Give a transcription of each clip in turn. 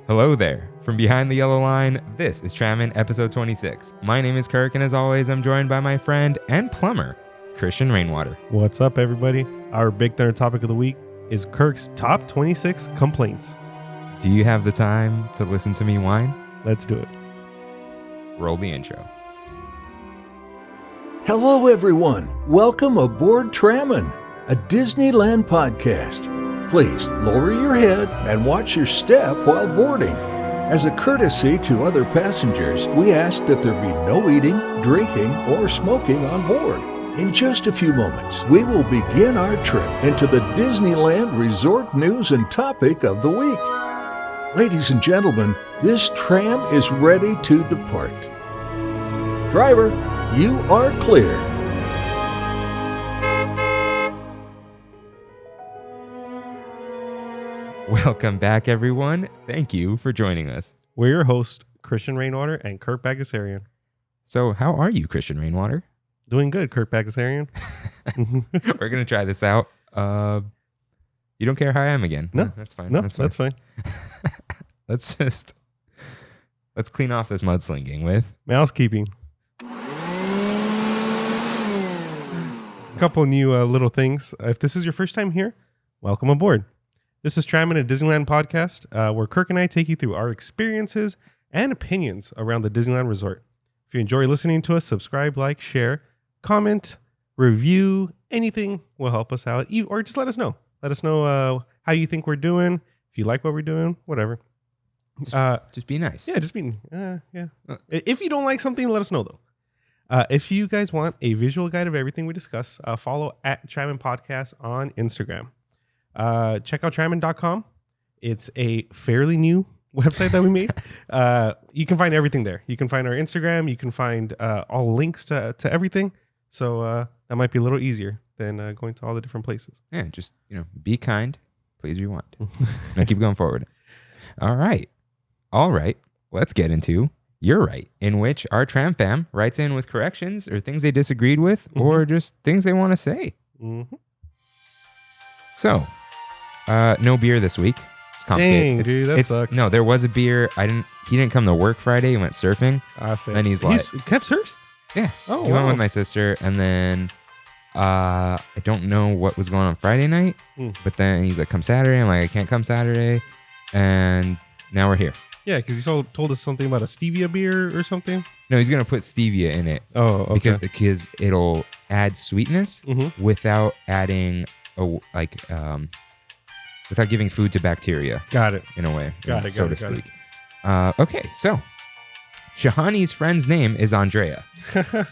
Hello there. From behind the yellow line, this is Trammin, episode 26. My name is Kirk, and as always, I'm joined by my friend and plumber, Christian Rainwater. What's up, everybody? Our Big Thunder topic of the week is Kirk's top 26 complaints. Do you have the time to listen to me whine? Let's do it. Roll the intro. Hello, everyone. Welcome aboard Trammin, a Disneyland podcast. Please lower your head and watch your step while boarding. As a courtesy to other passengers, we ask that there be no eating, drinking, or smoking on board. In just a few moments, we will begin our trip into the Disneyland Resort news and topic of the week. Ladies and gentlemen, this tram is ready to depart. Driver, you are clear. Welcome back, everyone. Thank you for joining us. We're your hosts, Christian Rainwater and Kirk Bagdasarian. So, how are you, Christian Rainwater? Doing good, Kirk Bagdasarian. We're going to try this out. You don't care how I am again? No, that's fine. No, that's fine. Let's clean off this mudslinging with Mousekeeping. A couple new little things. If this is your first time here, welcome aboard. This is Trammin, a Disneyland podcast, where Kirk and I take you through our experiences and opinions around the Disneyland Resort. If you enjoy listening to us, subscribe, like, share, comment, review, anything will help us out. Or just let us know. Let us know how you think we're doing. If you like what we're doing, whatever. just be nice. Yeah, just be, yeah. If you don't like something, let us know, though. If you guys want a visual guide of everything we discuss, follow at Trammin Podcast on Instagram. Check out Trammin.com. It's a fairly new website that we made. You can find everything there. You can find our Instagram. You can find all links to everything. So that might be a little easier than going to all the different places. Yeah, just, be kind. Please rewind. Now keep going forward. All right. Let's get into You're Right, in which our Tram fam writes in with corrections or things they disagreed with or just things they want to say. Mm-hmm. So, no beer this week. It's complicated. Dang, dude, that sucks. No, there was a beer. He didn't come to work Friday. He went surfing. Then he's like, Kev surfs? Yeah. Oh, he went with my sister, and then I don't know what was going on Friday night, but then he's like, come Saturday. I'm like, I can't come Saturday, and now we're here. Yeah, because he told us something about a stevia beer or something. No, he's gonna put stevia in it. Oh, okay. Because it'll add sweetness without adding without giving food to bacteria. Got it. In a way, so to speak. Okay, so Shahani's friend's name is Andrea.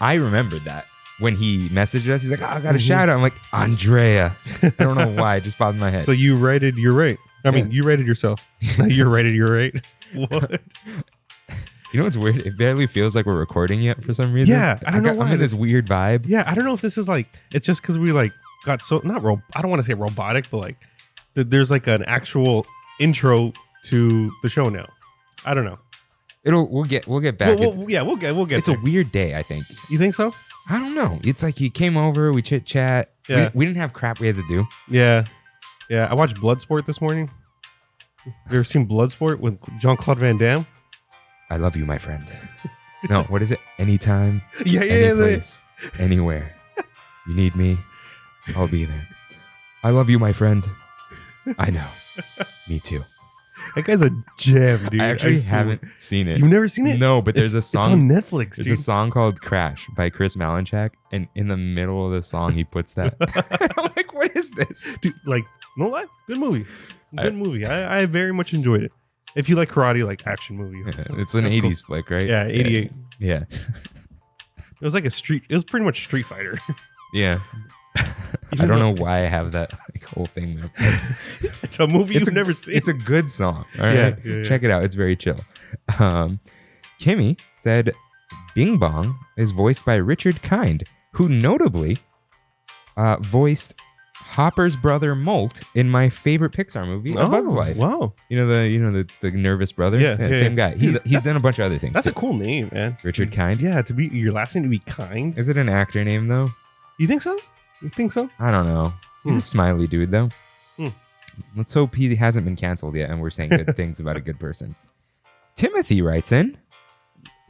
I remembered that when he messaged us. He's like, "Oh, I got a shout out." I'm like, Andrea. I don't know why. It just popped in my head. So you rated You're Right. I mean, you rated yourself. You rated You're Right. What? You know what's weird? It barely feels like we're recording yet for some reason. Yeah, I don't know why. I'm in this weird vibe. Yeah, I don't know if this is like, it's just because we like got so, I don't want to say robotic, but like there's like an actual intro to the show now. I don't know. We'll get back. We'll get It's there. a weird day, I think. You think so? I don't know. It's like you came over, we chit chat. Yeah. We didn't have crap we had to do. Yeah. Yeah. I watched Bloodsport this morning. You ever seen Bloodsport with Jean-Claude Van Damme? I love you, my friend. No, what is it? Anytime, any place, anywhere. You need me, I'll be there. I love you, my friend. I know. Me too. That guy's a gem, dude. I actually haven't seen it. You've never seen it? No, but there's a song. It's on Netflix, There's dude. a song called Crash by Chris Malinchak, and in the middle of the song, he puts that. I'm like, what is this? Dude, like, no lie, good movie. Good movie. I very much enjoyed it. If you like karate, like action movies. Yeah, it's an 80s flick, right? Yeah, 88. Yeah. It was like it was pretty much Street Fighter. Yeah. I don't know why I have that whole thing there. It's a movie you've never seen. It's a good song. All right. Yeah. Check it out. It's very chill. Kimmy said Bing Bong is voiced by Richard Kind, who notably voiced Hopper's brother Molt in my favorite Pixar movie, A Bug's Life. Wow. You know the nervous brother? Yeah, same guy. He's done a bunch of other things. That's a cool name, man. Richard Kind? Yeah, to be your last name to be Kind. Is it an actor name though? You think so? I don't know. He's a smiley dude though. Let's hope he hasn't been canceled yet and we're saying good things about a good person. Timothy writes in.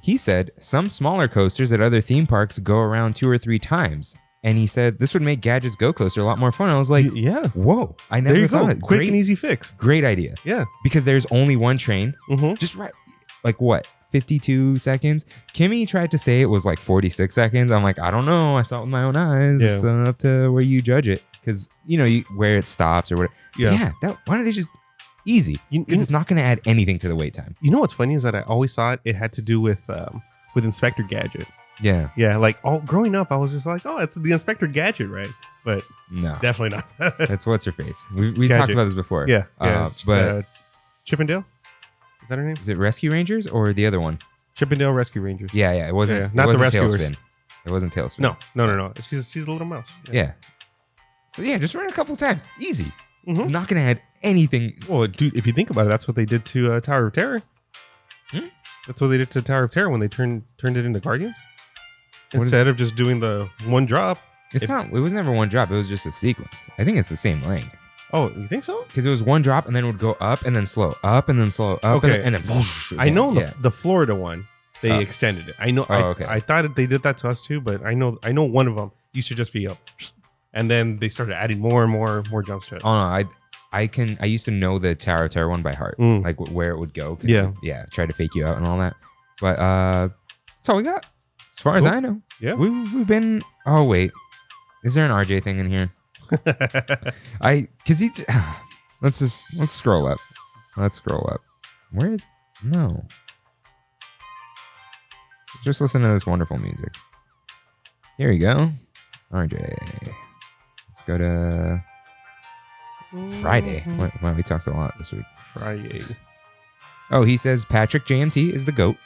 He said, some smaller coasters at other theme parks go around 2 or 3 times. And he said, this would make Gadget's Go Coaster a lot more fun. I was like, yeah. Whoa. I never There you thought go. it. Quick and easy fix. Great idea. Yeah. Because there's only one train. Mm-hmm. Just right. Like what? 52 seconds? Kimmy tried to say it was like 46 seconds. I'm like, I don't know. I saw it with my own eyes. Yeah. It's up to where you judge it. Because, where it stops or whatever. Yeah. Why don't they just easy? Because it's not going to add anything to the wait time. You know what's funny is that I always thought it had to do with Inspector Gadget. Yeah. Yeah, like growing up, I was just like, oh, it's the Inspector Gadget, right? But no, definitely not. That's what's her face. We Gadget. talked about this before. Yeah. But Chippendale? Is that her name? is it Rescue Rangers or the other one? Chippendale Rescue Rangers. Yeah. It wasn't. Yeah, It not the wasn't Rescuers. Tailspin. It wasn't Tailspin. No. She's a little mouse. Yeah. So yeah, just run a couple times. Easy. Mm-hmm. It's not going to add anything. Well, dude, if you think about it, that's what they did to Tower of Terror. That's what they did to Tower of Terror when they turned it into Guardians. Instead of just doing the one drop. It was never one drop. It was just a sequence. I think it's the same length. Oh, you think so? Because it was one drop and then it would go up and then slow, up and then slow, up Okay. and then whoosh I know again. the Florida one, they Oh. extended it. I know. okay. I thought they did that to us too, but I know one of them used to just be up, and then they started adding more and more jumps to it. Oh no, I used to know the Tower of Terror one by heart, like where it would go. 'Cause Yeah. try to fake you out and all that. But that's all we got, as far as Cool. I know. Yeah. we've been. Oh wait, is there an RJ thing in here? Let's scroll up. Let's scroll up. Where is? No. Just listen to this wonderful music. Here you go. RJ. Let's go to Friday. Wow, we talked a lot this week. Friday. Oh, he says Patrick JMT is the GOAT.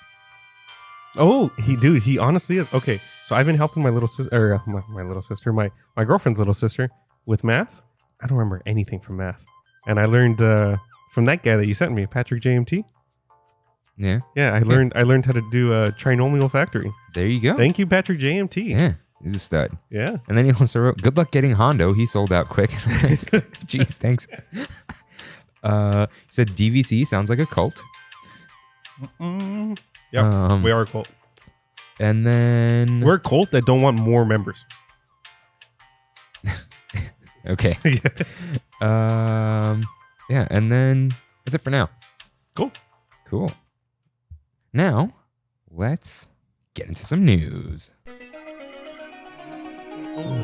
Oh, he honestly is. Okay, so I've been helping my little sister, or my little sister, my girlfriend's little sister with math. I don't remember anything from math, and I learned from that guy that you sent me, Patrick JMT. Yeah. Yeah, I learned how to do a trinomial factoring. There you go. Thank you, Patrick JMT. Yeah, he's a stud. Yeah. And then he also wrote, good luck getting Hondo. He sold out quick. Jeez, thanks. He said DVC sounds like a cult. Yep, we are a cult. And then... We're a cult that don't want more members. Okay. Yeah, and then that's it for now. Cool. Now, let's get into some news.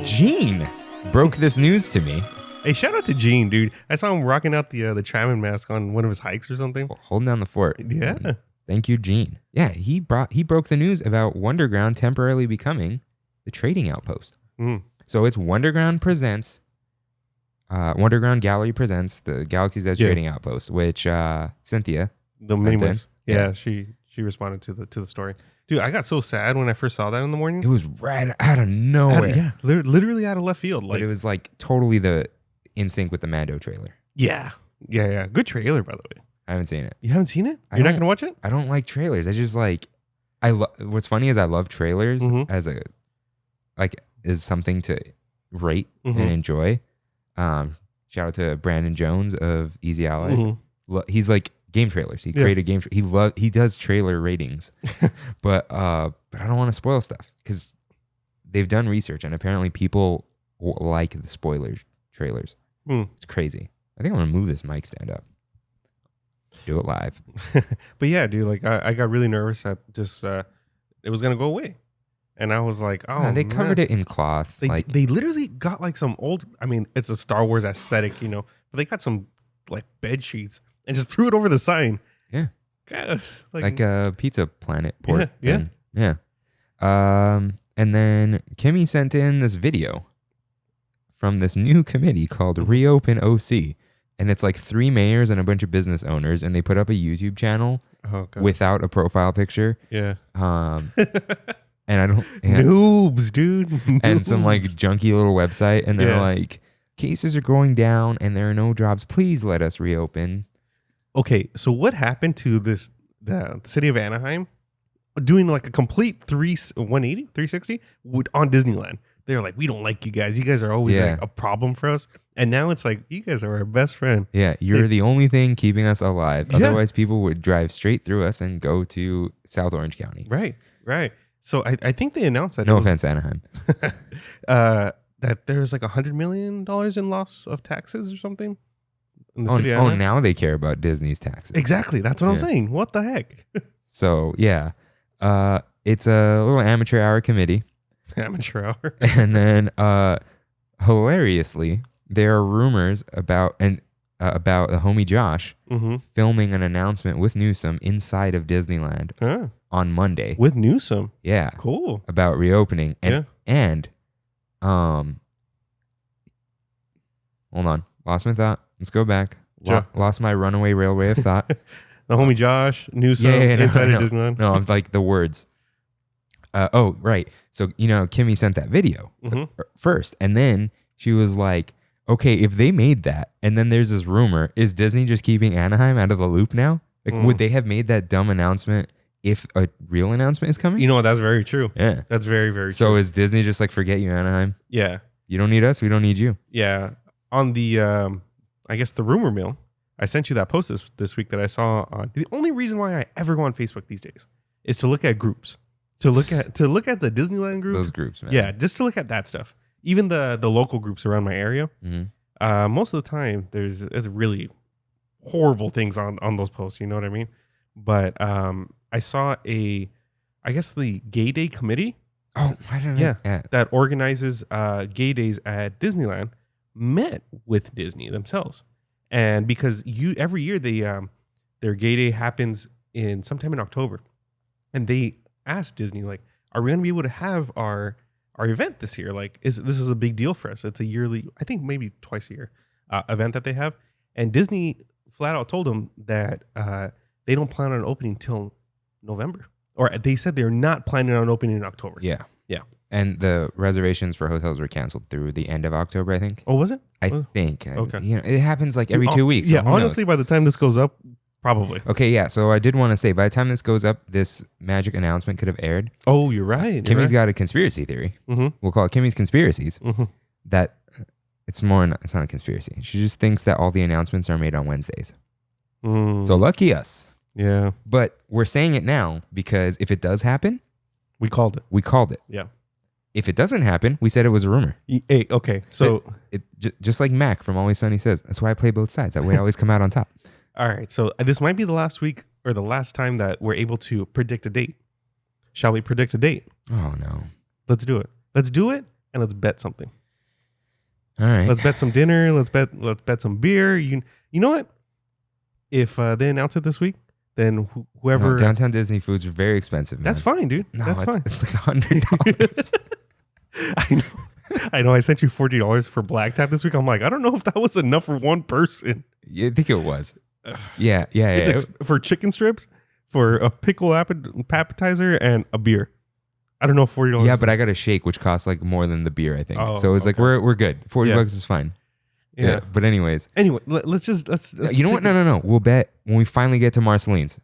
Gene broke this news to me. Hey, shout out to Gene, dude. I saw him rocking out the Trammin mask on one of his hikes or something. Holding down the fort. Yeah. Thank you, Gene. Yeah, he broke the news about Wonderground temporarily becoming the trading outpost. So it's Wonderground presents, Wonderground Gallery presents the Galaxy's Edge Trading Outpost, which Cynthia, the minimalist. Yeah. Yeah, she responded to the story. Dude, I got so sad when I first saw that in the morning. it was right out of nowhere. Literally out of left field. But it was like totally in sync with the Mando trailer. Yeah. Good trailer, by the way. I haven't seen it. You haven't seen it? You're not gonna watch it? I don't like trailers. I just like what's funny is I love trailers as is something to rate and enjoy. Shout out to Brandon Jones of Easy Allies. He's like game trailers. He created game. He does trailer ratings, but I don't want to spoil stuff because they've done research and apparently people like the spoiler trailers. It's crazy. I think I'm gonna move this mic stand up. Do it live. But yeah, dude, like I got really nervous that just it was gonna go away, and I was like, oh, they covered it in cloth. They literally got like some old. I mean, it's a Star Wars aesthetic, but they got some like bed sheets and just threw it over the sign. Yeah, like a Pizza Planet port. Yeah. And then Kimmy sent in this video from this new committee called Reopen OC. And it's like 3 mayors and a bunch of business owners, and they put up a YouTube channel without a profile picture. Yeah. And I don't noobs, dude. And some like junky little website, and they're like, cases are going down, and there are no jobs. Please let us reopen. Okay, so what happened to the city of Anaheim doing like a complete 360 on Disneyland? They're like, we don't like you guys. You guys are always Yeah. like a problem for us. And now it's like, you guys are our best friend. Yeah, you're the only thing keeping us alive. Yeah. Otherwise, people would drive straight through us and go to South Orange County. Right. So I think they announced that. No offense, Anaheim. That there's like $100 million in loss of taxes or something in the city of Anaheim. Now they care about Disney's taxes. Exactly. That's what I'm Yeah. saying. What the heck? So, yeah. It's a little amateur hour committee. Amateur hour. And then, hilariously, there are rumors about the homie Josh Mm-hmm. filming an announcement with Newsom inside of Disneyland Huh. on Monday. With Newsom. Yeah. Cool. About reopening. And hold on. Lost my thought. Let's go back. Sure. Lost my runaway railway of thought. The homie Josh, Newsom, inside of Disneyland. No, I'm like the words. Oh, right. So, Kimmy sent that video first. And then she was like, okay, if they made that, and then there's this rumor, is Disney just keeping Anaheim out of the loop now? Like, would they have made that dumb announcement if a real announcement is coming? You know what? That's very true. Yeah. That's very, very true. So is Disney just like, forget you, Anaheim? Yeah. You don't need us. We don't need you. Yeah. On the, I guess the rumor mill, I sent you that post this week that I saw on. The only reason why I ever go on Facebook these days is to look at groups, to look at the Disneyland groups. Those groups, man. Yeah, just to look at that stuff. Even the local groups around my area. Mm-hmm. Most of the time, there's really horrible things on those posts. You know what I mean? But I saw I guess the Gay Day Committee. Oh, I don't know. Yeah, that organizes gay days at Disneyland met with Disney themselves, and because every year their Gay Day happens in sometime in October, and they asked Disney like, are we going to be able to have our event this year? Like, this is a big deal for us. It's a yearly, I think maybe twice a year event that they have, and Disney flat out told them that they don't plan on opening till November. Or they said they're not planning on opening in October. Yeah. Yeah. And the reservations for hotels were canceled through the end of October, I think. Oh, was it? I think. Okay. It happens like every 2 weeks. Yeah, so who honestly, knows? by the time this goes up, probably. Okay, yeah. So I did want to say, by the time this goes up, this magic announcement could have aired. Oh, you're right. Kimmy's got a conspiracy theory. Mm-hmm. We'll call it Kimmy's Conspiracies. Mm-hmm. That it's not a conspiracy. She just thinks that all the announcements are made on Wednesdays. So lucky us. Yeah. But we're saying it now because if it does happen, We called it. we called it. Yeah. If it doesn't happen, we said it was a rumor. Hey, okay. So, Just like Mac from Always Sunny says, that's why I play both sides. That way I always come out on top. all right. So this might be the last week or the last time that we're able to predict a date. Shall we predict a date? Oh, no. Let's do it. Let's do it, and let's bet something. All right. Let's bet some dinner. Let's bet some beer. You know what? If they announce it this week, then whoever No, downtown Disney foods are very expensive, man. that's fine, dude. No, that's fine. It's like $100. I know. I sent you $40 for Black Tap this week. I'm like, I don't know if that was enough for one person. Yeah, I think it was. Yeah. It's for chicken strips, for a pickle appetizer, and a beer. I don't know if $40. Yeah, but I got a shake, which costs like more than the beer, I think. Oh, so it's like okay. we're good. $40 is fine. Yeah. But anyways, Anyway, let's you know what? No. We'll bet when we finally get to Marceline's.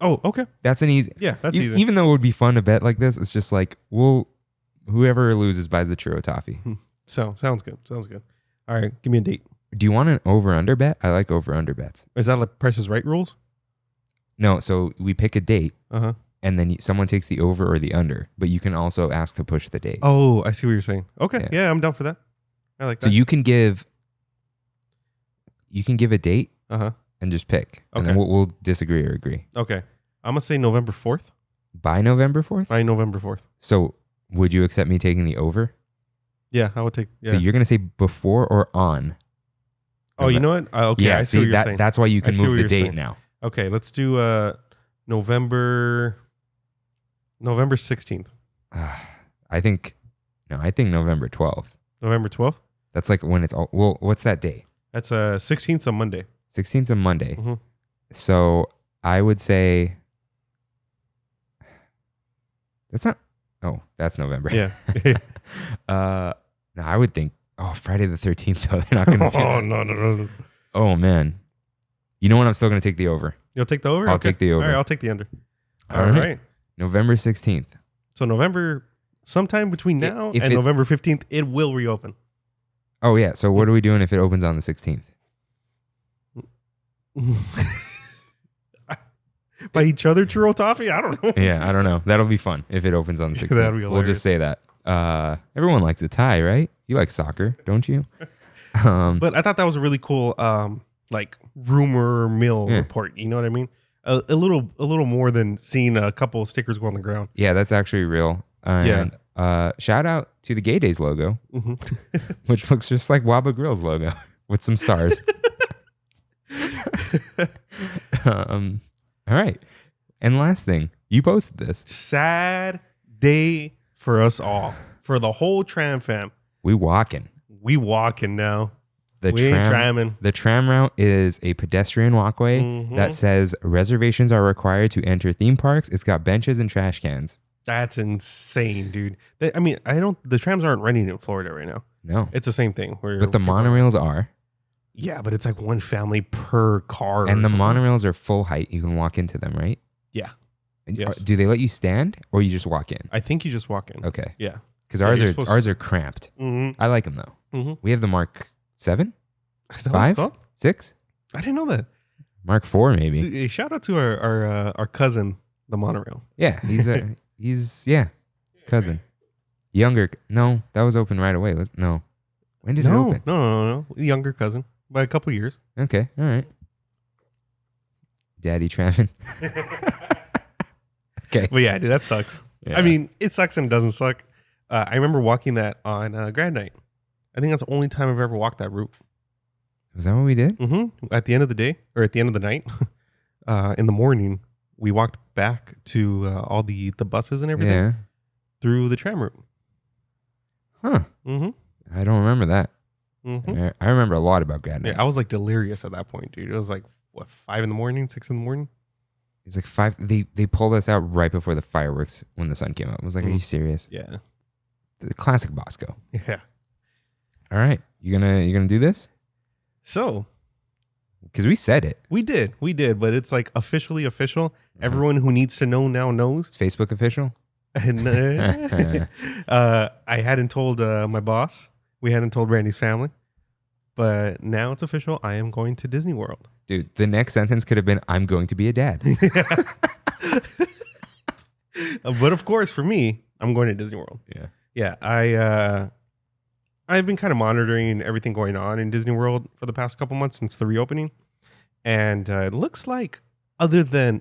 Oh, okay. That's an easy. Yeah, that's easy. Even though it would be fun to bet like this, it's just like whoever loses buys the churro toffee. So sounds good. Sounds good. All right, give me a date. Do you want an over/under bet? I like over/under bets. Is that like Price is Right rules? No, so we pick a date, Uh-huh. and then someone takes the over or the under, but you can also ask to push the date. Oh, I see what you're saying. Okay. Yeah. Yeah, I'm down for that. I like that. So you can give a date Uh-huh. and just pick, and then Okay. we'll disagree or agree. Okay. I'm going to say November 4th. By November 4th? By November 4th. So would you accept me taking the over? Yeah, I would take. Yeah. So you're going to say before or on? Oh, you know what? Okay, Yeah, I see what you're saying. that's why you can see move what the you're date saying. now. Okay, let's do November 16th. I think November 12th. November 12th? That's like when it's all, well, what's that day? That's 16th on Monday. 16th of Monday. Mhm. So I would say that's November. Yeah. No, I would think, Friday the 13th, though. They're not going to do Oh, that. no. Oh, man. You know what? I'm still going to take the over. You'll take the over? I'll take the over. All right, I'll take the under. All All right. right. November 16th. So November sometime between now If and it's- November 15th, it will reopen. Oh yeah. So what are we doing if it opens on the 16th? By each other churro toffee? I don't know. Yeah, I don't know. That'll be fun if it opens on the 16th. That'll be We'll just say that. Everyone likes a tie, right? You like soccer, don't you? But I thought that was a really cool, like rumor mill Yeah. report. You know what I mean? A little more than seeing a couple of stickers go on the ground. Yeah, that's actually real. And shout out to the Gay Days logo, which looks just like Waba Grill's logo with some stars. All right. And last thing, you posted this. Sad day for us all, for the whole tram fam. We walking. We walking now. The We ain't tramming. The tram route is a pedestrian walkway that says reservations are required to enter theme parks. It's got benches and trash cans. That's insane, dude. The trams aren't running in Florida right now. No. It's the same thing. But the monorails are. Yeah, but it's like one family per car. And or the something. monorails are full height. You can walk into them, right? Yeah. And Yes. Do they let you stand or you just walk in? I think you just walk in. Okay. Yeah. Because Yeah, ours you're are supposed ours are cramped. Mm-hmm. I like them though. Mm-hmm. We have the Mark 7, Is that what it's 5, called? 6, I didn't know that. Mark 4 maybe. Dude, hey, shout out to our cousin, the monorail. Yeah, he's cousin. Younger. No, that was open right away. No. When did it open? No. Younger cousin by a couple years. Okay. All right. Daddy Trammin. Okay. But yeah, dude, that sucks. Yeah. I mean, it sucks and it doesn't suck. I remember walking that on grad night. I think that's the only time I've ever walked that route. Was that what we did? Mm-hmm. At the end of the day, or at the end of the night, in the morning, we walked back to all the buses and everything Yeah. through the tram route. Huh. Mm-hmm. I don't remember that. Mm-hmm. I remember a lot about Grad Night. Yeah, I was like delirious at that point, dude. It was like, what, 5 in the morning, 6 in the morning? It's like 5. They pulled us out right before the fireworks when the sun came up. I was like, are you serious? Yeah. The classic Bosco. Yeah. All right. You gonna do this? So Because we said it. we did, but it's like officially official. Everyone who needs to know now knows. It's Facebook official. And I hadn't told my boss. We hadn't told Randy's family. But now it's official. I am going to Disney World. Dude, the next sentence could have been, I'm going to be a dad. But of course, for me, I'm going to Disney World. Yeah. Yeah, I've been kind of monitoring everything going on in Disney World for the past couple months since the reopening, and it looks like, other than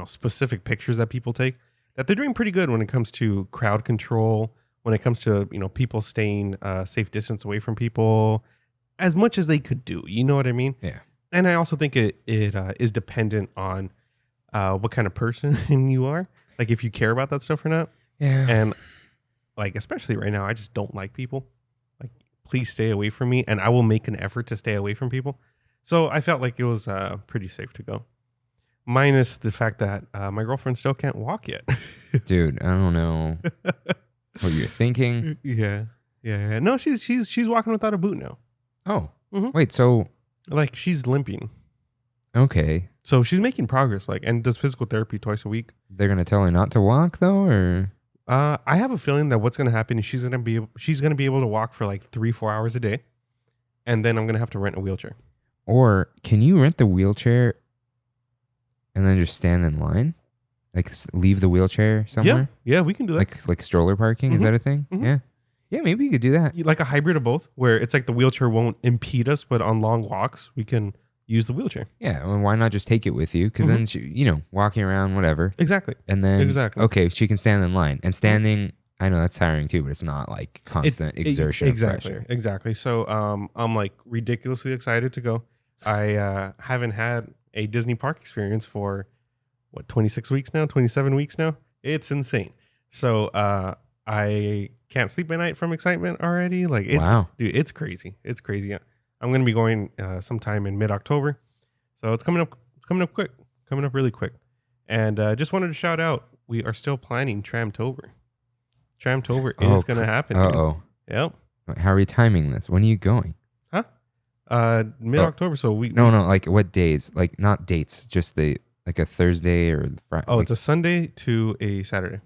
specific pictures that people take, that they're doing pretty good when it comes to crowd control, when it comes to people staying safe distance away from people, as much as they could do. You know what I mean? Yeah. And I also think it is dependent on what kind of person you are, like if you care about that stuff or not. Yeah. And like, especially right now, I just don't like people. Like, please stay away from me, and I will make an effort to stay away from people. So I felt like it was pretty safe to go, minus the fact that my girlfriend still can't walk yet. Dude, I don't know what you're thinking. Yeah. No, she's walking without a boot now. Oh, Mhm. wait. So, Like, she's limping. okay. So she's making progress, like, and does physical therapy twice a week. They're going to tell her not to walk though, or? I have a feeling that what's going to happen is she's going to be able to walk for like 3-4 hours a day, and then I'm going to have to rent a wheelchair. Or can you rent the wheelchair and then just stand in line? Like leave the wheelchair somewhere? Yeah, we can do that. Like stroller parking? Is Mhm. that a thing? Mhm. Yeah. Yeah, maybe you could do that. Like a hybrid of both, where it's like the wheelchair won't impede us, but on long walks we can use the wheelchair. Yeah. Well, why not just take it with you? Because then, walking around, whatever. Exactly. And then, Exactly. okay, she can stand in line. And standing, I know that's tiring too, but it's not like constant exertion. of Exactly. pressure. Exactly. So I'm like ridiculously excited to go. I haven't had a Disney park experience for 26 weeks now, 27 weeks now. It's insane. So I can't sleep at night from excitement already. Like, Wow. dude, it's crazy. It's crazy. I'm gonna be going sometime in mid-October, so it's coming up. It's coming up quick. Coming up really quick. And just wanted to shout out, we are still planning Tramtober. Tramtober is gonna happen. dude. Uh-oh. Yep. How are we timing this? When are you going? Mid-October. So we No, like what days? Like not dates, just like a Thursday or Friday. Oh, it's a Sunday to a Saturday.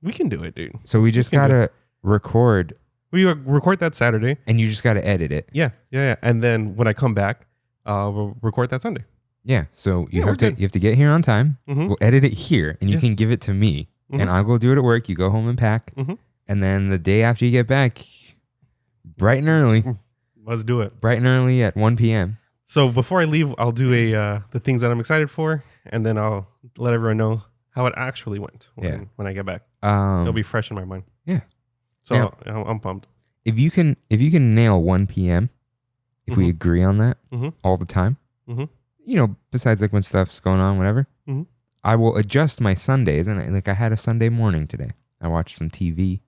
We can do it, dude. So we just gotta record. We record that Saturday. And you just gotta edit it. Yeah. And then when I come back, we'll record that Sunday. Yeah. So you have to get here on time. Mm-hmm. We'll edit it here, and you can give it to me, and I'll go do it at work. You go home and pack, and then the day after you get back, bright and early. Let's do it. Bright and early at 1 p.m. So before I leave, I'll do the things that I'm excited for, and then I'll let everyone know how it actually went when I get back. It'll be fresh in my mind. Yeah. So now, I'm pumped. If you can nail 1 p.m., if we agree on that all the time, besides like when stuff's going on, whatever, I will adjust my Sundays. And like I had a Sunday morning today. I watched some TV,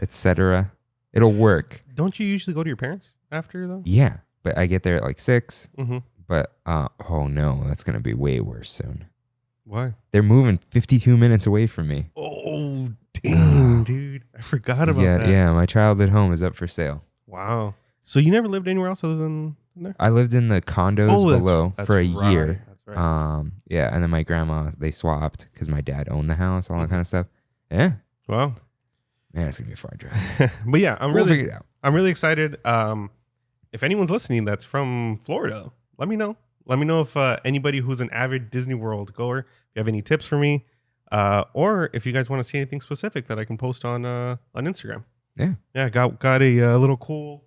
etc. It'll work. Don't you usually go to your parents after though? Yeah, but I get there at like 6. But oh no, that's gonna be way worse soon. Why? They're moving 52 minutes away from me. Oh dang, dude! I forgot about that. Yeah, my childhood home is up for sale. Wow. So you never lived anywhere else other than there? I lived in the condos below for a year. That's right. Yeah, and then my grandma, they swapped because my dad owned the house, all that kind of stuff. Yeah. Wow. Man, it's gonna be a far drive. But yeah, we'll figure it out. I'm really excited. If anyone's listening that's from Florida, let me know. Let me know if anybody who's an avid Disney World goer, if you have any tips for me, or if you guys want to see anything specific that I can post on Instagram. Yeah. Got a little cool.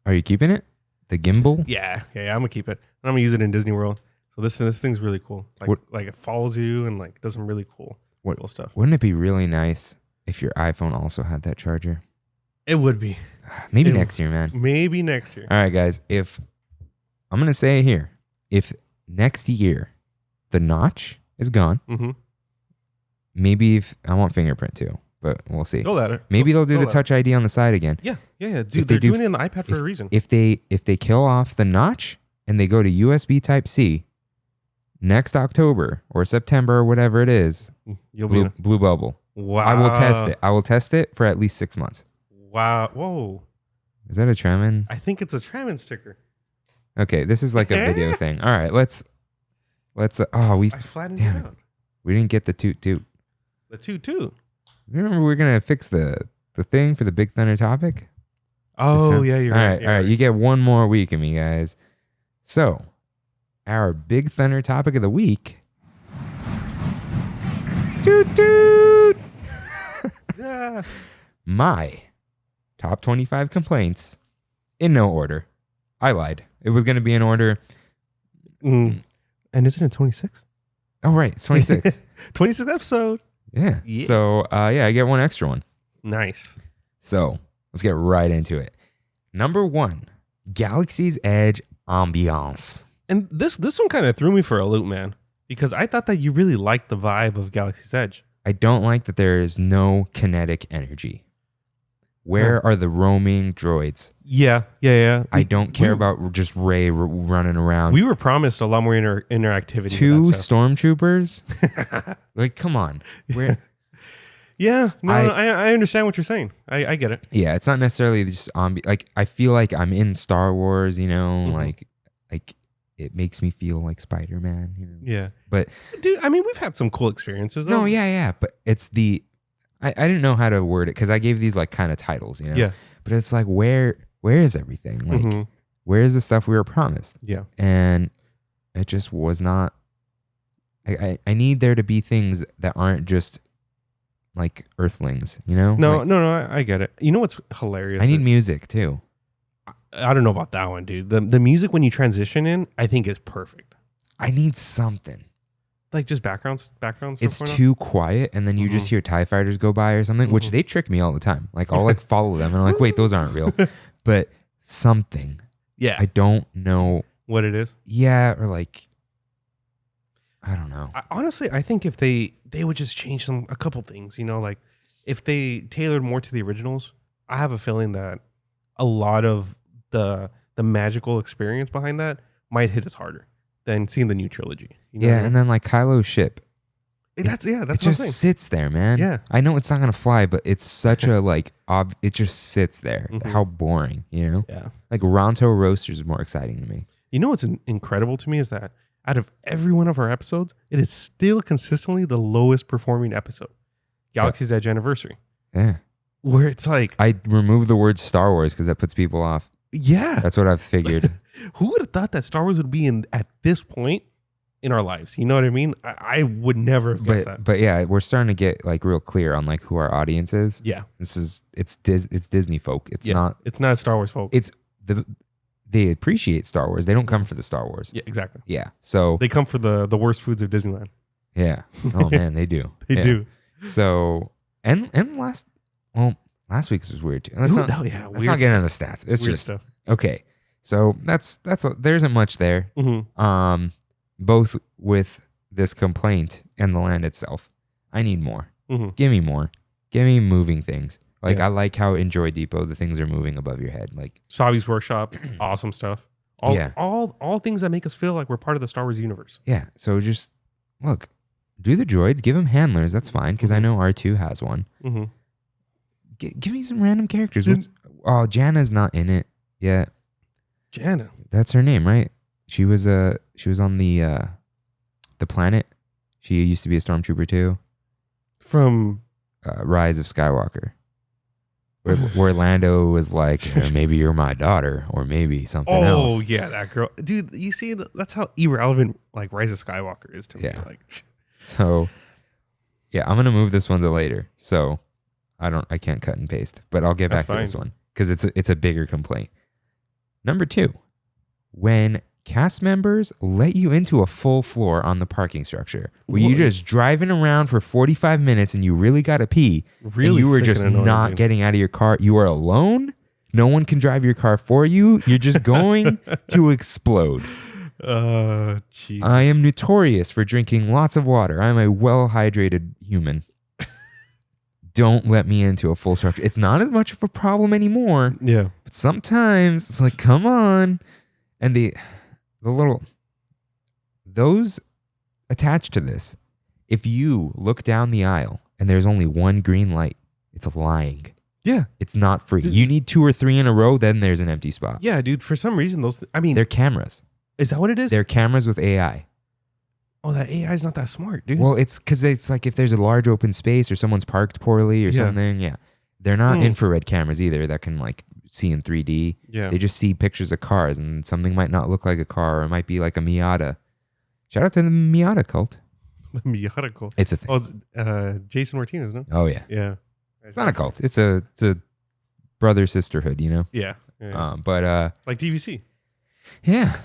Are you keeping it? The gimbal? Yeah. I'm gonna keep it. I'm gonna use it in Disney World. So this thing's really cool. Like it follows you and like does some really cool stuff. Wouldn't it be really nice if your iPhone also had that charger? It would be. Maybe next year, man. Maybe next year. All right, guys. If I'm gonna say it here, if next year the notch is gone, maybe if I want fingerprint too, but we'll see. Go ladder. Maybe they'll do the Touch ID on the side again. Yeah. Dude, they're doing it on the iPad for a reason. If they kill off the notch and they go to USB Type-C next October or September or whatever it is, blue bubble. Wow. I will test it. I will test it for at least 6 months. Wow. Whoa. Is that a Trammin? I think it's a Trammin sticker. Okay, this is like a video thing. All right, let's. I flattened it out. We didn't get the toot. The toot. Remember, we're gonna fix the thing for the Big Thunder topic. Oh yeah, you're right. All right. You get one more week of me, guys. So, our Big Thunder topic of the week. Toot. Yeah. My top 25 complaints in no order. I lied. It was going to be in order. And isn't it 26? Oh, right. It's 26. 26th episode. Yeah. So, I get one extra one. Nice. So, let's get right into it. Number 1, Galaxy's Edge ambiance. And this one kind of threw me for a loop, man, because I thought that you really liked the vibe of Galaxy's Edge. I don't like that there is no kinetic energy. Where are the roaming droids? Yeah. I don't care about just Rey running around. We were promised a lot more interactivity. 2 stormtroopers? Like, come on. Where? Yeah. No, I understand what you're saying. I get it. Yeah, it's not necessarily just like I feel like I'm in Star Wars, like it makes me feel like Spider-Man, Yeah. But dude, I mean, we've had some cool experiences though. No, yeah, but it's I didn't know how to word it because I gave these like kind of titles, Yeah. But it's like where is everything? Like where is the stuff we were promised? Yeah. And it just was not. I need there to be things that aren't just like Earthlings, No, I get it. You know what's hilarious? I need music too. I don't know about that one, dude. The music when you transition in, I think is perfect. I need something. Like just backgrounds. It's too quiet, and then you just hear TIE fighters go by or something, which they trick me all the time. Like I'll like follow them, and I'm like, wait, those aren't real. But something. Yeah. I don't know what it is. Yeah, or like I don't know. Honestly, I think if they would just change a couple things, like if they tailored more to the originals, I have a feeling that a lot of the magical experience behind that might hit us harder than seeing the new trilogy. And then like Kylo's ship. That's it what I'm just saying. Sits there, man. Yeah. I know it's not gonna fly, but it's such a like it just sits there. How boring, Yeah. Like Ronto Roasters is more exciting to me. You know what's incredible to me is that out of every one of our episodes, it is still consistently the lowest performing episode. Galaxy's Edge Anniversary. Yeah. Where it's like... I removed the word Star Wars because that puts people off. Yeah. That's what I've figured. Who would have thought that Star Wars would be at this point in our lives? You know what I mean? I would never have guessed that. But yeah, we're starting to get like real clear on like who our audience is. Yeah. It's Disney folk. It's not Star Wars folk. They appreciate Star Wars. They don't come for the Star Wars. Yeah, exactly. Yeah. So they come for the worst foods of Disneyland. Yeah. Oh man, they do. They do. So and last week's was weird too. Let's not get into the stats. It's weird just stuff. Okay. So there isn't much there. Mm-hmm. Both with this complaint and the land itself. I need more. Mm-hmm. Give me more. Give me moving things. Like Yeah. I like how in Joy Depot the things are moving above your head. Like Savi's Workshop, awesome stuff. Yeah. All things that make us feel like we're part of the Star Wars universe. yeah. So just look, do the droids, give them handlers. That's fine because I know R2 has one. Mm-hmm. Give me some random characters. Janna's not in it yet. Janna. That's her name, right? She was on the planet. She used to be a stormtrooper too. From Rise of Skywalker. Where Lando was like, maybe you're my daughter, or maybe something else. Oh yeah, that girl, dude. You see, that's how irrelevant like Rise of Skywalker is to me. Yeah. Like, So, yeah, I'm gonna move this one to later. So, I can't cut and paste, but I'll get back That's to this fine. one because it's a bigger complaint. Number 2, when cast members let you into a full floor on the parking structure, where you What? just driving around for 45 minutes and you really gotta pee, really, and you were freaking just annoying, not dude. getting out of your car. You are alone. No one can drive your car for you. You're just going to explode. Jeez. I am notorious for drinking lots of water. I'm a well-hydrated human. Don't let me into a full structure. It's not as much of a problem anymore, Yeah. but sometimes it's like, come on. And the little, those attached to this, if you look down the aisle and there's only one green light, it's lying. Yeah. It's not free. Dude. You need 2 or 3 in a row, then there's an empty spot. Yeah, dude. For some reason, They're cameras. is that what it is? They're cameras with AI. Oh, that AI is not that smart, dude. Well, it's because it's like if there's a large open space or someone's parked poorly or Yeah. something. Yeah. They're not Hmm. infrared cameras either that can like see in 3D. yeah. They just see pictures of cars and something might not look like a car or it might be like a Miata. Shout out to the Miata cult. The Miata cult. It's a thing. Oh, it's Jason Martinez, no? Oh, yeah. Yeah. It's not a cult. It's a brother sisterhood, you know? Yeah. yeah. But like DVC. yeah.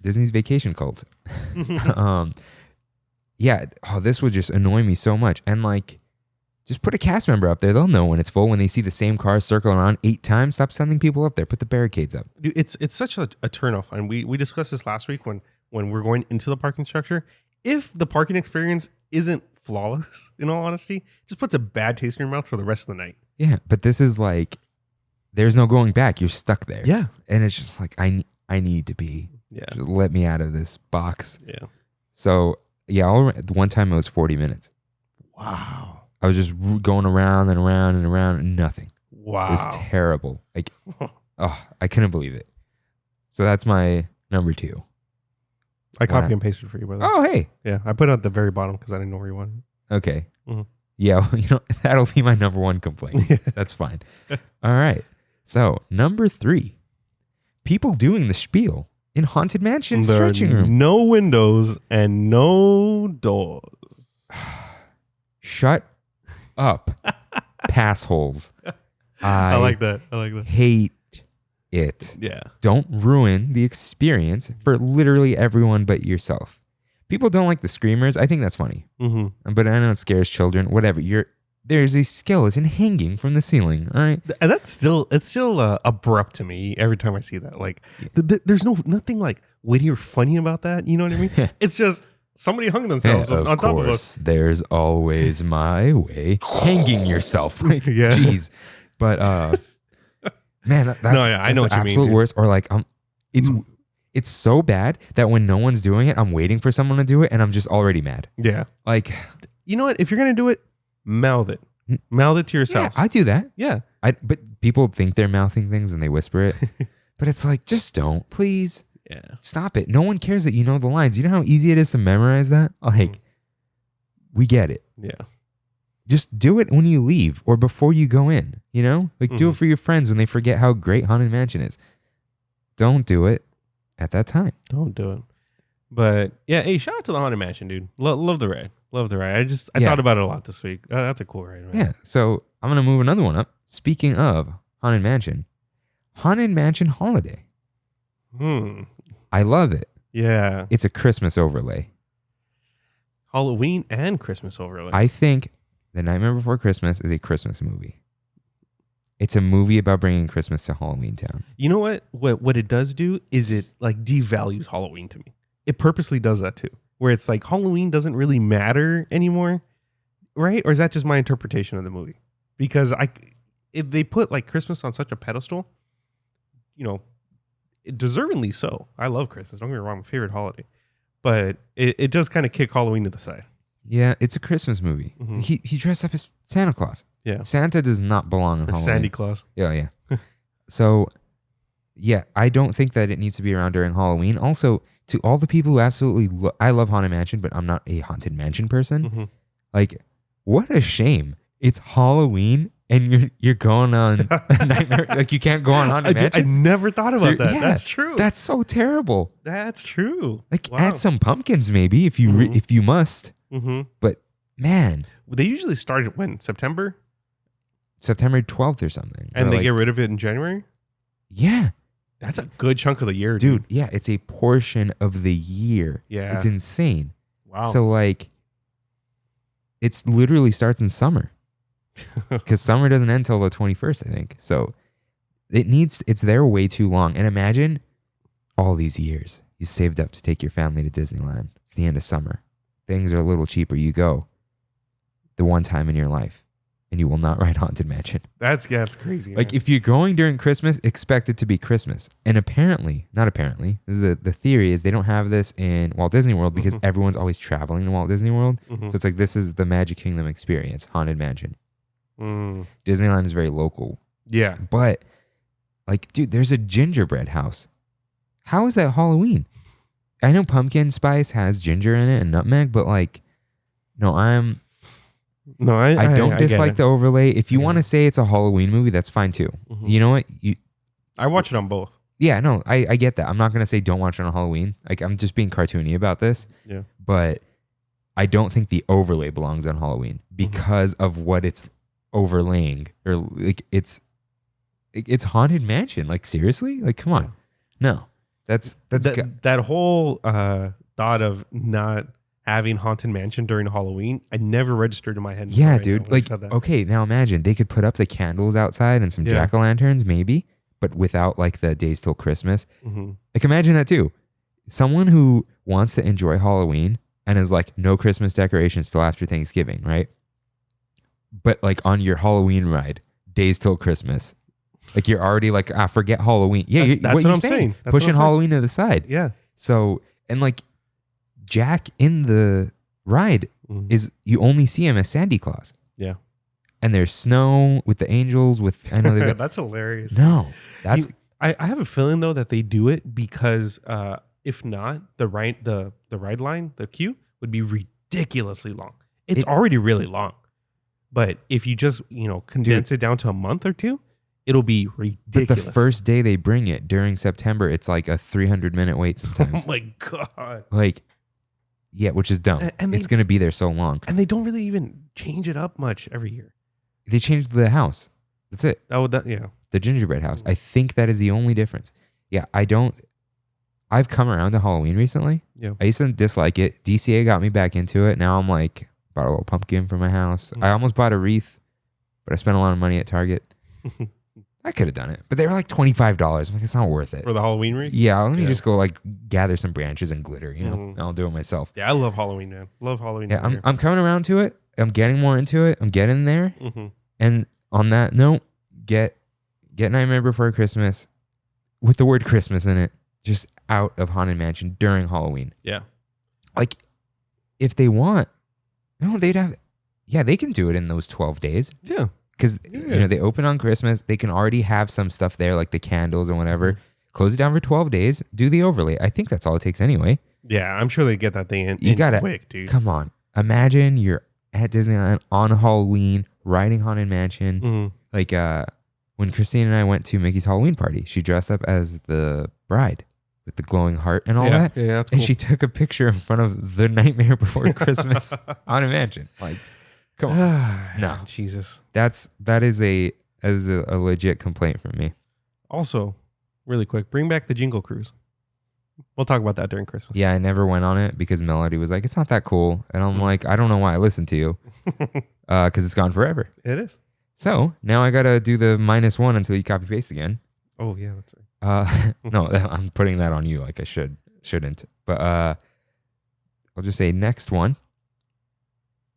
Disney's vacation cult. Yeah. Oh, this would just annoy me so much. And like, just put a cast member up there. They'll know when it's full. When they see the same car circle around 8 times, stop sending people up there. Put the barricades up. Dude, it's such a turnoff. And we discussed this last week when we're going into the parking structure. If the parking experience isn't flawless, in all honesty, it just puts a bad taste in your mouth for the rest of the night. Yeah. But this is like, there's no going back. You're stuck there. Yeah. And it's just like, I need to be. Yeah. Just let me out of this box. Yeah. So yeah, one time it was 40 minutes. Wow. I was just going around and around and around and nothing. Wow. It was terrible. Like, I couldn't believe it. So that's my number 2. I copy and pasted for you, brother. Oh, hey. Yeah. I put it at the very bottom because I didn't know where you wanted it. Okay. Mhm. Yeah, well, that'll be my number 1 complaint. Yeah. That's fine. All right. So number 3, people doing the spiel in Haunted Mansion There are stretching room. no windows and no doors. Shut up, passholes. I like that. Hate it. Yeah. Don't ruin the experience for literally everyone but yourself. People don't like the screamers. I think that's funny. Mm-hmm. But I know it scares children. Whatever. There's a skeleton hanging from the ceiling. All right. And it's still abrupt to me every time I see that. Like, there's nothing like witty or funny about that. You know what I mean? It's just somebody hung themselves on top of us. There's always my way. Hanging yourself. Like, Yeah. Jeez. But man, that's I know that's what you mean, absolute dude. worst. Or like, it's so bad that when no one's doing it, I'm waiting for someone to do it, and I'm just already mad. Yeah. Like, You know what? If you're gonna do it, mouth it. Mouth it to yeah, yourself. I do that. Yeah. But people think they're mouthing things and they whisper it. But it's like, just don't, please. Yeah. Stop it. No one cares that you know the lines. You know how easy it is to memorize that? Like, we get it. Yeah. Just do it when you leave or before you go in, you know? Like, do it for your friends when they forget how great Haunted Mansion is. Don't do it at that time. Don't do it. But yeah, hey, shout out to the Haunted Mansion, dude. Love the ride. Love the ride. I thought about it a lot this week. That's a cool ride, man. Yeah. So I'm going to move another one up. Speaking of Haunted Mansion Holiday. I love it. Yeah. It's a Christmas overlay. Halloween and Christmas overlay. I think The Nightmare Before Christmas is a Christmas movie. It's a movie about bringing Christmas to Halloween Town. You know what? What it does do is it like devalues Halloween to me. It purposely does that too. Where it's like Halloween doesn't really matter anymore, right? Or is that just my interpretation of the movie? Because if they put like Christmas on such a pedestal, you know, deservingly so. I love Christmas. Don't get me wrong, my favorite holiday. But it does kind of kick Halloween to the side. Yeah, it's a Christmas movie. Mm-hmm. He dressed up as Santa Claus. Yeah. Santa does not belong in Or Halloween. Sandy Claus. Yeah. So, yeah, I don't think that it needs to be around during Halloween. Also, to all the people who absolutely I love Haunted Mansion, but I'm not a Haunted Mansion person. Mm-hmm. Like, what a shame. It's Halloween and you're going on a nightmare. Like, you can't go on Haunted Mansion. I never thought about that. Yeah, That's true. That's so terrible. That's true. Like, Wow. add some pumpkins maybe if you if you must. Mm-hmm. But man, They usually start at when? September? September 12th or something. And Or they like, get rid of it in January? yeah, That's a good chunk of the year, dude. Yeah, it's a portion of the year. Yeah. It's insane. Wow. So like, it's literally starts in summer because summer doesn't end till the 21st, I think. So it's there way too long. And imagine all these years you saved up to take your family to Disneyland. It's the end of summer. Things are a little cheaper. You go the one time in your life and you will not ride Haunted Mansion. That's crazy. Like, man. if you're going during Christmas, expect it to be Christmas. And not apparently, this is the theory is they don't have this in Walt Disney World because everyone's always traveling to Walt Disney World. So it's like, this is the Magic Kingdom experience, Haunted Mansion. Disneyland is very local. Yeah. But, like, dude, there's a gingerbread house. How is that Halloween? I know pumpkin spice has ginger in it and nutmeg, but like, no, I don't dislike the overlay. If you want to say it's a Halloween movie, that's fine too. You know what? I watch it on both. Yeah, no, I get that. I'm not going to say don't watch it on Halloween. Like, I'm just being cartoony about this. Yeah. But I don't think the overlay belongs on Halloween because of what it's overlaying. Or like, it's Haunted Mansion. Like, seriously? Like, come on. No. That whole thought of not having Haunted Mansion during Halloween, I never registered in my head. Yeah, dude. Like, okay, now imagine they could put up the candles outside and some jack-o'-lanterns, maybe, but without like the days till Christmas. Like, imagine that too. Someone who wants to enjoy Halloween and is like, no Christmas decorations till after Thanksgiving, right? But like on your Halloween ride, days till Christmas. Like, you're already like, forget Halloween. Yeah, that's what I'm saying. Pushing Halloween to the side. Yeah. So, and like, Jack in the ride is, you only see him as Sandy Claus. Yeah. And there's snow with the angels I know they've that's hilarious. No. That's I have a feeling though that they do it because if not, the ride line, the queue would be ridiculously long. It's already really long. But if you just, condense it down to a month or two, it'll be ridiculous. But the first day they bring it during September, it's like a 300-minute wait sometimes. Oh my God. Like, yeah, which is dumb. And it's going to be there so long. And they don't really even change it up much every year. They changed the house. That's it. Yeah. The gingerbread house. I think that is the only difference. Yeah, I've come around to Halloween recently. Yeah. I used to dislike it. DCA got me back into it. Now I'm like, bought a little pumpkin for my house. I almost bought a wreath, but I spent a lot of money at Target. I could have done it, but they were like $25. I'm like, it's not worth it. For the Halloween wreath? Yeah, let me just go like gather some branches and glitter, and I'll do it myself. Yeah, I love Halloween, man. Love Halloween. Yeah, I'm coming around to it. I'm getting more into it. I'm getting there. And on that note, get Nightmare Before Christmas with the word Christmas in it, just out of Haunted Mansion during Halloween. Yeah. Like, if they want, they can do it in those 12 days. Yeah. Because they open on Christmas, they can already have some stuff there, like the candles or whatever. close it down for 12 days, do the overlay. I think that's all it takes anyway. Yeah, I'm sure they get that thing in, You gotta, quick, dude. come on. Imagine you're at Disneyland on Halloween, riding Haunted Mansion. Mm-hmm. Like when Christine and I went to Mickey's Halloween party, she dressed up as the bride with the glowing heart and all that. Yeah, that's cool. And she took a picture in front of the Nightmare Before Christmas Haunted Mansion. Like, come on. No. Jesus. That is a legit complaint from me. Also, really quick, bring back the Jingle Cruise. We'll talk about that during Christmas. Yeah, I never went on it because Melody was like, it's not that cool. And I'm like, I don't know why I listened to you. Because it's gone forever. It is. So now I got to do the -1 until you copy paste again. Oh, yeah, that's right. No, I'm putting that on you like I shouldn't. But I'll just say next one.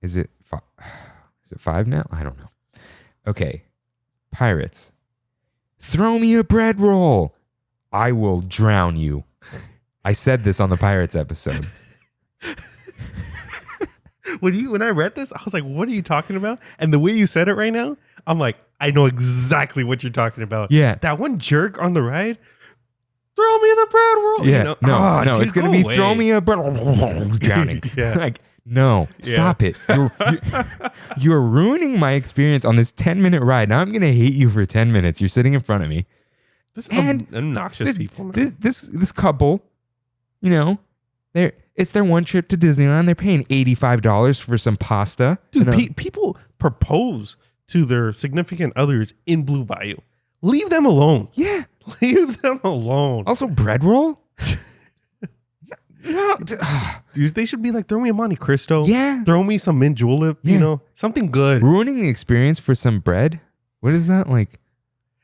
Is it 5 now? I don't know. Okay. Pirates. Throw me a bread roll. I will drown you. I said this on the Pirates episode. When I read this, I was like, what are you talking about? And the way you said it right now, I'm like, I know exactly what you're talking about. Yeah. That one jerk on the ride, throw me the bread roll. Yeah. You know? No, dude, it's going to be throw me a bread roll. Drowning. Yeah. Like, no, stop it. You're ruining my experience on this 10-minute ride. Now I'm going to hate you for 10 minutes. You're sitting in front of me. This And obnoxious people. Man. This couple, you know, it's their one trip to Disneyland. They're paying $85 for some pasta. Dude, people propose to their significant others in Blue Bayou. Leave them alone. Yeah. Leave them alone. Also, bread roll? No. Dude, they should be like, throw me a Monte Cristo. Yeah. Throw me some mint julep, Yeah. you know, something good. Ruining the experience for some bread? What is that? Like,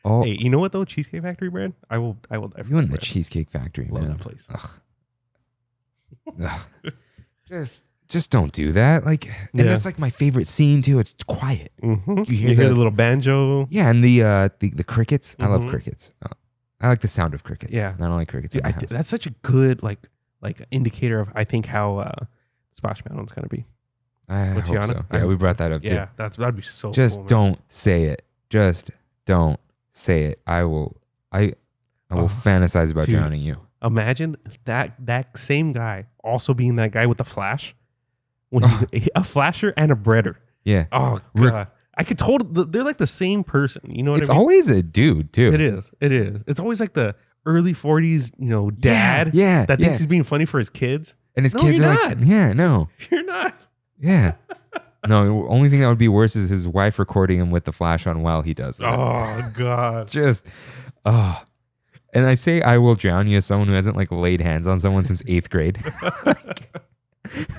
oh, Hey, you know what though? Cheesecake Factory bread? I will die for you in the bread. Cheesecake Factory, Love man. that place. Ugh. Just don't do that. Like, and Yeah. that's like my favorite scene too. It's quiet. Mm-hmm. You hear You hear the- the little banjo. Yeah, and the crickets. I love Mhm. crickets. I like the sound of crickets. Yeah. I don't like crickets Dude, in my house. that's such a good like indicator of I think how Splash Mountain's gonna be. I hope Tiana? so. Yeah, we brought that up too. Yeah, that'd be so Just cool, man. don't say it. Just don't say it. I will fantasize about dude. drowning you. Imagine that same guy also being that guy with the flash. When a flasher and a breader. Yeah. Oh Rick- god. I could totally they're like the same person. You know what It's I mean? always a dude too. It is. It's always like the early 40s, you know, dad Yeah. that yeah. thinks he's being funny for his kids. And his No, kids you're are like, not. yeah, no. You're not. Yeah. No, the only thing that would be worse is his wife recording him with the flash on while he does that. Oh god. Just, And I say I will drown you as someone who hasn't like laid hands on someone since 8th grade.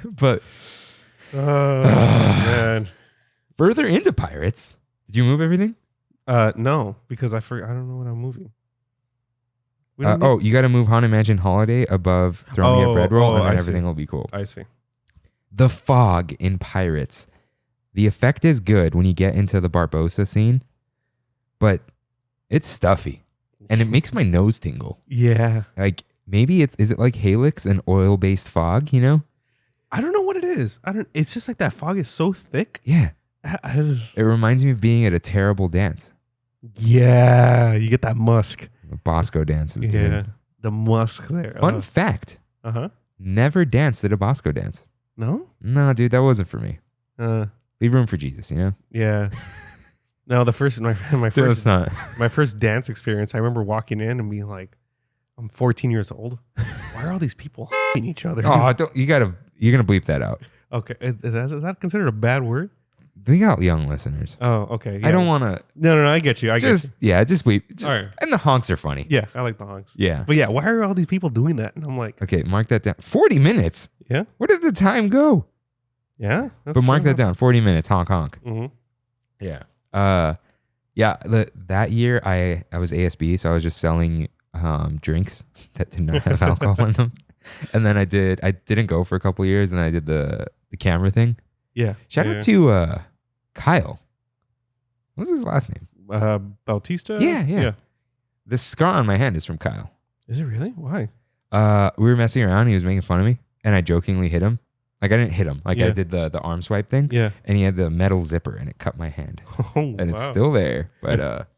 But Oh man. further into Pirates, did you move everything? No, because I don't know what I'm moving. We don't Oh, you got to move Haunted Mansion Holiday above Throw Me a Bread Roll, and then I see. everything will be cool. I see. The fog in Pirates. The effect is good when you get into the Barbossa scene, but it's stuffy, and it makes my nose tingle. Yeah. Like maybe is it like Halix, an oil-based fog? You know? I don't know what it is. It's just like that fog is so thick. Yeah. It reminds me of being at a terrible dance. Yeah, you get that musk. Bosco dances, dude. Yeah, the musk there. Fun fact: huh. never danced at a Bosco dance. No. No, dude, that wasn't for me. Leave room for Jesus, you know. Yeah. No, my first It's not. my first dance experience. I remember walking in and being like, "I'm 14 years old. Why are all these people f***ing each other?" Oh, you're gonna bleep that out. Okay, is that considered a bad word? We got young listeners. Oh, okay. I don't want to. No. I get you. I Just bleep. All right. And the honks are funny. Yeah, I like the honks. Yeah. But yeah, why are all these people doing that? And I'm like, Okay, mark that down. 40 minutes. yeah, Where did the time go? yeah. But mark that down. 40 minutes. Honk honk. Mm-hmm. Yeah. Yeah. That year I was ASB, so I was just selling drinks that did not have alcohol in them. And then I didn't go for a couple years, and I did the camera thing. Yeah. Shout out to Kyle. What's his last name? Bautista. Yeah. The scar on my hand is from Kyle. Is it really? Why? We were messing around. He was making fun of me, and I jokingly hit him. Like I didn't hit him. Like I Yeah. did the arm swipe thing. Yeah. And he had the metal zipper, and it cut my hand, Oh, and it's still there. But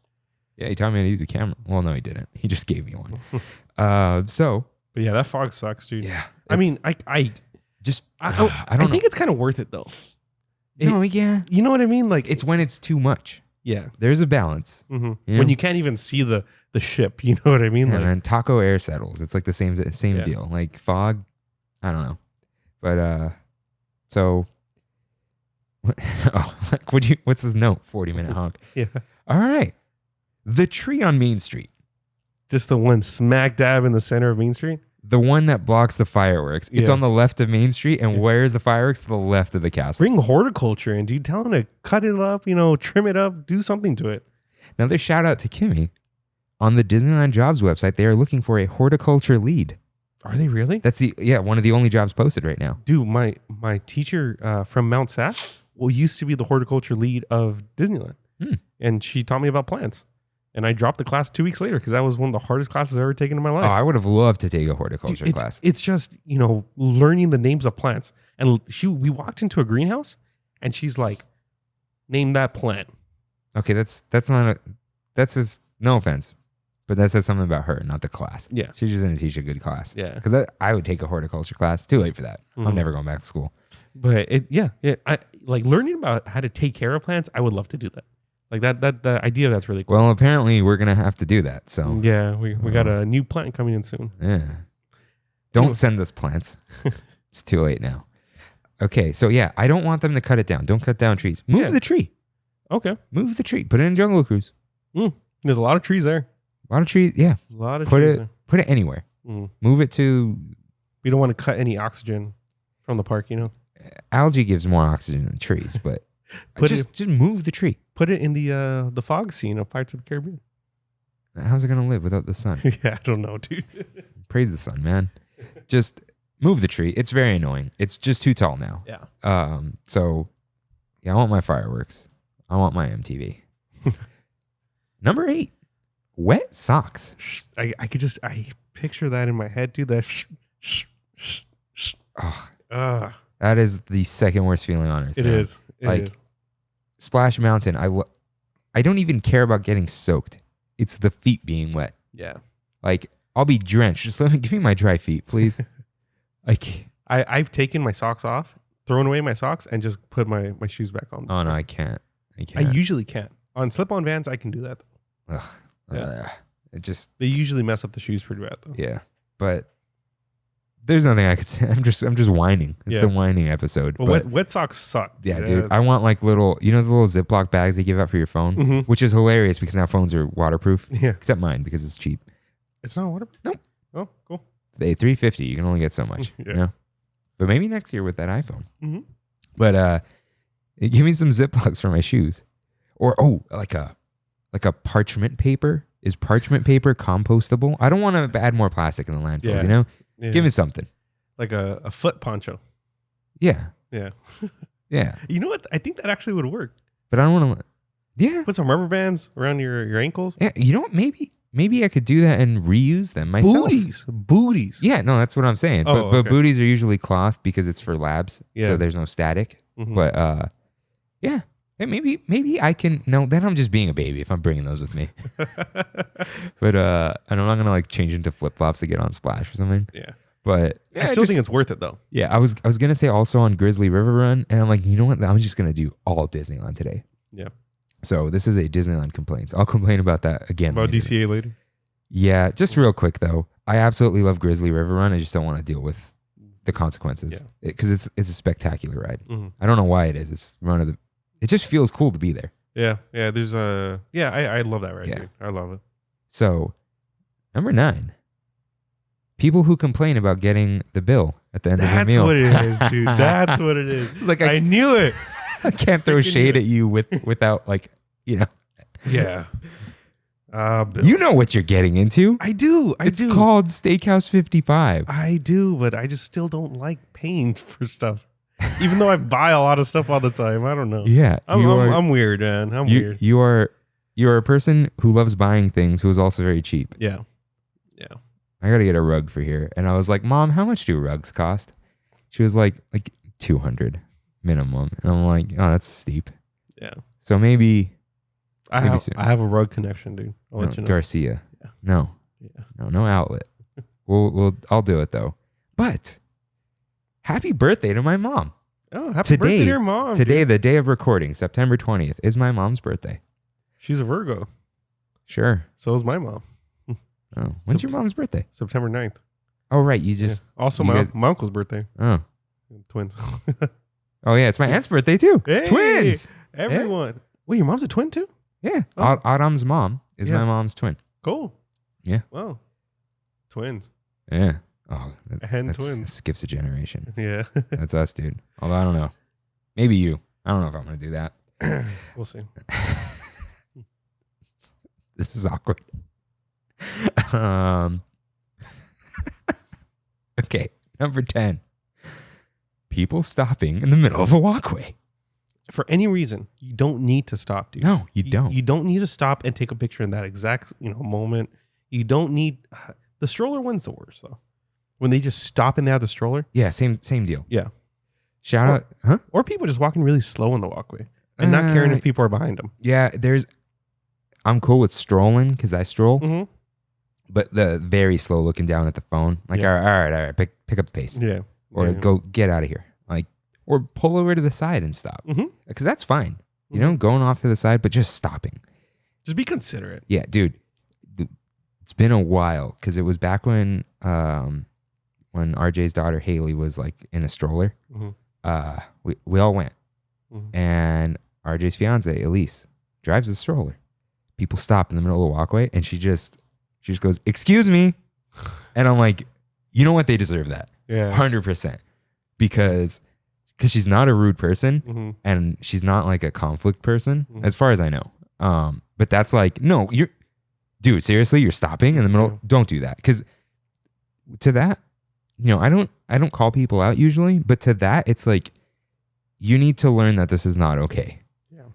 Yeah, he taught me how to use a camera. Well, no, he didn't. He just gave me one. But yeah, that fog sucks, dude. Yeah. I mean, I think it's kind of worth it though. Yeah. You know what I mean? Like It's when it's too much. yeah. There's a balance. Mm-hmm. You know? When you can't even see the ship, you know what I mean? Yeah, Like, man, taco air settles. It's like the same Yeah. deal. Like fog, I don't know. But so what's his note? 40-minute honk. yeah. All right. The tree on Main Street. Just the one smack dab in the center of Main Street. The one that blocks the fireworks. It's Yeah. on the left of Main Street, and where's the fireworks? To the left of the castle. Bring horticulture in, dude. Tell them to cut it up, trim it up, do something to it. Another shout out to Kimmy. On the Disneyland Jobs website, they are looking for a horticulture lead. Are they really? That's one of the only jobs posted right now. Dude, my teacher from Mount Sac used to be the horticulture lead of Disneyland. And she taught me about plants. And I dropped the class 2 weeks later because that was one of the hardest classes I've ever taken in my life. Oh, I would have loved to take a horticulture Dude, class. It's just, learning the names of plants. And we walked into a greenhouse and she's like, name that plant. Okay, that's just, no offense, but that says something about her, not the class. Yeah. She just didn't teach a good class. Yeah. Because I would take a horticulture class. Too late for that. I'm Mhm. never going back to school. But I like learning about how to take care of plants. I would love to do that. Like that the idea of that's really cool. Well, apparently we're going to have to do that. So, Yeah, we got a new plant coming in soon. yeah. Don't send us plants. It's too late now. Okay, so yeah, I don't want them to cut it down. Don't cut down trees. Move Yeah. the tree. Okay. Move the tree. Put it in Jungle Cruise. There's a lot of trees there. A lot of trees. Yeah. A lot of Put trees it there. Put it anywhere. Mm. Move it to We don't want to cut any oxygen from the park, algae gives more oxygen than trees, but Put just move the tree. Put it in the fog scene of Pirates of the Caribbean. How's it going to live without the sun? Yeah, I don't know, dude. Praise the sun, man. Just move the tree. It's very annoying. It's just too tall now. Yeah. So yeah, I want my fireworks. I want my MTV. Number 8, wet socks. I picture that in my head, dude. That Oh, that is the second worst feeling on earth. it man. is. It Like, is. Splash Mountain. I don't even care about getting soaked. It's the feet being wet. Yeah. Like, I'll be drenched. Just give me my dry feet, please. Like, I've taken my socks off, thrown away my socks, and just put my shoes back on. oh no, I can't. I usually can't. On slip-on Vans, I can do that. Ugh. Yeah. It just, They usually mess up the shoes pretty bad, though. yeah. But there's nothing I could say. I'm just whining. It's Yeah. the whining episode. But wet socks suck. yeah, dude. I want like little, the little Ziploc bags they give out for your phone, Mhm. which is hilarious because now phones are waterproof, Yeah. except mine because it's cheap. It's not waterproof? Nope. Oh, cool. They $350. You can only get so much. Yeah. But maybe next year with that iPhone. Mhm. But give me some Ziplocs for my shoes, or like a parchment paper. Is parchment paper compostable? I don't want to add more plastic in the landfills. Yeah. Yeah. Give me something. Like a foot poncho. Yeah, Yeah. yeah. You know what? I think that actually would work. But I don't want to. Yeah, Put some rubber bands around your ankles. yeah. You know what? Maybe I could do that and reuse them myself. Booties. Yeah, no, that's what I'm saying. Oh, but okay. booties are usually cloth because it's for labs, Yeah. so there's no static. Mhm. But yeah, hey, maybe I can. No, then I'm just being a baby if I'm bringing those with me. But and I'm not gonna like change into flip flops to get on Splash or something. Yeah. But I still think it's worth it though. yeah. I was gonna say also on Grizzly River Run, and I'm like, you know what? I'm just gonna do all Disneyland today. Yeah. So this is a Disneyland complaints. I'll complain about that again. About later. DCA later. Yeah, just real quick though. I absolutely love Grizzly River Run. I just don't want to deal with the consequences because it's a spectacular ride. Mhm. I don't know why it is. It's one of the. It just feels cool to be there. Yeah. Yeah. There's I love that ride, Yeah. dude. I love it. So, number 9, people who complain about getting the bill at the end of the That's meal. what it is, dude. That's what it is. It's like I knew it. I can't throw freaking shade knew at you without like, Yeah. you know what you're getting into. I do. It's called Steakhouse 55. I do, but I just still don't like paying for stuff. Even though I buy a lot of stuff all the time. I don't know. Yeah, I'm weird, man. I'm weird. You are a person who loves buying things who is also very cheap. Yeah. Yeah. I gotta get a rug for here, and I was like, Mom, how much do rugs cost? She was like $200 minimum, and I'm like, oh, that's steep. Yeah. So maybe I have a rug connection, dude. I'll let you know. Garcia. Yeah. No. Yeah. No outlet. I'll do it though. But happy birthday to my mom. Oh, happy birthday to your mom. Today, the day of recording, September 20th, is my mom's birthday. She's a Virgo. Sure. So is my mom. Oh, when's your mom's birthday? September 9th. Oh, right. You just also you my uncle's birthday. Oh. Twins. Oh yeah, it's my aunt's birthday too. Hey, Twins. Everyone. Yeah. Wait, your mom's a twin too? Yeah. Oh. Autumn's mom is my mom's twin. Cool. Yeah. Wow. Twins. Yeah. Oh, And twins. Skips a generation. Yeah. That's us, dude. Although I don't know. Maybe you. I don't know if I'm gonna do that. We'll see. This is awkward. Okay, number 10. People stopping in the middle of a walkway. For any reason, you don't need to stop, dude. No, you don't. You don't need to stop and take a picture in that exact moment. You don't need. The stroller one's the worst though. When they just stop and they have the stroller. Yeah, same deal. Yeah. Shout out, huh? Or people just walking really slow on the walkway and not caring if people are behind them. Yeah, I'm cool with strolling because I stroll, Mm-hmm. but the very slow looking down at the phone, like all right, pick up the pace, Yeah. or go get out of here, like, or pull over to the side and stop, because that's fine, you know, going off to the side, but just stopping. Just be considerate. Yeah, dude, it's been a while because it was back when RJ's daughter Haley was like in a stroller. We all went, and RJ's fiance Elise drives the stroller. People stop in the middle of the walkway, and she just goes, "Excuse me," and I'm like, you know what? They deserve that, 100%, because she's not a rude person, and she's not like a conflict person, as far as I know. But that's like, no, dude, seriously, you're stopping in the middle. Don't do that, because to that, you know, I don't call people out usually, but to that, it's like, you need to learn that this is not okay,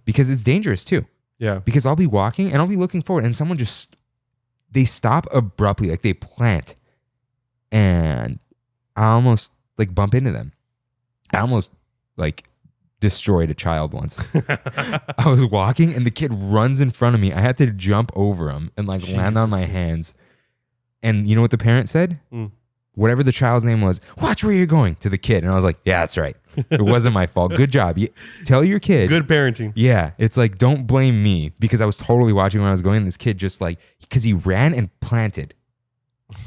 because it's dangerous too. Yeah. Because I'll be walking and I'll be looking forward, and someone they stop abruptly, like they plant, and I almost like bump into them. I almost like destroyed a child once. I was walking and the kid runs in front of me. I had to jump over him and like land on my hands. And you know what the parent said? Whatever the child's name was, "Watch where you're going," to the kid. And I was like, yeah, that's right. It wasn't my fault. Good job. Tell your kid. Good parenting. Yeah. It's like, don't blame me, because I was totally watching when I was going. This kid just like, because he ran and planted.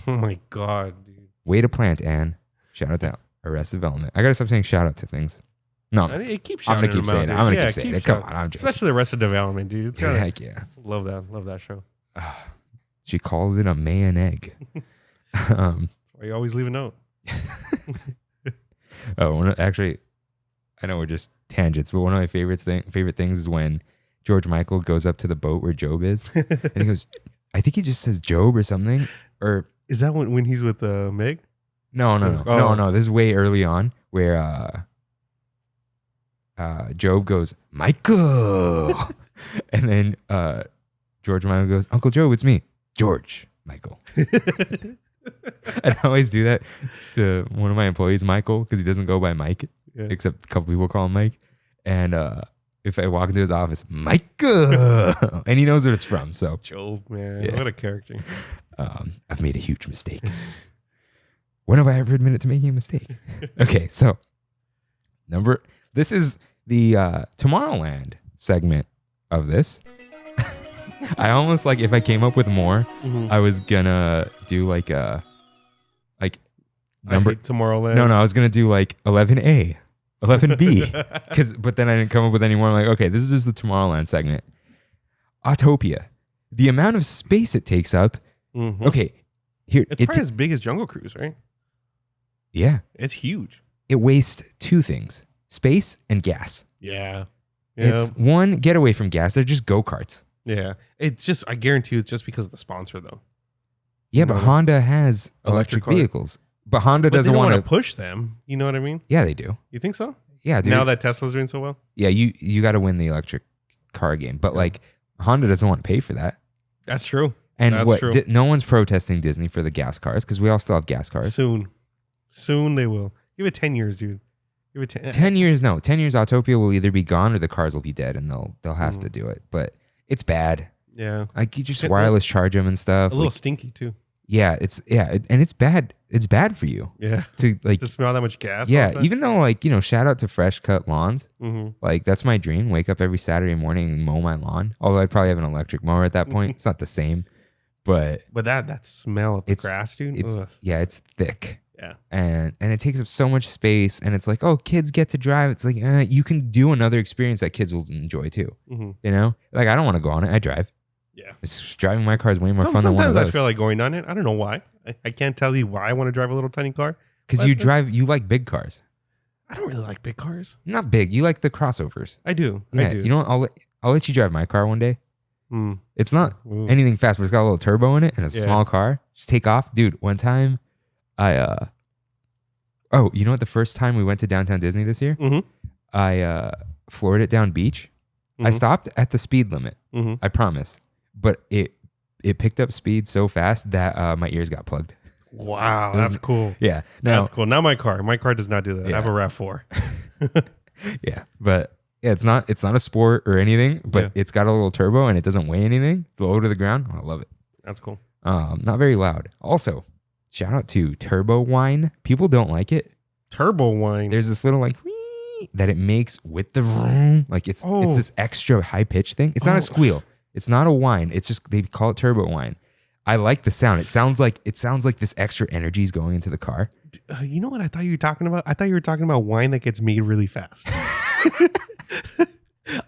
Oh my God, dude. Way to plant, Anne. Shout out to Arrested Development. I got to stop saying shout out to things. No. I'm going to keep saying it. I'm going to keep saying it. Come on. I'm joking. Especially Arrested Development, dude. It's heck yeah. Love that show. She calls it a May and egg. Or you always leave a note. Actually, I know we're just tangents, but one of my favorite things is when George Michael goes up to the boat where Job is, and he goes, I think he just says Job or something. Or is that when he's with Meg? No. This is way early on where Job goes, Michael, and then George Michael goes, Uncle Job, it's me, George Michael. And I always do that to one of my employees, Michael, because he doesn't go by Mike, except a couple people call him Mike. And if I walk into his office, Michael, and he knows what it's from. So Job, man, what a character. I've made a huge mistake. When have I ever admitted to making a mistake? Okay, so this is the Tomorrowland segment of this. I almost like, if I came up with more, I was gonna do like a number Tomorrowland. No, I was gonna do like 11A, 11B, but then I didn't come up with any more. I'm like, okay, this is just the Tomorrowland segment. Autopia, the amount of space it takes up. Okay, here it's probably as big as Jungle Cruise, right? Yeah, it's huge. It wastes two things: space and gas. Yeah. It's one, get away from gas. They're just go-karts. Yeah, it's just, I guarantee you, it's just because of the sponsor, though. Yeah, but Honda has electric vehicles. But Honda doesn't want to push them. You know what I mean? Yeah, they do. You think so? Yeah, dude. Now that Tesla's doing so well? Yeah, you got to win the electric car game. But like, Honda doesn't want to pay for that. That's true. And That's true. No one's protesting Disney for the gas cars, because we all still have gas cars. Soon they will. Give it 10 years, dude. Give it 10 years. No, 10 years. Autopia will either be gone or the cars will be dead, and they'll have to do it. But It's bad. Yeah. Like you just wireless charge them and stuff. A little stinky too. Yeah, and it's bad. It's bad for you. Yeah. To like to smell that much gas. Yeah, even though like, shout out to fresh cut lawns. Mm-hmm. Like that's my dream. Wake up every Saturday morning and mow my lawn. Although I'd probably have an electric mower at that point. It's not the same. But that smell of the grass, dude. It's thick. Yeah. And it takes up so much space, and it's like, oh, kids get to drive. It's like you can do another experience that kids will enjoy too. Mm-hmm. Like I don't want to go on it. I drive. Yeah. Driving my car is way more fun than one of those. Sometimes I feel like going on it. I don't know why. I can't tell you why I want to drive a little tiny car. Because you like big cars. I don't really like big cars. Not big. You like the crossovers. I do. Yeah. I do. You know what? I'll let you drive my car one day. Mm. It's not anything fast, but it's got a little turbo in it and a small car. Just take off. Dude, one time you know what? The first time we went to downtown Disney this year, I floored it down beach. I stopped at the speed limit. I promise. But it picked up speed so fast that my ears got plugged. Wow, that's cool. Yeah. That's cool. Now my car does not do that. Yeah. I have a RAV4. Yeah. But yeah, it's not a sport or anything, but it's got a little turbo and it doesn't weigh anything. It's low to the ground. I love it. That's cool. Not very loud. Also, shout out to turbo whine. People don't like it. Turbo whine. There's this little like whee that it makes with the vroom. Like it's this extra high pitch thing. It's not a squeal. It's not a whine. It's just they call it turbo whine. I like the sound. It sounds like this extra energy is going into the car. You know what I thought you were talking about? I thought you were talking about wine that gets made really fast.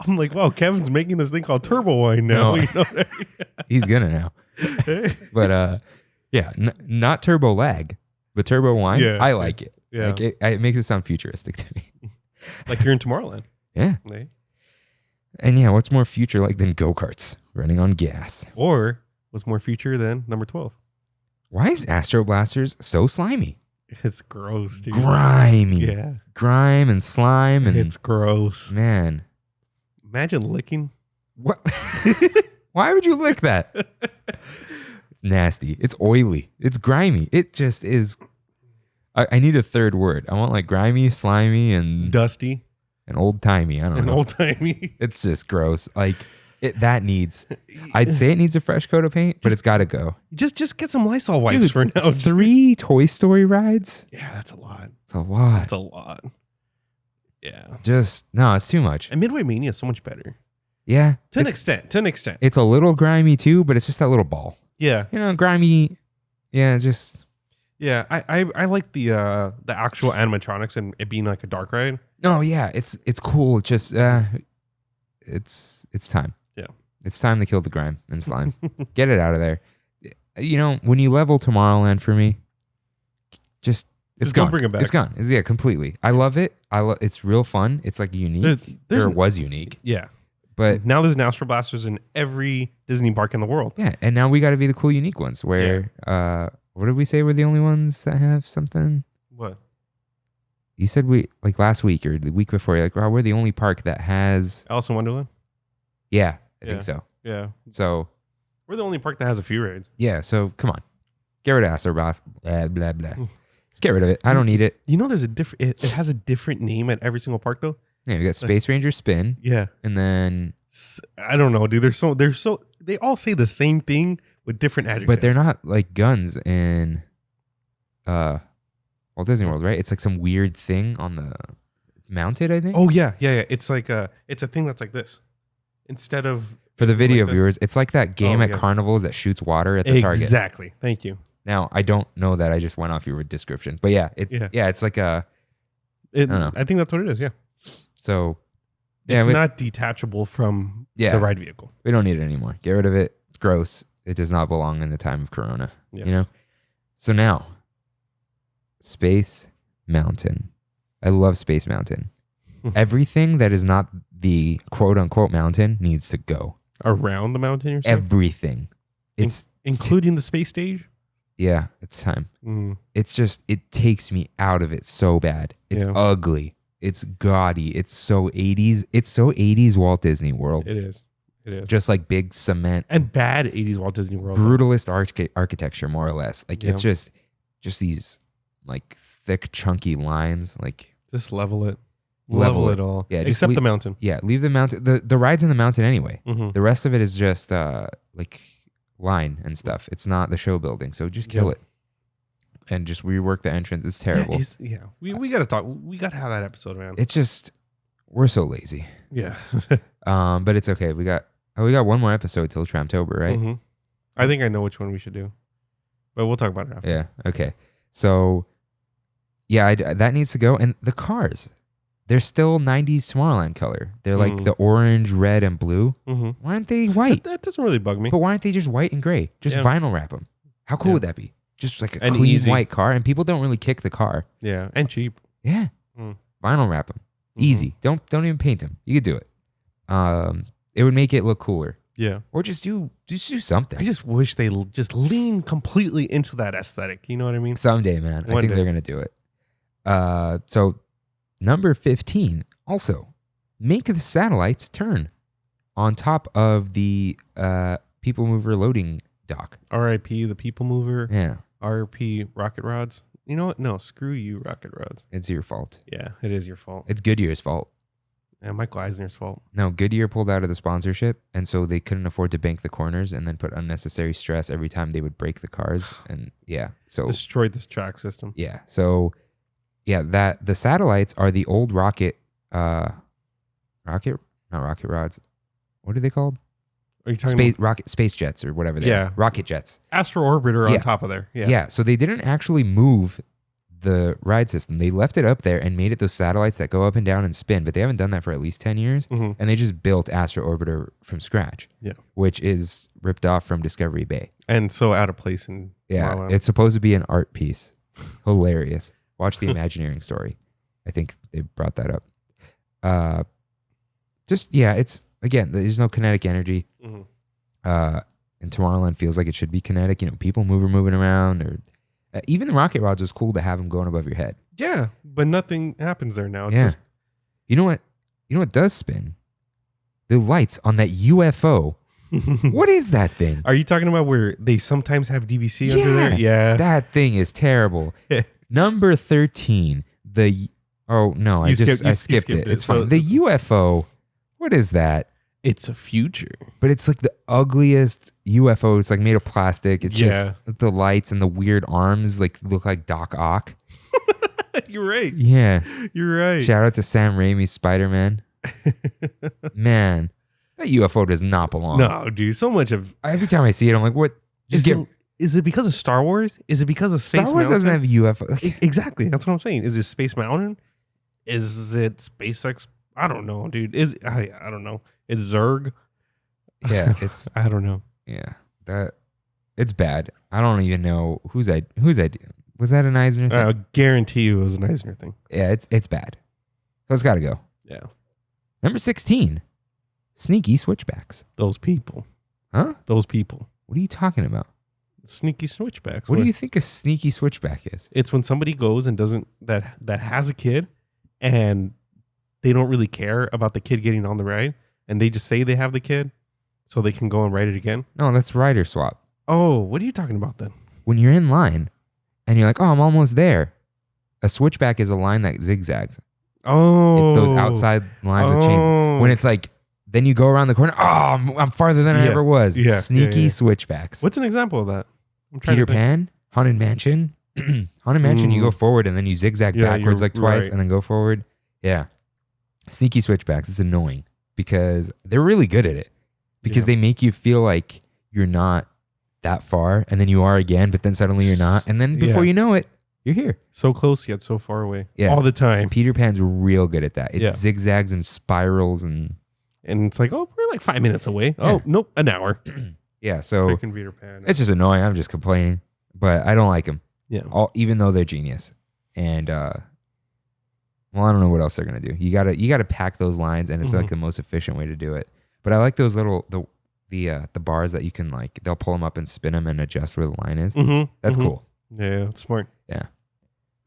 I'm like, wow, Kevin's making this thing called turbo wine now. No. You know what I mean? He's gonna now. But not turbo lag, but turbo wine. Yeah. I like it. Yeah. Like it makes it sound futuristic to me. Like you're in Tomorrowland. Yeah. Right? And yeah, what's more future like than go-karts running on gas? Or what's more future than number 12? Why is Astro Blasters so slimy? It's gross, dude. Grimy. Yeah. Grime and slime and it's gross. Man. Imagine licking. What? Why would you lick that? It's nasty. It's oily. It's grimy. It just is. I need a third word. I want like grimy, slimy, and dusty. And old timey. I don't know. Old timey. It's just gross. Like that needs. I'd say it needs a fresh coat of paint, but it's got to go. Just get some Lysol wipes for now. 3 Toy Story rides. Yeah, that's a lot. It's a lot. That's a lot. Yeah. It's too much. And Midway Mania is so much better. Yeah. To an extent. It's a little grimy too, but it's just that little ball. Yeah. Grimy. Yeah, just. Yeah, I like the actual animatronics and it being like a dark ride. Oh yeah, it's cool. It's just it's time. Yeah. It's time to kill the grime and slime. Get it out of there. When you level Tomorrowland for me, it's gone. Don't bring it back. It's gone. Completely. I love it. It's real fun. It's like unique. It was unique. Yeah. But now there's an Astro Blasters in every Disney park in the world. Yeah, and now we got to be the cool unique ones where what did we say we're the only ones that have something? What? You said we, like last week or the week before, you're like, we're the only park that has Alice in Wonderland? Yeah, I think so. Yeah. So we're the only park that has a few rides. Yeah, so come on. Get rid of Astro Boss. Blah, blah, blah. Just get rid of it. I don't need it. There's a different, it has a different name at every single park though. Yeah, we got Space Ranger Spin. Yeah. And then I don't know, dude. They all say the same thing with different adjectives. But they're not like guns in Walt Disney World, right? It's like some weird thing it's mounted, I think. Oh yeah. It's like it's a thing that's like this. Instead of for the video like viewers, it's like that game at carnivals that shoots water at the target. Exactly. Thank you. Now I don't know that. I just went off your description, but it's like I don't know. I think that's what it is. Yeah. So it's not detachable from the ride vehicle. We don't need it anymore. Get rid of it. It's gross. It does not belong in the time of Corona. Yes. So now, Space Mountain. I love Space Mountain. Everything that is not the quote unquote mountain needs to go. Around the mountain, you're saying? Everything. It's including the space stage? Yeah, it's time. It's just, it takes me out of it so bad. It's ugly. It's gaudy. It's so 80s. It's so 80s Walt Disney World. It is. Just like big cement. And bad 80s Walt Disney World. Brutalist architecture, more or less. Like it's just these like thick, chunky lines. Like just level it. level it all. Yeah, except the mountain. Yeah, leave the mountain. The ride's in the mountain anyway. Mhm. The rest of it is just like line and stuff. It's not the show building, so just kill it and just rework the entrance. It's terrible. We gotta talk. We gotta have that episode, man. It's just we're so lazy. Yeah. But it's okay. We got one more episode till Tramtober, right? Mhm. I think I know which one we should do, but we'll talk about it after. Yeah. Okay. So, yeah, that needs to go. And the cars, they're still 90s Tomorrowland color. They're like the orange, red, and blue. Mhm. Why aren't they white? That doesn't really bug me. But why aren't they just white and gray? Just vinyl wrap them. How cool would that be? Just like a And clean easy. white car, and people don't really kick the car. Yeah, and cheap. Yeah. Mm. Vinyl wrap them. Easy. Don't even paint them. You could do it. It would make it look cooler. Yeah. Or just do something. I just wish they just lean completely into that aesthetic. You know what I mean? Someday, man. I One think day. they're going to do it. So number 15, also, make the satellites turn on top of the People Mover loading dock. R.I.P. the People Mover. Yeah. R.P. Rocket Rods. You know what? No, screw you, Rocket Rods. It's your fault. Yeah, it is your fault. It's Goodyear's fault. And Michael Eisner's fault. No, Goodyear pulled out of the sponsorship, and so they couldn't afford to bank the corners and then put unnecessary stress every time they would break the cars. And yeah, so Destroyed this track system. yeah, so yeah, that the satellites are the old not rocket rods. What are they called? Are you talking about Space jets or whatever they are. Rocket jets. Astro Orbiter Yeah. on top of there? Yeah. Yeah, so they didn't actually move the ride system. They left it up there and made it those satellites that go up and down and spin, but they haven't done that for at least 10 years. Mhm. And they just built Astro Orbiter from scratch. Yeah. Which is ripped off from Discovery Bay. And so out of place in Yeah, Tomorrowland. it's supposed to be an art piece. Hilarious. Watch the Imagineering story. I think they brought that up. It's again, there's no kinetic energy. Mhm. And Tomorrowland feels like it should be kinetic. You know, people moving around, or even the rocket rods was cool to have them going above your head. Yeah, but nothing happens there now. It's Yeah. just, You know what does spin? The lights on that UFO. What is that thing? Are you talking about where they sometimes have DVC under there? Yeah. Yeah. That thing is terrible. Number 13. I skipped it. It's fine. The UFO. What is that? It's a future. But it's like the ugliest UFO. It's like made of plastic. It's Yeah. just the lights and the weird arms like look like Doc Ock. You're right. Yeah. You're right. Shout out to Sam Raimi's Spider-Man. Man, that UFO does not belong. No, dude. So much of Every time I see it, I'm like, what? Is it because of Star Wars? Is it because of Space Star Wars Mountain? doesn't have UFO. Exactly. That's what I'm saying. Is it Space Mountain? Is it SpaceX? I don't know, dude. I don't know. It's Zerg. Yeah, it's I don't know. that it's bad. I don't even know whose idea. Was that an Eisner thing? I guarantee you it was an Eisner thing. Yeah, it's bad. So it's got to go. Yeah. Number 16, Sneaky Switchbacks. Those people. Huh? Those people. What are you talking about? Sneaky switchbacks. What do you think a sneaky switchback is? It's when somebody goes and doesn't that has a kid and they don't really care about the kid getting on the ride and they just say they have the kid so they can go and ride it again. No, that's rider swap. Oh, what are you talking about then? When you're in line and you're like, oh, I'm almost there. A switchback is a line that zigzags. Oh. It's those outside lines with chains. When it's like, then you go around the corner. Oh, I'm farther than I ever was. Yeah. Sneaky switchbacks. What's an example of that? I'm trying Peter to think. Pan, Haunted Mansion. Haunted Mansion, you go forward and then you zigzag backwards you're like twice right. and then go forward. Yeah. Sneaky switchbacks. It's annoying because they're really good at it because they make you feel like you're not that far and then you are again, but then suddenly you're not. And then before you know it, you're here. So close yet so far away. Yeah. All the time. Peter Pan's real good at that. It zigzags and spirals and it's like, oh, we're like 5 minutes away. Oh, nope, an hour. yeah. So Freaking Peter Pan. it's just annoying. I'm just complaining, but I don't like them. Yeah. Even though they're genius. And I don't know what else they're gonna do. You gotta pack those lines, and it's like the most efficient way to do it. But I like those little the bars that you can like. They'll pull them up and spin them and adjust where the line is. That's cool. Yeah, it's smart. Yeah.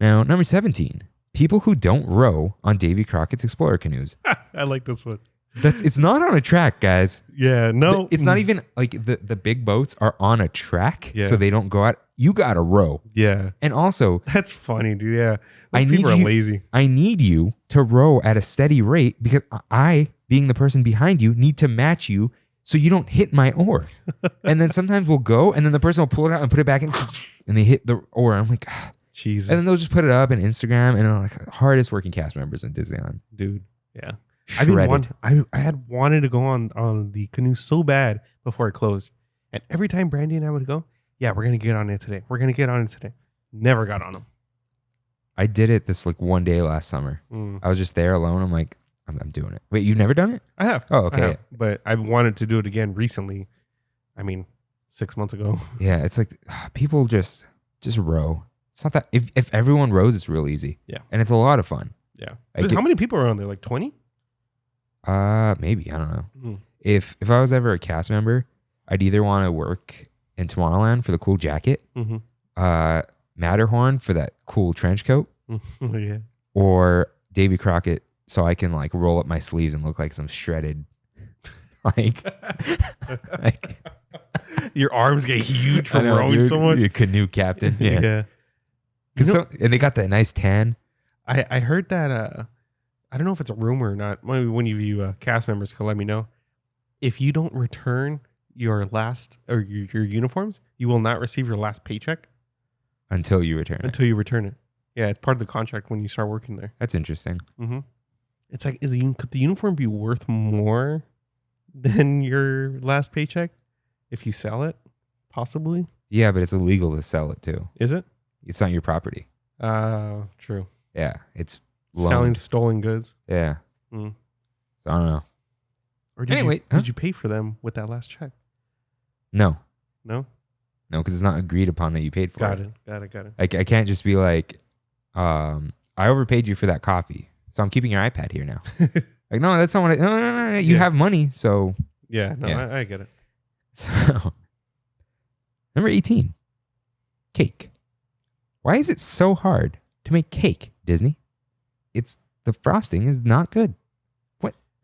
Now number 17, people who don't row on Davy Crockett's Explorer canoes. I like this one. It's not on a track, guys. Yeah, no. It's not even like the big boats are on a track, Yeah. so they don't go out. You got to row. Yeah. And also, That's funny, dude. Yeah. I Those need people are you- lazy. I need you to row at a steady rate because I, being the person behind you, need to match you so you don't hit my oar. And then sometimes we'll go and then the person will pull it out and put it back in and they hit the oar. I'm like, ah. Jesus. And then they'll just put it up on Instagram and I'm like, hardest working cast members in Disneyland. Dude. Yeah. Shredded. I had wanted to go on the canoe so bad before it closed. And every time Brandy and I would go, yeah, we're going to get on it today. We're going to get on it today. Never got on them. I did it this like one day last summer. I was just there alone. I'm like, I'm doing it. Wait, you've never done it? I have. Oh, okay. I have. But I wanted to do it again recently. I mean, 6 months ago. Yeah, it's like people just row. It's not that if everyone rows, it's real easy. Yeah. And it's a lot of fun. Yeah. I How get- many people are on there? Like 20? Maybe, I don't know. Mm. If I was ever a cast member, I'd either want to work in Tomorrowland for the cool jacket, Mm-hmm. Matterhorn for that cool trench coat, Yeah. or Davy Crockett so I can like roll up my sleeves and look like some shredded like Your arms get huge I from know, rowing dude, so much. your canoe captain. Yeah. Yeah. 'Cause You know- and they got that nice tan. I heard that I don't know if it's a rumor or not. Maybe one of you cast members can let me know. If you don't return your last or your uniforms, you will not receive your last paycheck Until you return it. until you return it. Yeah, it's part of the contract when you start working there. That's interesting. Mm-hmm. It's like, could the uniform be worth more than your last paycheck if you sell it? Possibly. Yeah, but it's illegal to sell it too. Is it? It's not your property. True. Yeah, it's Selling loaned. stolen goods. Yeah. Mm. So I don't know. Or did Anyway, you, huh? did you pay for them with that last check? No, No? because it's not agreed upon that you paid for Got it. it. I can't just be like, I overpaid you for that coffee, so I'm keeping your iPad here now. Like, no, that's not what no. You Yeah. have money, so. Yeah, no, Yeah. I get it. So, number 18, cake. Why is it so hard to make cake, Disney? The frosting is not good.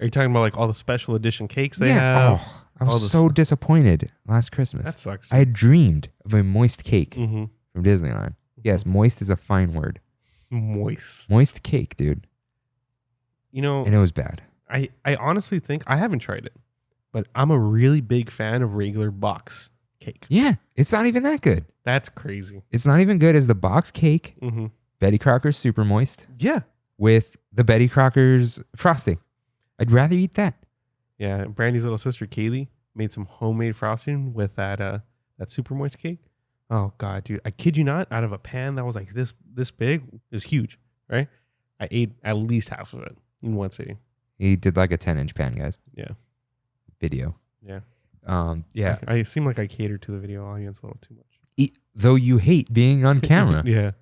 Are you talking about like all the special edition cakes they yeah. have? Oh, I all was the so disappointed last Christmas. That sucks. I had dreamed of a moist cake Mm-hmm. from Disneyland. Yes, moist is a fine word. Moist. Moist cake, dude. You know, And it was bad. I honestly think I haven't tried it, but I'm a really big fan of regular box cake. Yeah, it's not even that good. That's crazy. It's not even good as the box cake, Mm-hmm. Betty Crocker's super moist, Yeah. with the Betty Crocker's frosting. I'd rather eat that. Yeah. Brandy's little sister Kaylee made some homemade frosting with that super moist cake. Oh God, dude! I kid you not. Out of a pan that was like this big, it was huge. Right? I ate at least half of it in one sitting. He did like a 10-inch pan, guys. Yeah. Video. Yeah. Yeah. I seem like I cater to the video audience a little too much. Though you hate being on camera. Yeah.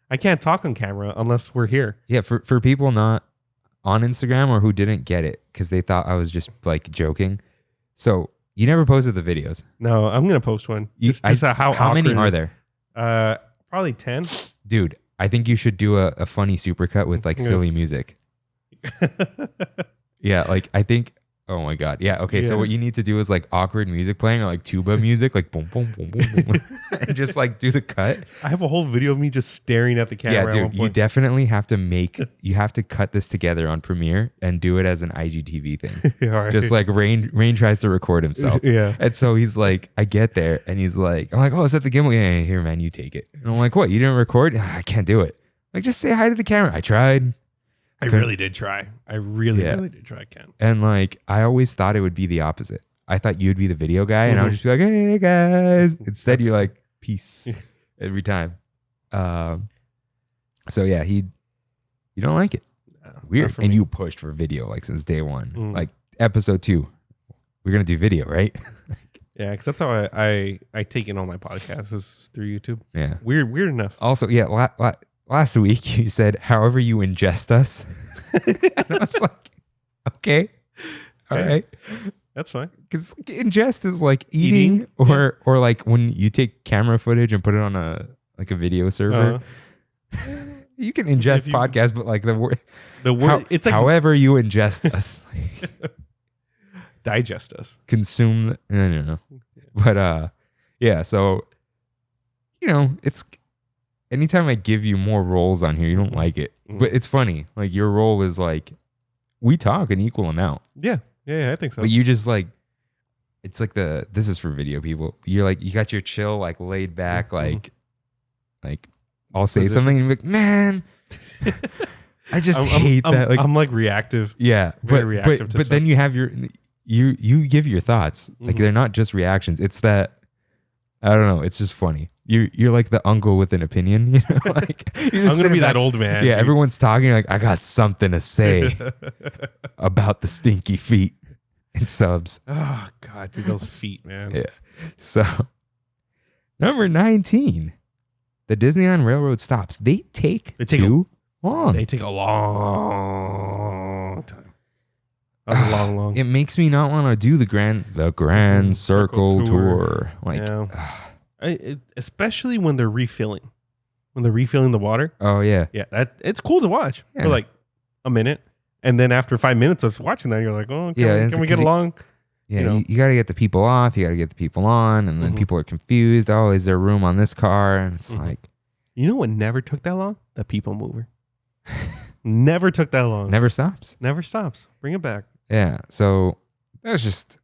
I can't talk on camera unless we're here. Yeah, for people not on Instagram or who didn't get it because they thought I was just like joking. So you never posted the videos. No, I'm gonna post one. Just how many awkward- are there? Probably 10. Dude, I think you should do a funny supercut with like Yes. silly music. Yeah, like I think. Oh my god. Yeah. Okay. So Yeah. what you need to do is like awkward music playing or like tuba music, like boom, boom, boom, boom, boom, and just like do the cut. I have a whole video of me just staring at the camera. Yeah, at one dude. You point. definitely have to you have to cut this together on Premiere and do it as an IGTV thing. All right. Just like Rain tries to record himself. Yeah. And so he's like, I get there and he's like, I'm like, oh, is that the gimbal? Yeah, here, man, you take it. And I'm like, what? You didn't record? I can't do it. Like, just say hi to the camera. I tried. I really did try. I really did try, Ken. And like, I always thought it would be the opposite. I thought you'd be the video guy and I would just be like, hey guys. Instead, you're like, peace every time. So yeah, you don't like it. Weird. for And me. you pushed for video like since day one. Mm. Like episode 2, we're going to do video, right? Yeah, because that's how I take in all my podcasts is through YouTube. Yeah. Weird enough. Also, yeah, last week you said, however you ingest us. And I was like, okay. All Yeah. right. That's fine. Because ingest is like eating, or like when you take camera footage and put it on a video server. You can ingest If you- podcasts, but like the word, The word it's like however you ingest us. digest us. consume. I don't know. But yeah. So it's anytime I give you more roles on here, you don't like it. But it's funny. Like your role is like we talk an equal amount. Yeah, I think so. But you just like it's like this is for video people. You're like you got your chill, like laid back, like I'll say something and you're like, man, I just hate that. Like I'm like reactive. Yeah, Very reactive to but then you have you give your thoughts. Like they're not just reactions. It's that I don't know. It's just funny. You're like the uncle with an opinion. Like you're I'm gonna be that old man. Yeah, dude. everyone's talking. Like I got something to say about the stinky feet and subs. Oh God, dude, those feet, man. Yeah. So number 19, the Disneyland Railroad stops. They take too long. They take a long time. That was a long. It makes me not want to do the Grand Circle Tour. Like, especially when they're refilling. When they're refilling the water. Oh yeah. Yeah, it's cool to watch for like a minute. And then after 5 minutes of watching that, you're like, oh, can we get along? Yeah, you got to get the people off. You got to get the people on. And then people are confused. Oh, is there room on this car? And it's like. You know what never took that long? The people mover. Never took that long. Never stops. Never stops. Bring it back. Yeah. So that's just,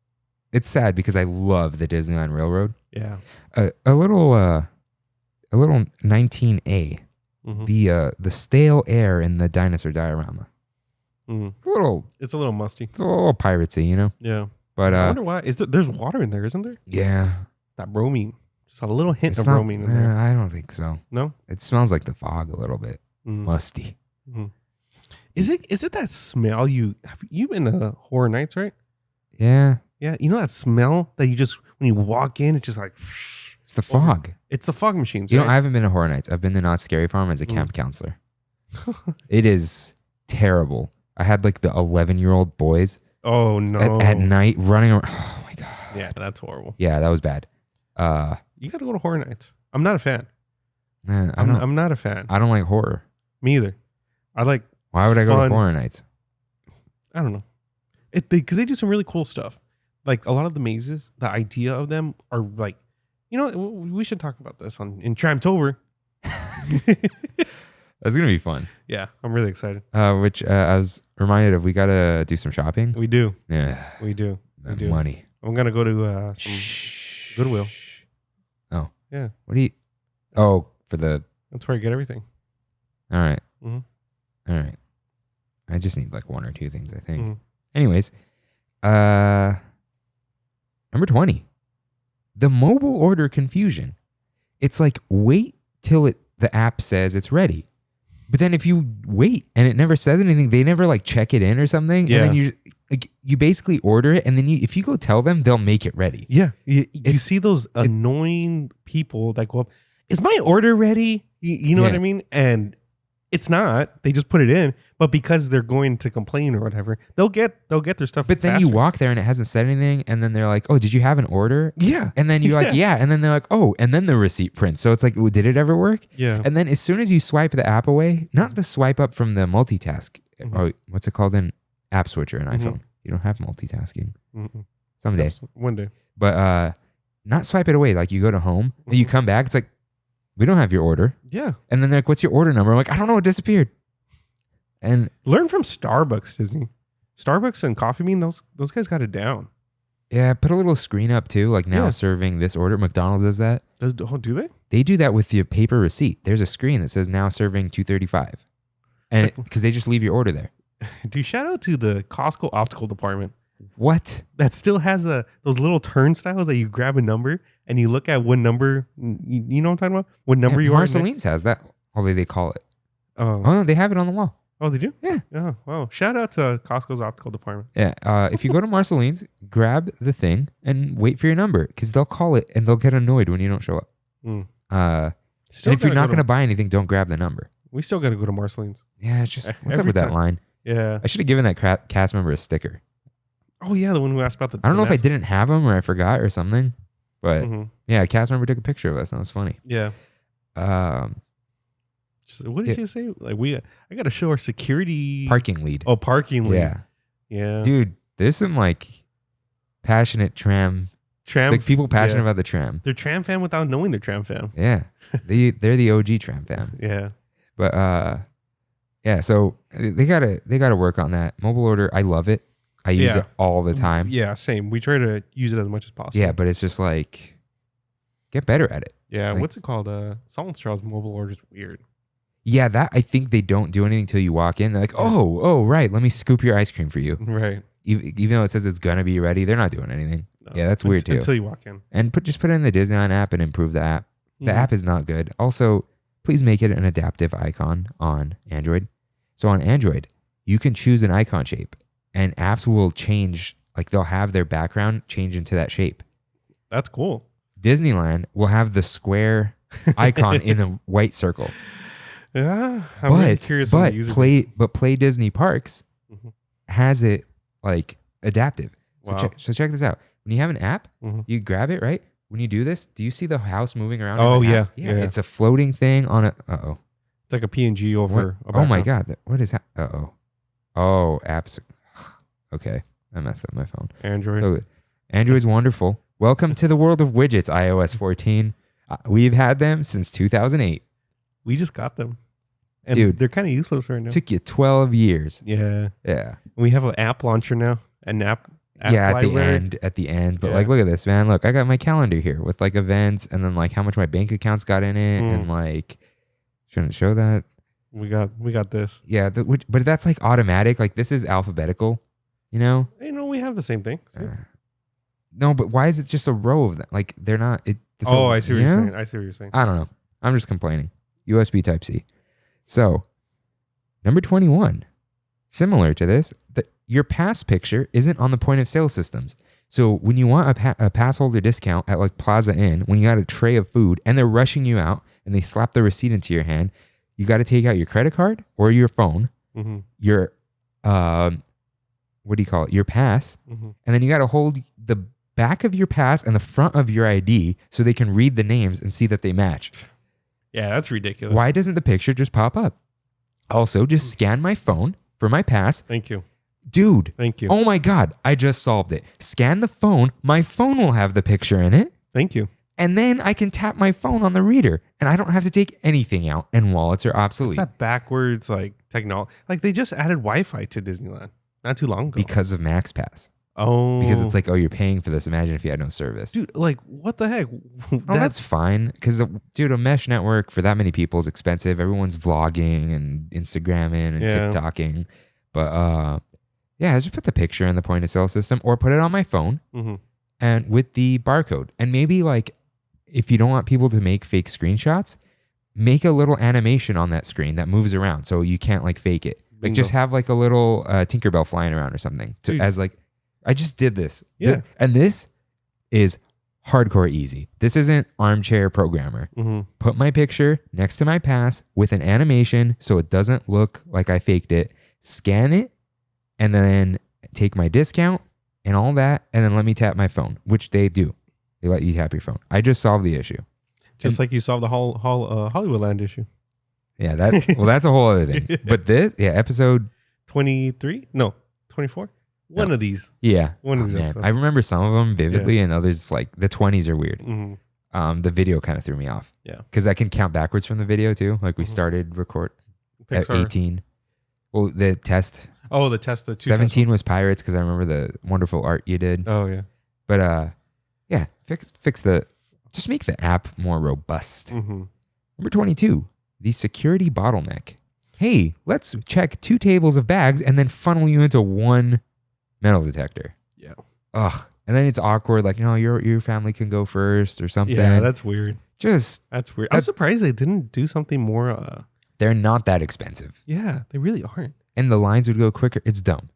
it's sad because I love the Disneyland Railroad. Yeah. A little 19A. The stale air in the dinosaur diorama. It's a little musty. It's a little piratey, Yeah. But I wonder why. There's water in there, isn't there? Yeah. That bromine. Just a little hint of bromine in there. I don't think so. No? It smells like the fog a little bit. Musty. Is it that smell you've been to Horror Nights, right? Yeah. Yeah. You know that smell that you just, when you walk in, it's just like. It's the fog. It's the fog machines, right? I haven't been to Horror Nights. I've been to Not Scary Farm as a camp counselor. It is terrible. I had like the 11-year-old boys. Oh no! At night running around. Oh my god. Yeah, that's horrible. Yeah, that was bad. You got to go to Horror Nights. I'm not a fan. I'm not a fan. I don't like horror. Me either. I like. Why would I go to Horror Nights? I don't know. Because they do some really cool stuff. Like a lot of the mazes, the idea of them are like, we should talk about this in Tramtober. That's gonna be fun. Yeah, I'm really excited. Which I was reminded of. We gotta do some shopping. We do. Yeah, we do. Money. I'm gonna go to some Goodwill. Oh yeah. What do you? Oh, for the. That's where I get everything. All right. All right. I just need like one or two things, I think. Anyways, number 20, the mobile order confusion. It's like wait till the app says it's ready. But then if you wait and it never says anything, they never like check it in or something. Yeah. And then you basically order it, and then if you go tell them, they'll make it ready. Yeah. You see those annoying people that go up, is my order ready? You know what I mean? And it's not. They just put it in. But because they're going to complain or whatever, they'll get their stuff. But then you walk there and it hasn't said anything, and then they're like, "Oh, did you have an order?" Yeah. And then you're like, "Yeah," and then they're like, "Oh," and then the receipt prints. So it's like, well, did it ever work? Yeah. And then as soon as you swipe the app away, not the swipe up from the multitask, or what's it called in App Switcher in iPhone? You don't have multitasking. Someday, one day. But not swipe it away. Like you go to home and you come back, it's like, we don't have your order. Yeah. And then they're like, what's your order number? I'm like, I don't know, it disappeared. And learn from Starbucks, Disney. Starbucks and Coffee Bean, those guys got it down. Yeah, put a little screen up too, like now serving this order. McDonald's does that. Do they? They do that with the paper receipt. There's a screen that says now serving $2.35. And because they just leave your order there. Dude, shout out to the Costco optical department. What? That still has those little turnstiles that you grab a number and you look at what number, you know what I'm talking about? What number you are. Marceline's has that, although they call it. Oh, no, they have it on the wall. Oh, they do? Yeah. Oh, wow. Shout out to Costco's optical department. Yeah. If you go to Marceline's, grab the thing and wait for your number, because they'll call it and they'll get annoyed when you don't show up. And if you're not going to buy anything, don't grab the number. We still got to go to Marceline's. Yeah, it's just, what's up with that line? Yeah. I should have given that cast member a sticker. Oh, yeah, the one who asked about I don't know if I didn't have them or I forgot or something, but yeah, a cast member took a picture of us. That was funny. Yeah. What did you say? Like I got to show our security parking lead. Oh, parking lead. Yeah. Yeah. Dude, there's some like passionate tram. Like people passionate about the tram. They're tram fam without knowing they're tram fam. Yeah. They're the OG tram fam. Yeah. But yeah, so they gotta work on that. Mobile order, I love it. I use it all the time. Yeah, same. We try to use it as much as possible. Yeah, but it's just like get better at it. Yeah, like, what's it called? Salt Straw's mobile order is weird. Yeah, that I think they don't do anything until you walk in. They're like, oh, right, let me scoop your ice cream for you. Right. Even though it says it's gonna be ready, they're not doing anything. No. Yeah, that's weird too. Until you walk in. And just put it in the Disneyland app and improve the app. The app is not good. Also, please make it an adaptive icon on Android. So on Android, you can choose an icon shape and apps will change, like they'll have their background change into that shape. That's cool. Disneyland will have the square icon in the white circle. Yeah, I'm really curious on the user base. But Play Disney Parks has it like adaptive. Wow. So check this out. When you have an app, you grab it, right? When you do this, do you see the house moving around? Oh, yeah. Yeah. It's a floating thing on a... Uh-oh. It's like a PNG over... Oh, my God. What is that? Uh-oh. Oh, apps. Okay. I messed up my phone. Android. So Android's wonderful. Welcome to the world of widgets, iOS 14. We've had them since 2008. We just got them. And dude, they're kind of useless right now. Took you 12 years. Yeah. Yeah. We have an app launcher now. An app yeah, library. at the end. But like, look at this, man. Look, I got my calendar here with like events and then like how much my bank accounts got in it and like, shouldn't show that. We got this. Yeah, but that's like automatic. Like this is alphabetical, you know? You know, we have the same thing. No, but why is it just a row of them? Like they're not. I see what you're saying. I see what you're saying. I don't know. I'm just complaining. USB Type-C. So, number 21. Similar to this, your pass picture isn't on the point of sale systems. So when you want a pass holder discount at like Plaza Inn, when you got a tray of food and they're rushing you out and they slap the receipt into your hand, you got to take out your credit card or your phone, your, what do you call it? Your pass. And then you got to hold the back of your pass and the front of your ID so they can read the names and see that they match. Yeah, that's ridiculous. Why doesn't the picture just pop up? Also, just scan my phone for my pass. Thank you. Dude. Thank you. Oh my God. I just solved it. Scan the phone. My phone will have the picture in it. Thank you. And then I can tap my phone on the reader and I don't have to take anything out and wallets are obsolete. It's that backwards like technology. Like they just added Wi-Fi to Disneyland not too long ago. Because of MaxPass. Oh. Because it's like, oh, you're paying for this. Imagine if you had no service. Dude, like what the heck? That's fine. Because, dude, a mesh network for that many people is expensive. Everyone's vlogging and Instagramming and TikToking. But yeah, just put the picture in the point of sale system or put it on my phone and with the barcode. And maybe like if you don't want people to make fake screenshots, make a little animation on that screen that moves around so you can't like fake it. Like just have like a little Tinkerbell flying around or something as like, I just did this. Yeah. And this is hardcore easy. This isn't armchair programmer. Put my picture next to my pass with an animation so it doesn't look like I faked it. Scan it and then take my discount and all that and then let me tap my phone, which they do. They let you tap your phone. I just solved the issue. Just like you solved the Hollywoodland issue. Yeah, that's a whole other thing. But this, episode 23? No, 24? One of these. Yeah. One of these. Man. I remember some of them vividly and others like the 20s are weird. The video kind of threw me off. Yeah. Because I can count backwards from the video too. Like we started record at 18. Well, the test. Oh, the test. The 17 was Pirates because I remember the wonderful art you did. Oh, yeah. But yeah, just make the app more robust. Number 22, the Security Bottleneck. Hey, let's check 2 tables of bags and then funnel you into one metal detector. Yeah. Ugh. And then it's awkward. Like, no, your family can go first or something. Yeah, that's weird. That's weird. I'm surprised they didn't do something more. They're not that expensive. Yeah, they really aren't. And the lines would go quicker. It's dumb.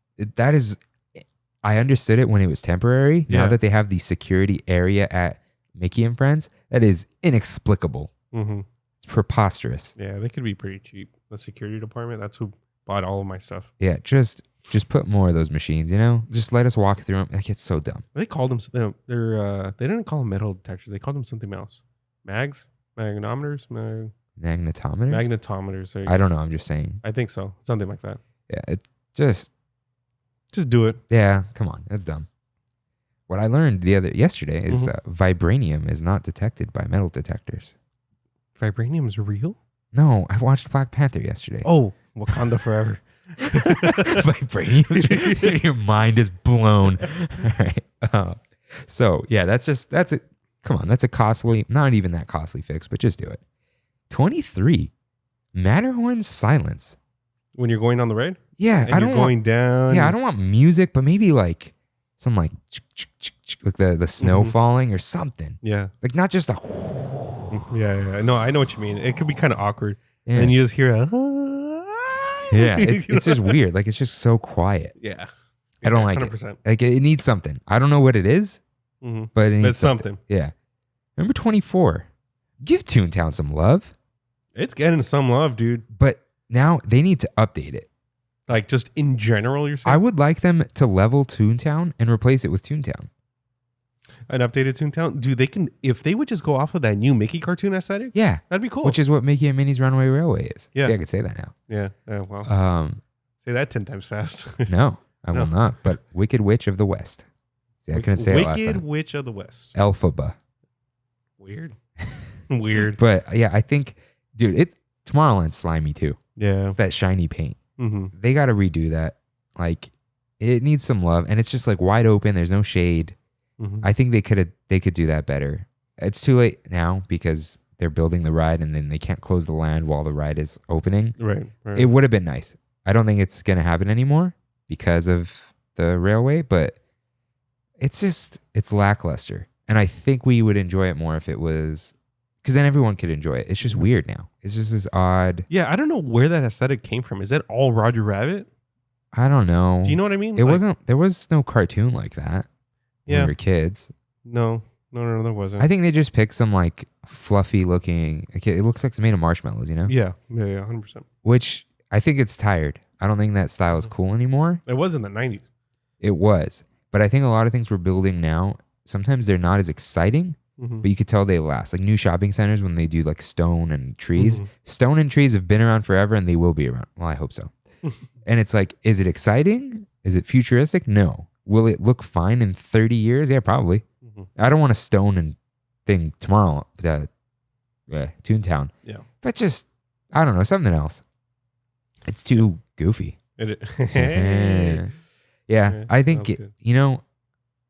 I understood it when it was temporary. Now that they have the security area at Mickey and Friends, that is inexplicable. It's preposterous. Yeah, they could be pretty cheap. The security department, that's who bought all of my stuff. Yeah, just put more of those machines, you know? Just let us walk through them. Like, it's so dumb. They called them, they didn't call them metal detectors. They called them something else. Magnetometers? Magnetometers. I don't know. I'm just saying. I think so. Something like that. Yeah, it just do it. Yeah, come on. That's dumb. what I learned yesterday is vibranium is not detected by metal detectors. Vibranium is real? No, I watched Black Panther yesterday. Oh, Wakanda forever. Vibranium. Your mind is blown. All right. So yeah, that's a costly, not even that costly fix, but just do it. 23. Matterhorn silence. When you're going on the ride? Yeah, And you're going down. Yeah, I don't want music, but maybe like some like the snow falling or something. Yeah. Like not just a. Yeah. No, I know what you mean. It could be kind of awkward. Yeah. And you just hear a. Yeah, it's just weird. Like it's just so quiet. Yeah. I don't like 100%. it. Like it needs something. I don't know what it is, but it needs It's something. Yeah. Number 24. Give Toontown some love. It's getting some love, dude. But now they need to update it. Like just in general, you're saying? I would like them to level Toontown and replace it with Toontown. An updated Toontown? Dude, they can, if they would just go off of that new Mickey cartoon aesthetic, Yeah. that'd be cool. Which is what Mickey and Minnie's Runaway Railway is. Yeah. See, I could say that now. Yeah. Well, say that 10 times fast. No, I will not. But Wicked Witch of the West. See, I couldn't say it last Wicked time. Witch of the West. Elphaba. Weird. Weird. But yeah, I think, dude, Tomorrowland's slimy too. Yeah. It's that shiny paint. Mm-hmm. They got to redo that. Like, it needs some love, and it's just like wide open. There's no shade. Mm-hmm. I think they could do that better. It's too late now because they're building the ride, and then they can't close the land while the ride is opening. Right. It would have been nice. I don't think it's gonna happen anymore because of the railway, but it's lackluster, and I think we would enjoy it more if it was. Because then everyone could enjoy it. It's just weird now. It's just this odd. Yeah, I don't know where that aesthetic came from. Is that all Roger Rabbit? I don't know. Do you know what I mean? It wasn't. There was no cartoon like that when we were kids. No, there wasn't. I think they just picked some like fluffy looking. It looks like it's made of marshmallows, you know? Yeah, 100%. Which I think it's tired. I don't think that style is cool anymore. It was in the 90s. It was, but I think a lot of things we're building now. Sometimes they're not as exciting. But you could tell they last. Like new shopping centers when they do like stone and trees. Stone and trees have been around forever and they will be around. Well, I hope so. And it's like, is it exciting? Is it futuristic? No. Will it look fine in 30 years? Yeah, probably. I don't want a stone and thing tomorrow. Toontown. Yeah. But just, I don't know, something else. It's too goofy. Yeah. I think,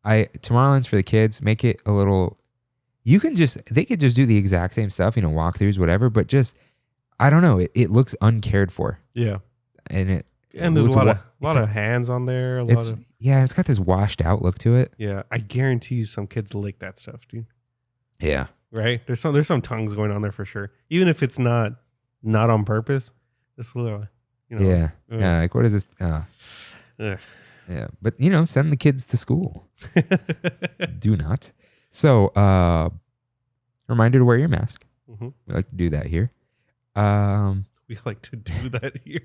Tomorrowland's for the kids. Make it a little... they could just do the exact same stuff, walkthroughs, whatever, but just, I don't know. It looks uncared for. Yeah. And there's a lot of hands on there. It's got this washed out look to it. Yeah. I guarantee some kids lick that stuff, dude. Yeah. Right? There's some tongues going on there for sure. Even if it's not on purpose. Just a little, Yeah. Yeah. Like, what is this? Yeah. But, send the kids to school. Do not. So, reminder to wear your mask. We like to do that here. We like to do that here.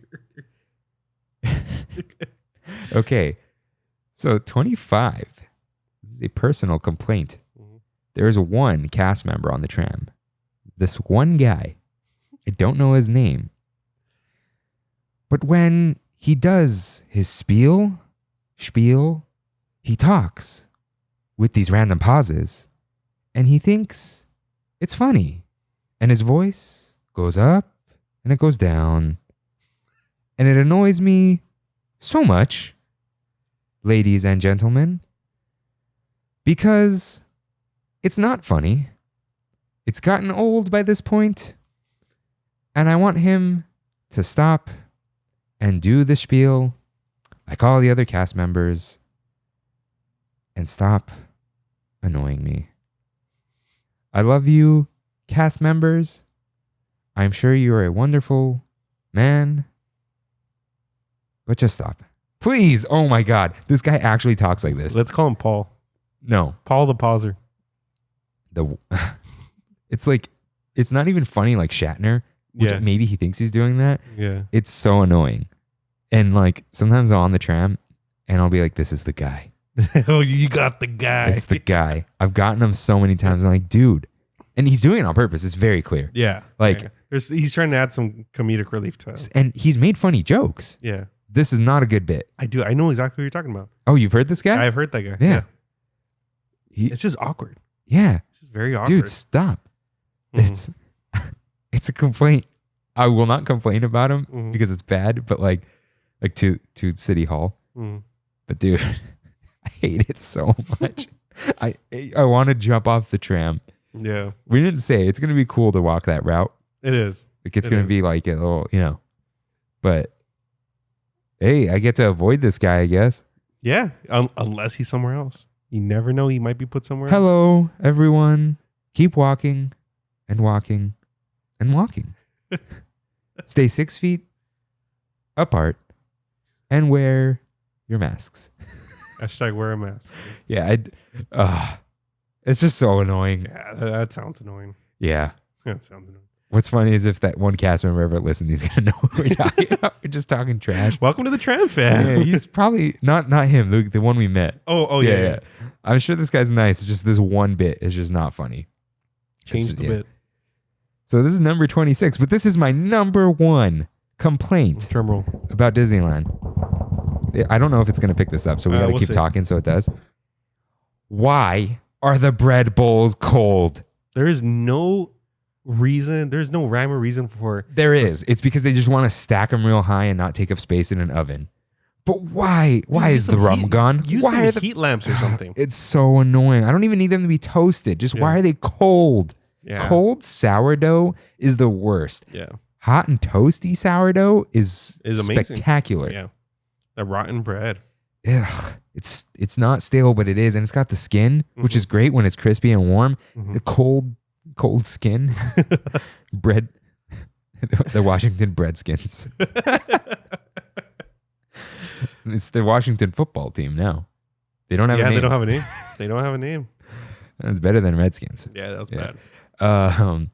Okay. So, 25. This is a personal complaint. There is one cast member on the tram. This one guy. I don't know his name. But when he does his spiel, he talks with these random pauses, and he thinks it's funny. And his voice goes up and it goes down. And it annoys me so much, ladies and gentlemen, because it's not funny. It's gotten old by this point, and I want him to stop and do the spiel like all the other cast members and stop annoying me. I love you, cast members. I'm sure you are a wonderful man, but just stop. Please. Oh my God. This guy actually talks like this. Let's call him Paul. No. Paul the Pauser. It's like, it's not even funny like Shatner. Maybe he thinks he's doing that. Yeah. It's so annoying. And like, sometimes I'm on the tram and I'll be like, this is the guy. Oh, you got the guy. It's the guy. I've gotten him so many times. I'm like, dude. And he's doing it on purpose. It's very clear. Yeah. Like, he's trying to add some comedic relief to it. And he's made funny jokes. Yeah. This is not a good bit. I know exactly what you're talking about. Oh, you've heard this guy? I've heard that guy. Yeah. It's just awkward. Yeah. It's just very awkward. Dude, stop. Mhm. It's a complaint. I will not complain about him Mhm. because it's bad, but like to City Hall. Mhm. But dude, I hate it so much. I want to jump off the tram. Yeah, We didn't say it's going to be cool to walk that route. it is. Like it's It going to is. be like a little, but hey, I get to avoid this guy, I guess. Yeah, unless he's somewhere else. You never know. He might be put somewhere else. Hello, everyone. Keep walking and walking and walking. Stay 6 feet apart and wear your masks. Hashtag wear a mask. Yeah, it's just so annoing. Yeah, that sounds annoying. Yeah. That sounds annoying. What's funny is if that one cast member ever listened, he's gonna know what we're talking about. We're just talking trash. Welcome to the Tram Fam. Yeah, he's probably not him, the one we met. Oh yeah. I'm sure this guy's nice. It's just this one bit is just not funny. Changed a bit. So this is number 26, but this is my number one complaint Drum roll. about Disneyland. I don't know if it's gonna pick this up, so we gotta We'll keep see. talking so it does. Why are the bread bowls cold? There is no reason. There's no rhyme or reason for. There is. It's because they just want to stack them real high and not take up space in an oven. But why? Why Use is the some rum heat- gone? Use Why some are the heat lamps or something. It's so annoying. I don't even need them to be toasted. Just why Yeah. are they cold? Yeah. Cold sourdough is the worst. Yeah. Hot and toasty sourdough is amazing. spectacular. Yeah. The rotten bread. Ugh. It's not stale, but it is, and it's got the skin, which Mhm. is great when it's crispy and warm. Mhm. The cold skin bread, the Washington Breadskins. It's the Washington football team now. They don't have a name. They don't have a name. They don't have a name. That's better than Redskins. Yeah, that was Yeah. bad.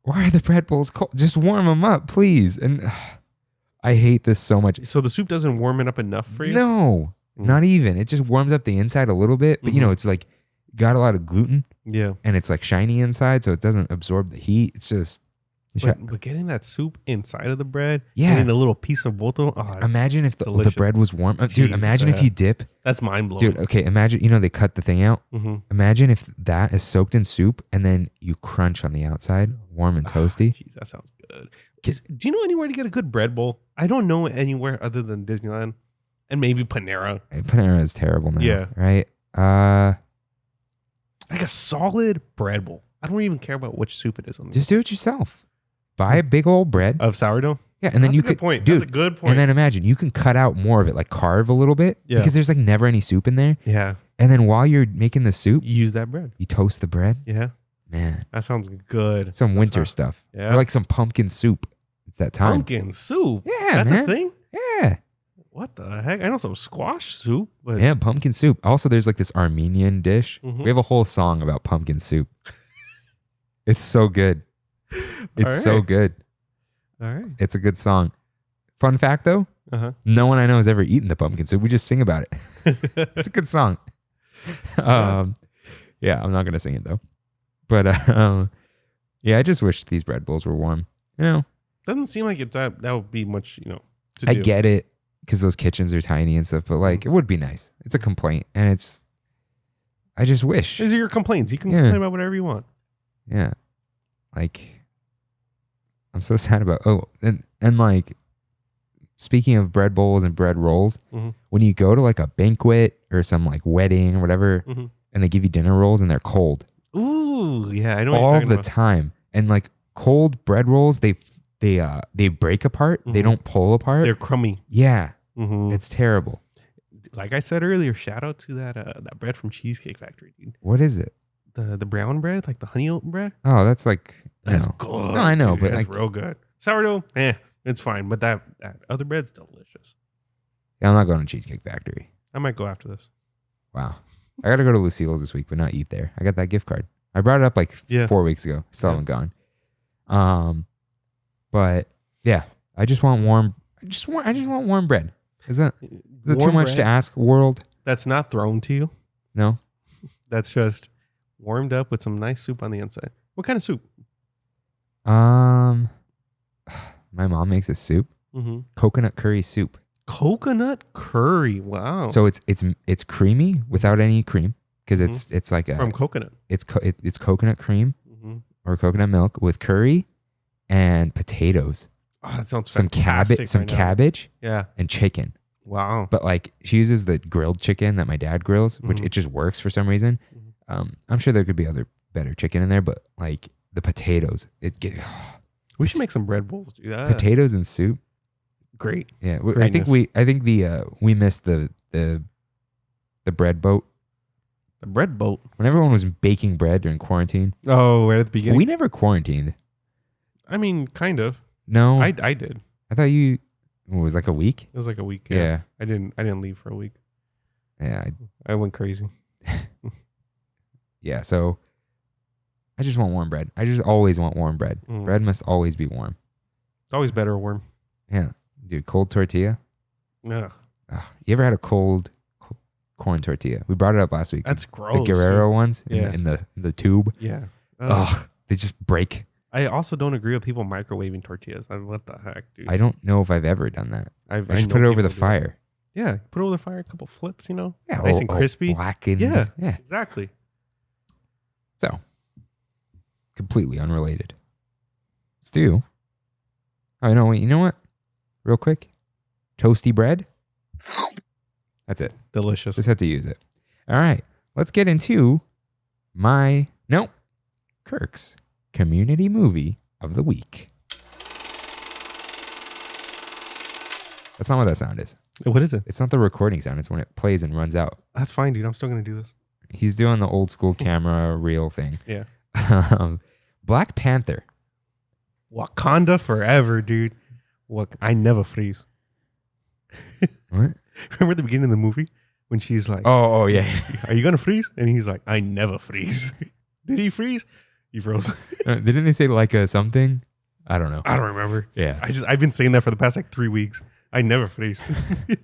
Why are the bread bowls cold? Just warm them up, please. And I hate this so much. So the soup doesn't warm it up enough for you? No, Mm. not even. It just warms up the inside a little bit, but Mhm. it's like got a lot of gluten Yeah. and it's like shiny inside, so it doesn't absorb the heat. It's just But getting that soup inside of the bread, Yeah. getting a little piece of both of them, imagine if the delicious. bread was warm. Dude, Jesus, imagine if yeah. you dip. that's mind blowing. Dude, okay, imagine, they cut the thing out. Mm-hmm. Imagine if that is soaked in soup and then you crunch on the outside, warm and toasty. Jeez, that sounds good. Do you know anywhere to get a good bread bowl? I don't know anywhere other than Disneyland and maybe Panera. Panera is terrible now. Yeah. Right? Like a solid bread bowl. I don't even care about which soup it is on Just do it yourself. Buy a big old bread. of sourdough. Yeah, and then That's you a good could point. dude, That's a good point. and then imagine you can cut out more of it, like carve a little bit, Yeah. because there's like never any soup in there. Yeah, And then while you're making the soup, you use that bread. you toast the bread. Yeah, Man, that sounds good. some That's winter how- stuff, Yeah, or like some pumpkin soup. It's that time. pumpkin soup. Yeah, That's man. a thing. Yeah, What the heck? I know some squash soup, but yeah, pumpkin soup. Also, there's like this Armenian dish. Mhm. We have a whole song about pumpkin soup. It's so good. It's so Alright. good. all right. It's a good song. Fun fact though, Uh no one I know has ever eaten the pumpkin soup. We just sing about it. huh. It's a good song. Yeah, I'm not gonna sing it though. But yeah, I just wish these bread bowls were warm. Doesn't seem like it's that would be much, to I do. get it because those kitchens are tiny and stuff, but like it would be nice. It's a complaint, and I just wish. These are your complaints. You can Yeah. complain about whatever you want. Yeah, like I'm so sad about. Oh, and like speaking of bread bowls and bread rolls, Mhm. when you go to like a banquet or some like wedding or whatever, Mhm. and they give you dinner rolls and they're cold Ooh, yeah, I know what you're all talking the about. time, and like cold bread rolls, they break apart. They Mhm. don't pull apart. They're crummy. Yeah, Mhm. it's terrible. Like I said earlier, shout out to that bread from Cheesecake Factory, dude. What is it? The brown bread, like the honey oat bread. Oh, that's like That's no. good. No, I know, dude. but that's like real good. Sourdough, it's fine. But that other bread's delicious. Yeah, I'm not going to Cheesecake Factory. I might go after this. Wow. I got to go to Lucille's this week, but not eat there. I got that gift card. I brought it up like Yeah. 4 weeks ago. Still Yeah. haven't gone. But yeah, I just want warm. I just want warm bread. Is that too Warm much to bread ask, world? That's not thrown to you. No. That's just warmed up with some nice soup on the inside. What kind of soup? My mom makes a soup, Mm-hmm. coconut curry soup. Coconut curry. Wow. So it's creamy without any cream. because it's like from coconut. It's coconut cream Mm-hmm. or coconut milk with curry and potatoes. Oh, that sounds some fantastic. cabbage, Yeah. and chicken. Wow. But like she uses the grilled chicken that my dad grills, which it just works for some reason. I'm sure there could be other better chicken in there, but like the potatoes, we should make some bread bowls, dude. Potatoes and soup. Great. Yeah, I think we missed the bread boat. The bread boat. When everyone was baking bread during quarantine. Oh, right at the beginning. We never quarantined. I mean, kind of. No, I did. I thought it was like a week. It was like a week. Yeah. I didn't leave for a week. Yeah. I went crazy. Yeah. So I just want warm bread. I just always want warm bread. Bread must always be warm. It's always better warm. Yeah. Dude, cold tortilla. Yeah. You ever had a cold corn tortilla? We brought it up last week. That's gross. The Guerrero ones Yeah. in the tube. Yeah. Ugh, they just break. I also don't agree with people microwaving tortillas. What the heck, dude? I don't know if I've ever done that. I just know put it over people the do fire. that. Yeah, put it over the fire, a couple flips, Yeah, nice and crispy. Blackened. Yeah, Yeah. exactly. So, completely unrelated. Stew. Oh, no, wait, you know what? Real quick. Toasty bread. That's it. Delicious. Just had to use it. All right. Let's get into Kirk's community movie of the week. That's not what that sound is. What is it? It's not the recording sound. It's when it plays and runs out. That's fine, dude. I'm still gonna do this. He's doing the old school camera reel thing. Yeah. Black Panther. Wakanda forever, dude. I never freeze. What? Remember the beginning of the movie when she's like, Oh, yeah. "Are you gonna freeze?" And he's like, "I never freeze." Did he freeze? He froze. Didn't they say like a something? I don't know. I don't remember. Yeah. I've been saying that for the past 3 weeks. I never freeze. It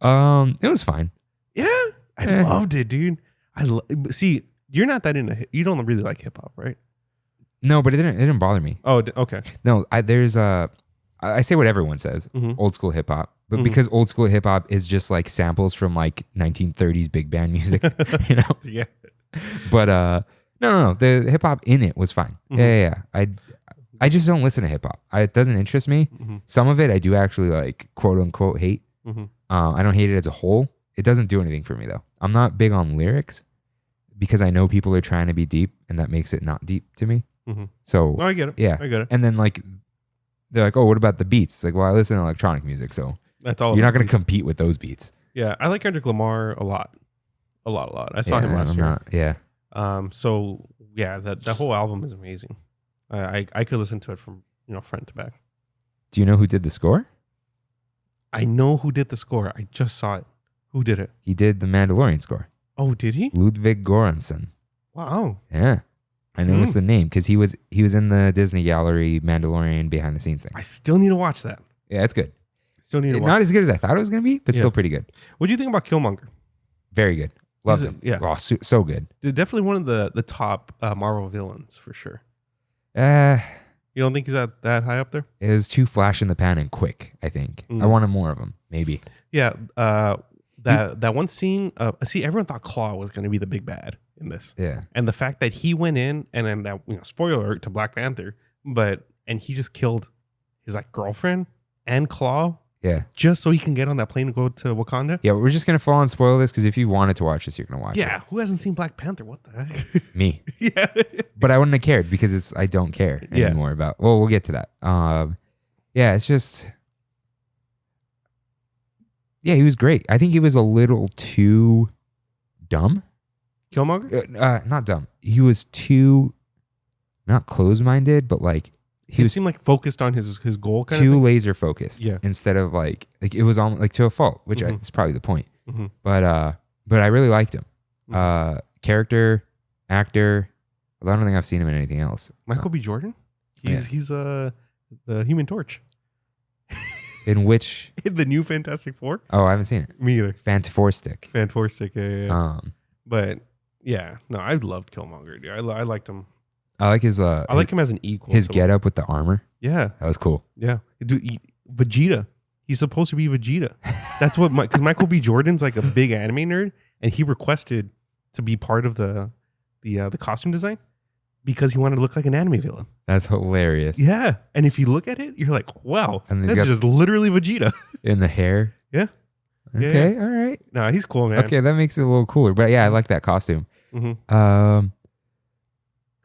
was fine. Yeah, I loved it, dude. See, you're not that into. You don't really like hip hop, right? No, but it didn't bother me. Oh, okay. No, I say what everyone says, old school hip hop, but because old school hip hop is just like samples from like 1930s big band music, you know? Yeah. But no, the hip hop in it was fine. Yeah. I just don't listen to hip hop. It doesn't interest me. Some of it I do actually like quote unquote hate. I don't hate it as a whole. It doesn't do anything for me though. I'm not big on lyrics because I know people are trying to be deep and that makes it not deep to me. So I get it. Yeah. I get it. And then like they're like, oh, what about the beats? It's like, well, I listen to electronic music, so that's all. You're not going to compete with those beats. Yeah, I like Kendrick Lamar a lot. I saw him last year. So yeah, that whole album is amazing. I could listen to it from front to back. Do you know who did the score? I know who did the score. I just saw it. Who did it? He did the Mandalorian score. Oh, did he? Ludwig Göransson. Wow. Yeah. I noticed the name because he was in the Disney Gallery Mandalorian behind the scenes thing. I still need to watch that. Yeah, it's good. Still need to watch. Not as good as I thought it was going to be, but still pretty good. What do you think about Killmonger? Very good. Loved him. Yeah. Oh, so good. Definitely one of the top Marvel villains for sure. You don't think he's that high up there? It was too flash in the pan and quick, I think. I wanted more of him, maybe. Yeah. That one scene, see, everyone thought Claw was going to be the big bad in this. Yeah. And the fact that he went in and then that, spoiler alert to Black Panther, and he just killed his girlfriend and Claw. Yeah. Just so he can get on that plane and go to Wakanda. Yeah, we're just going to fall and spoil this because if you wanted to watch this, you're going to watch it. Yeah. Who hasn't seen Black Panther? What the heck? Me. Yeah. But I wouldn't have cared because I don't care anymore about. Well, we'll get to that. Yeah, it's just. Yeah, he was great. I think he was a little too dumb. Killmonger? Not dumb. He was too not closed-minded, but he seemed focused on his goal kind too of thing. laser focused. Yeah. Instead of like it was almost to a fault, which is probably the point. But I really liked him. Character, actor. Although I don't think I've seen him in anything else. Michael B. Jordan? He's the Human Torch. In which? In the new Fantastic Four? Oh, I haven't seen it. Me either. Fantastic. Yeah. But yeah, no, I loved Killmonger, dude. I liked him. I like his. I like him as an equal. His getup with the armor. Yeah, that was cool. Yeah, dude, Vegeta. He's supposed to be Vegeta. That's what because Michael B. Jordan's like a big anime nerd, and he requested to be part of the costume design because he wanted to look like an anime villain. That's hilarious. Yeah, and if you look at it, you're like, wow, And he's that's got- just literally Vegeta. In the hair. Yeah. Okay. All right. No, he's cool, man. Okay, that makes it a little cooler. But yeah, I like that costume. Mm-hmm.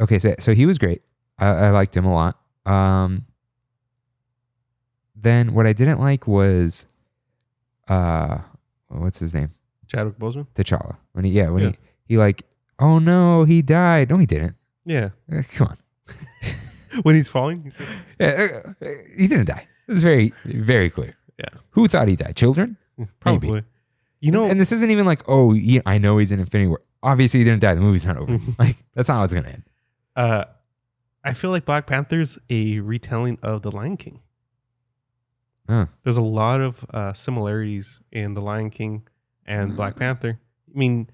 Okay, so he was great. I liked him a lot. Then what I didn't like was, what's his name? Chadwick Boseman. T'Challa. When he like, oh no, he died. No, he didn't. Yeah. Come on. When he's falling, he's He didn't die. It was very, very clear. Yeah. Who thought he died? Children? probably. Maybe. You know, And this isn't even like, oh, yeah, I know he's in Infinity War. Obviously, he didn't die. The movie's not over. Like, that's not how it's going to end. I feel like Black Panther's a retelling of The Lion King. Huh. There's a lot of similarities in The Lion King and Black Panther. I mean,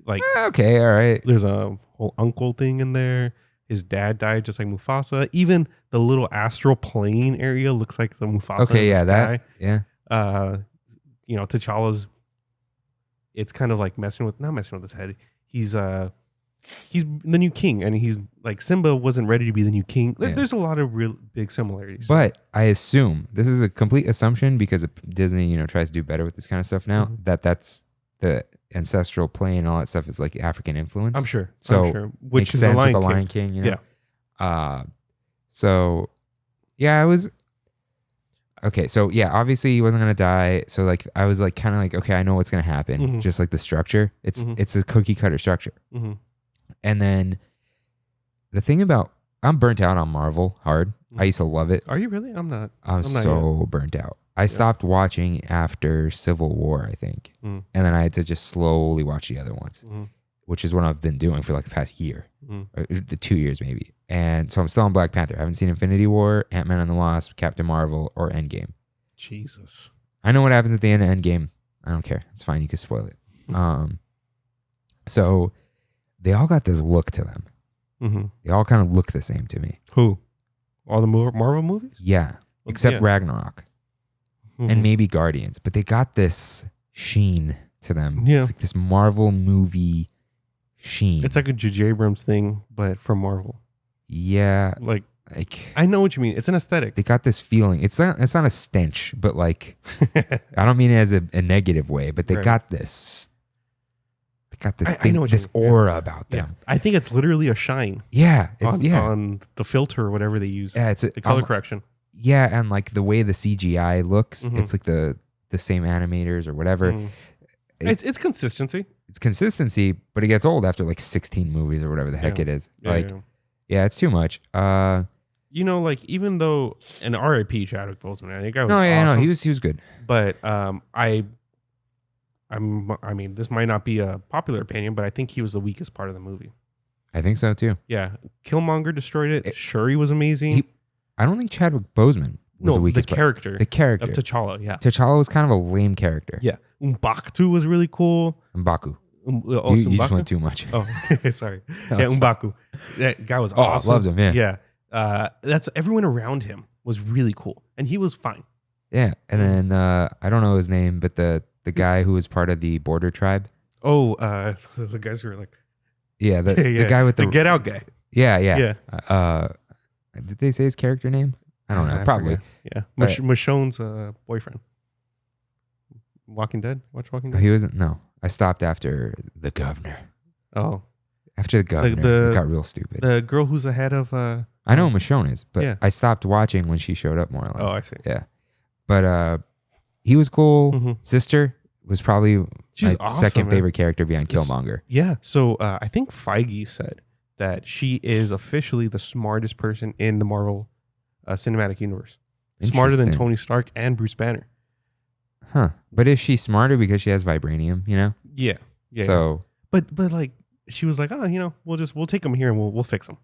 like, Okay, all right. there's a whole uncle thing in there. His dad died just like Mufasa. Even the little astral plane area looks like the Mufasa. Okay, in the yeah, sky. that, yeah. You know, T'Challa's, it's kind of like not messing with his head. He's the new king, and he's like, Simba wasn't ready to be the new king. Yeah. There's a lot of real big similarities. But I assume, this is a complete assumption because Disney, tries to do better with this kind of stuff now, that's the ancestral plane and all that stuff is like African influence. I'm sure. So, I'm sure. Which makes is sense the Lion with the King. Lion King, Yeah. So, yeah, I was... Okay, so yeah, obviously he wasn't going to die. So like, I was like, kind of like, okay, I know what's going to happen. Mhm. Just like the structure. It's a cookie cutter structure. Mm-hmm. And then the thing about, I'm burnt out on Marvel hard. I used to love it. Are you really? I'm not. I'm not so burnt out. I stopped watching after Civil War, I think. Mm. And then I had to just slowly watch the other ones, Mhm. which is what I've been doing for like the past year, Mhm. or 2 years maybe. And so I'm still on Black Panther. I haven't seen Infinity War, Ant-Man and the Wasp, Captain Marvel, or Endgame. Jesus. I know what happens at the end of Endgame. I don't care. It's fine. You can spoil it. So they all got this look to them. Mm-hmm. They all kind of look the same to me. Who? All the Marvel movies? Yeah. Except yeah. Ragnarok Mhm. and maybe Guardians. But they got this sheen to them. Yeah. It's like this Marvel movie sheen. It's like a J.J. Abrams thing, but from Marvel. Yeah. Like, Like I know what you mean. It's an aesthetic. they got this feeling. It's not a stench, but like I don't mean it as a negative way, but they Right. got this. They got this I thing, know what you this mean. aura about Yeah. them. I think it's literally a shine Yeah. It's on the filter or whatever they use. yeah. It's The color correction. yeah, and like the way the CGI looks, Mhm. it's like the same animators or whatever. Mm. It- It's consistency. It's consistency, but it gets old after like 16 movies or whatever the heck Yeah. it is. Yeah, Like, yeah. yeah, it's too much. You know, like, even though an RIP Chadwick Boseman, I think I was No, yeah, awesome, no, he was good. but I mean, this might not be a popular opinion, but I think he was the weakest part of the movie. I think so too. Yeah, Killmonger destroyed it. Sure, he was amazing. I don't think Chadwick Boseman was the weakest part. character The character. of T'Challa. Yeah, T'Challa was kind of a lame character. yeah. M'Baku was really cool. M'Baku. Oh, it's You just M'Baku? went too much. Oh, sorry. No, Yeah, it's fine. M'Baku. That guy was Oh, awesome. I loved him, yeah. Yeah. That's everyone around him was really cool, and he was fine. Yeah, and then I don't know his name, but the guy who was part of the border tribe. Oh, the guys who were like, Yeah, the yeah, guy with the Get Out guy. yeah. Yeah. Did they say his character name? I don't know. I Probably. forget. Yeah, But- Michonne's boyfriend. Walking Dead. Watch Walking Oh, Dead. he wasn't. No, I stopped after the governor. Oh, After the governor, it got real stupid. the girl who's the head of. I know who Michonne is, but Yeah. I stopped watching when she showed up more or less. Oh, I see. Yeah, but he was cool. Mhm. Sister was probably She's my awesome, second man. favorite character behind It's- Killmonger. Yeah. So I think Feige said that she is officially the smartest person in the Marvel cinematic universe. Smarter than Interesting. Tony Stark and Bruce Banner. Huh? But is she smarter because she has vibranium? Yeah. Yeah. So But like she was like, oh, we'll take him here and we'll fix him.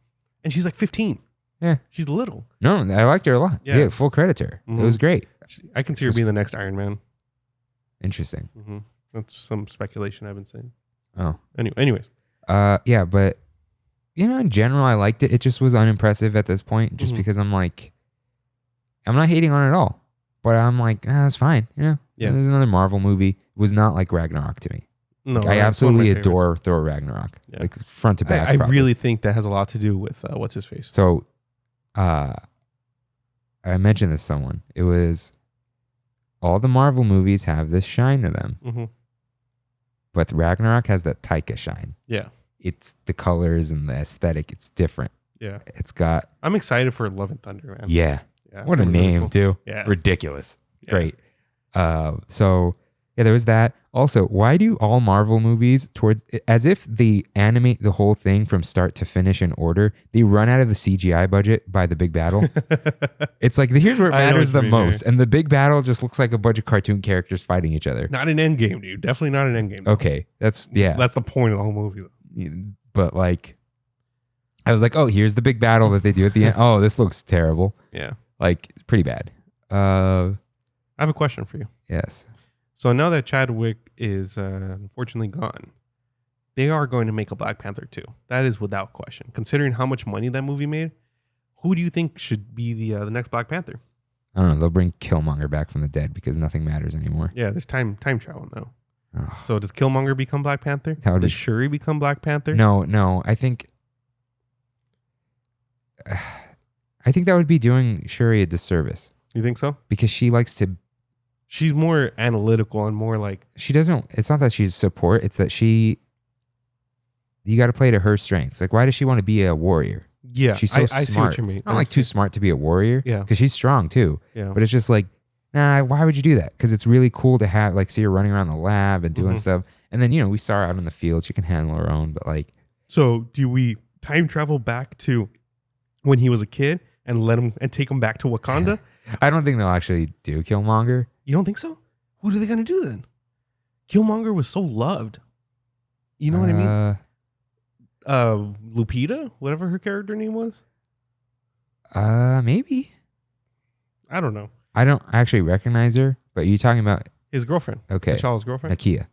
And she's like 15. yeah, She's little. no, I liked her a lot. Yeah. Yeah, full credit to her. It Mhm. was great. I can see her She's- being the next Iron Man. Interesting. Mm-hmm. That's some speculation I've been saying. Oh, Anyways. yeah, but in general, I liked it. It just was unimpressive at this point, just Mhm. because I'm like, I'm not hating on it at all, but I'm like, it's fine. Yeah. It was another Marvel movie. It was not like Ragnarok to me. No, I that's one of my absolutely favorites. adore Thor Ragnarok, Yeah. like front to back. I probably. really think that has a lot to do with what's his face. So, I mentioned this to someone. It was all the Marvel movies have this shine to them, Mm-hmm. but Ragnarok has that Taika shine. Yeah, It's the colors and the aesthetic. It's different. yeah. It's got I'm excited for Love and Thunder, man. yeah. Yeah, What a it's gonna be really name cool. too. Yeah. Ridiculous. Yeah. Great. So yeah, there was that. Also, why do all Marvel movies towards as if they animate the whole thing from start to finish in order? They run out of the CGI budget by the big battle. It's like here's where it I know matters what the you mean, most, and the big battle just looks like a bunch of cartoon characters fighting each other. Not an Endgame, dude. Definitely not an Endgame. though. Okay, that's That's the point of the whole movie. but like, I was like, oh, here's the big battle that they do at the end. Oh, this looks terrible. Yeah. Like pretty bad. I have a question for you. Yes. So now that Chadwick is unfortunately gone, they are going to make a Black Panther 2. That is without question. Considering how much money that movie made, who do you think should be the next Black Panther? I don't know. They'll bring Killmonger back from the dead because nothing matters anymore. Yeah, there's time travel now. Ugh. So does Killmonger become Black Panther? That would Does be- Shuri become Black Panther? No. I think that would be doing Shuri a disservice You think so? because she likes to. She's more analytical and more like, She doesn't. It's not that she's support. It's that she. You got to play to her strengths. Like, why does she want to be a warrior? yeah, She's so I see smart. what you mean. Not like too smart to be a warrior. Yeah. Because she's strong too. Yeah. But it's just like, nah. Why would you do that? Because it's really cool to have like see her running around the lab and doing Mhm. stuff. And then we saw her out in the field. She can handle her own. But like, So do we time travel back to when he was a kid and let him and take him back to Wakanda? I don't think they'll actually do Killmonger. You don't think so? What are they gonna do then? Killmonger was so loved. You know what I mean? Lupita, whatever her character name was. Maybe. I don't know. I don't actually recognize her, but you talking about His girlfriend. okay, T'Challa's girlfriend. Nakia.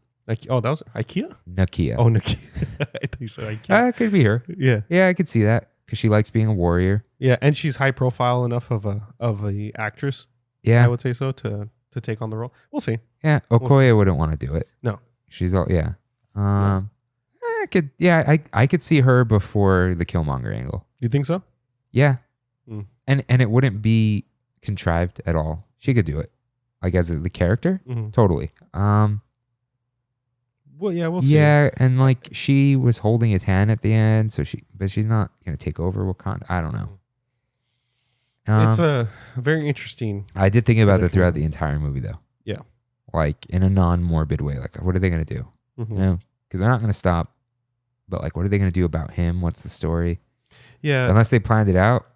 Oh, that was IKEA? Nakia. Oh, Nakia. I thought you said IKEA. Could be her. Yeah. Yeah, I could see that because she likes being a warrior. Yeah, and she's high profile enough of a actress, I Yeah, would say so, to take on the role. We'll see. yeah. Okoye wouldn't want to do it. No. She's all yeah. I could. Yeah, I could see her before the Killmonger angle. You think so? Yeah, Mm. and it wouldn't be contrived at all. She could do it, like as the character, Mm-hmm. totally. Well, yeah, we'll see. Yeah, and like she was holding his hand at the end, but she's not gonna take over Wakanda. I don't know. It's a very interesting. I did think about that different- throughout the entire movie, though. Yeah. Like in a non-morbid way. Like, what are they gonna do? Mhm. You know, because they're not gonna stop. But like, what are they gonna do about him? What's the story? Yeah, Unless they planned it out,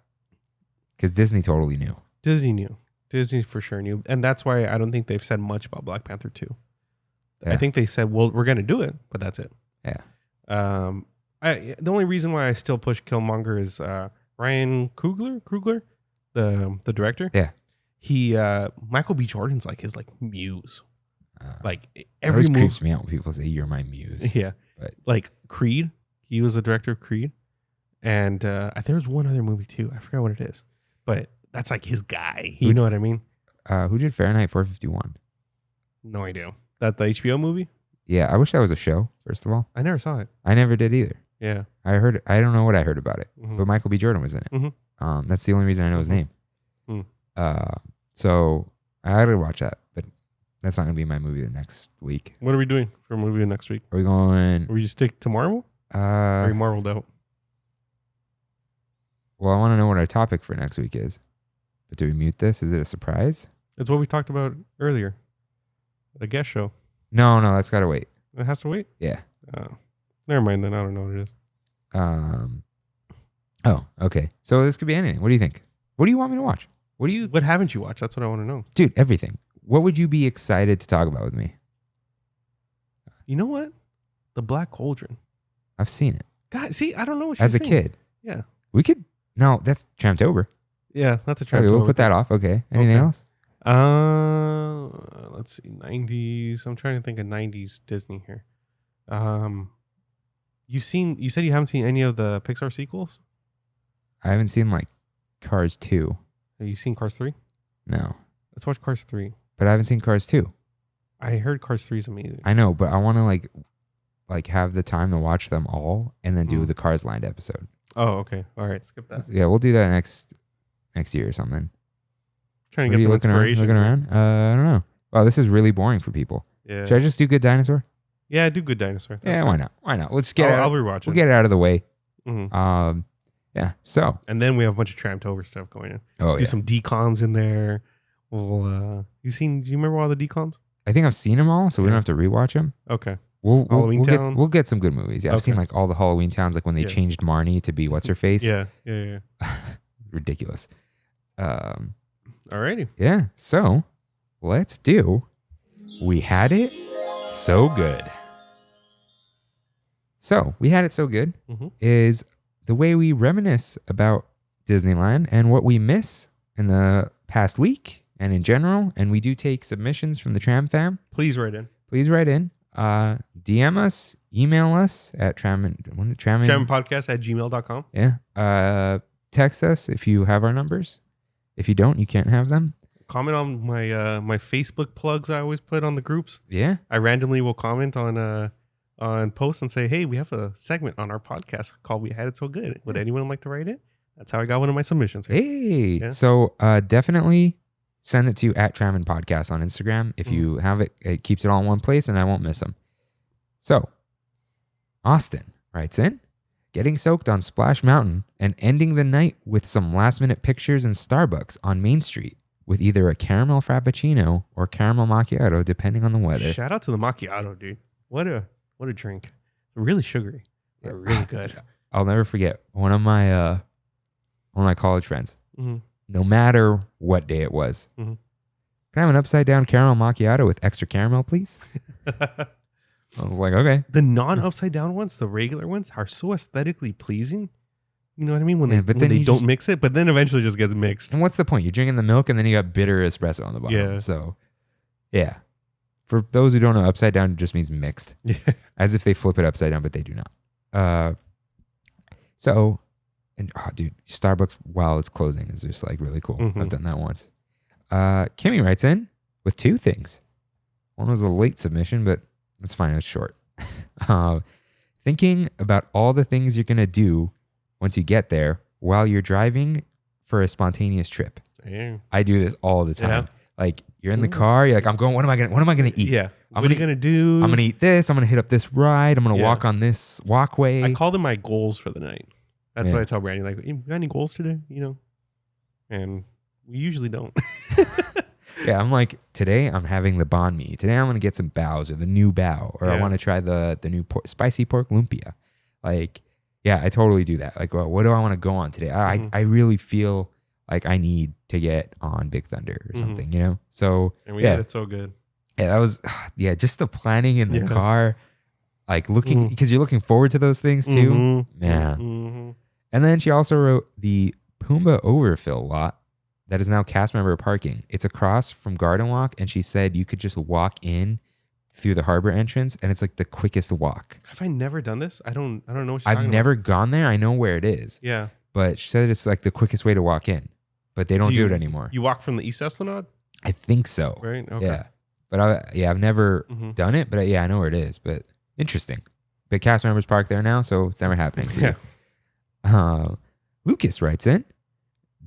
because Disney totally knew. Disney knew. Disney for sure knew, and that's why I don't think they've said much about Black Panther 2. I Yeah. think they said, "Well, we're gonna do it," but that's it. Yeah. The only reason why I still push Killmonger is Ryan Coogler, the director. Yeah. He Michael B. Jordan's like his muse. Like It every always movie. creeps me out when people say you're my muse. Yeah. But- Like Creed. He was the director of Creed. And there was one other movie too. I forgot what it is. But that's like his guy. You know what I mean? Who did Fahrenheit 451? No idea. That the HBO movie? Yeah, I wish that was a show. First of all, I never saw it. I never did either. Yeah. I don't know what I heard about it, Mhm. but Michael B. Jordan was in it. Mhm. That's the only reason I know his Mhm. name. Mm. So I had to watch that, but that's not gonna be my movie the next week. What are we doing for a movie next week? Are we going? Will you stick to Marvel? Or are you Marveled out? Well, I want to know what our topic for next week is. But do we mute this? Is it a surprise? It's what we talked about earlier. The guest show. No, that's gotta wait. It has to wait? Yeah. Never mind then. I don't know what it is. Oh, okay. So this could be anything. What do you think? What do you want me to watch? What haven't you watched? That's what I want to know. Dude, everything. What would you be excited to talk about with me? You know what? The Black Cauldron. I've seen it. God, see, I don't know what she's As a saying. kid. Yeah. We could. No, that's Tramptober. Yeah, that's a Okay, trap. we'll put that off. Okay. Anything Okay. else? Let's see. 90s. I'm trying to think of 90s Disney here. You said you haven't seen any of the Pixar sequels? I haven't seen like Cars 2. Have you seen Cars 3? No. Let's watch Cars 3. But I haven't seen Cars 2. I heard Cars 3 is amazing. I know, but I want to like like have the time to watch them all and then do the Cars Land episode. Oh, okay. All right. Skip that. Yeah, we'll do that next year or something. Trying to get some inspiration. Looking around? I don't know. Wow, this is really boring for people. Yeah. Should I just do Good Dinosaur? Yeah, do Good Dinosaur. That's yeah, fine. why not? Why not? Let's get I'll rewatch it. We'll get it out of the way. Mm-hmm. Yeah. So. And then we have a bunch of Tramtober stuff going in. Oh, do some decoms in there. Well, do you remember all the decoms? I think I've seen them all, so we don't have to rewatch them. Okay. We'll get some good movies. Yeah, I've seen Okay. like all the Halloween towns, like when they changed Marnie to be what's her face. Yeah. Ridiculous. Alrighty. Yeah. So let's do. We had it so good. So we had it so good is the way we reminisce about Disneyland and what we miss in the past week and in general. And we do take submissions from the Tram fam. Please write in. DM us, email us at Tramminpodcast@gmail.com. Yeah. Text us if you have our numbers. If you don't, you can't have them. Comment on my Facebook plugs I always put on the groups. Yeah. I randomly will comment on posts and say, hey, we have a segment on our podcast called We Had It So Good. Would anyone like to write it? That's how I got one of my submissions here. Hey. Yeah. So definitely send it to at Trammin Podcast on Instagram. If you have it, it keeps it all in one place and I won't miss them. So Austin writes in, getting soaked on Splash Mountain and ending the night with some last minute pictures in Starbucks on Main Street with either a caramel frappuccino or caramel macchiato, depending on the weather. Shout out to the macchiato, dude. What a drink. It's really sugary. But really good. I'll never forget one of my college friends. No matter what day it was. Can I have an upside down caramel macchiato with extra caramel, please? I was like, okay. The non-upside down ones, the regular ones, are so aesthetically pleasing. You know what I mean? When they don't mix it, but then eventually just gets mixed. And what's the point? You're drinking the milk and then you got bitter espresso on the bottom. Yeah. So, yeah. For those who don't know, upside down just means mixed. Yeah. As if they flip it upside down, but they do not. Dude, Starbucks while it's closing is just like really cool. I've done that once. Kimmy writes in with two things. One was a late submission, but that's fine. It was short. Thinking about all the things you're going to do once you get there while you're driving for a spontaneous trip. Yeah. I do this all the time. Yeah. Like you're in the car, you're like, what am I gonna eat? Yeah. What are you gonna do? I'm gonna eat this. I'm gonna hit up this ride. I'm gonna walk on this walkway. I call them my goals for the night. That's why I tell Brandy, like, you got any goals today? You know? And we usually don't. Yeah, I'm like, today I'm having the banh mi. Today I'm gonna get some baos or the new bao, or I want to try the new spicy pork lumpia. Like, yeah, I totally do that. Like, well, what do I want to go on today? I really feel like I need to get on Big Thunder or something, you know? So, and we had it so good. Yeah, that was, just the planning in the car, like looking, because you're looking forward to those things too. Man. And then she also wrote the Pumbaa overfill lot that is now cast member parking. It's across from Garden Walk, and she said you could just walk in through the harbor entrance, and it's like the quickest walk. Have I never done this? I don't know what I've never gone there. I know where it is. Yeah. But she said it's like the quickest way to walk in, but they don't do it anymore. You walk from the East Esplanade? I think so. Right? Okay. Yeah. But I've never done it, but I know where it is. But interesting. But cast members park there now, so it's never happening. Yeah. Lucas writes in,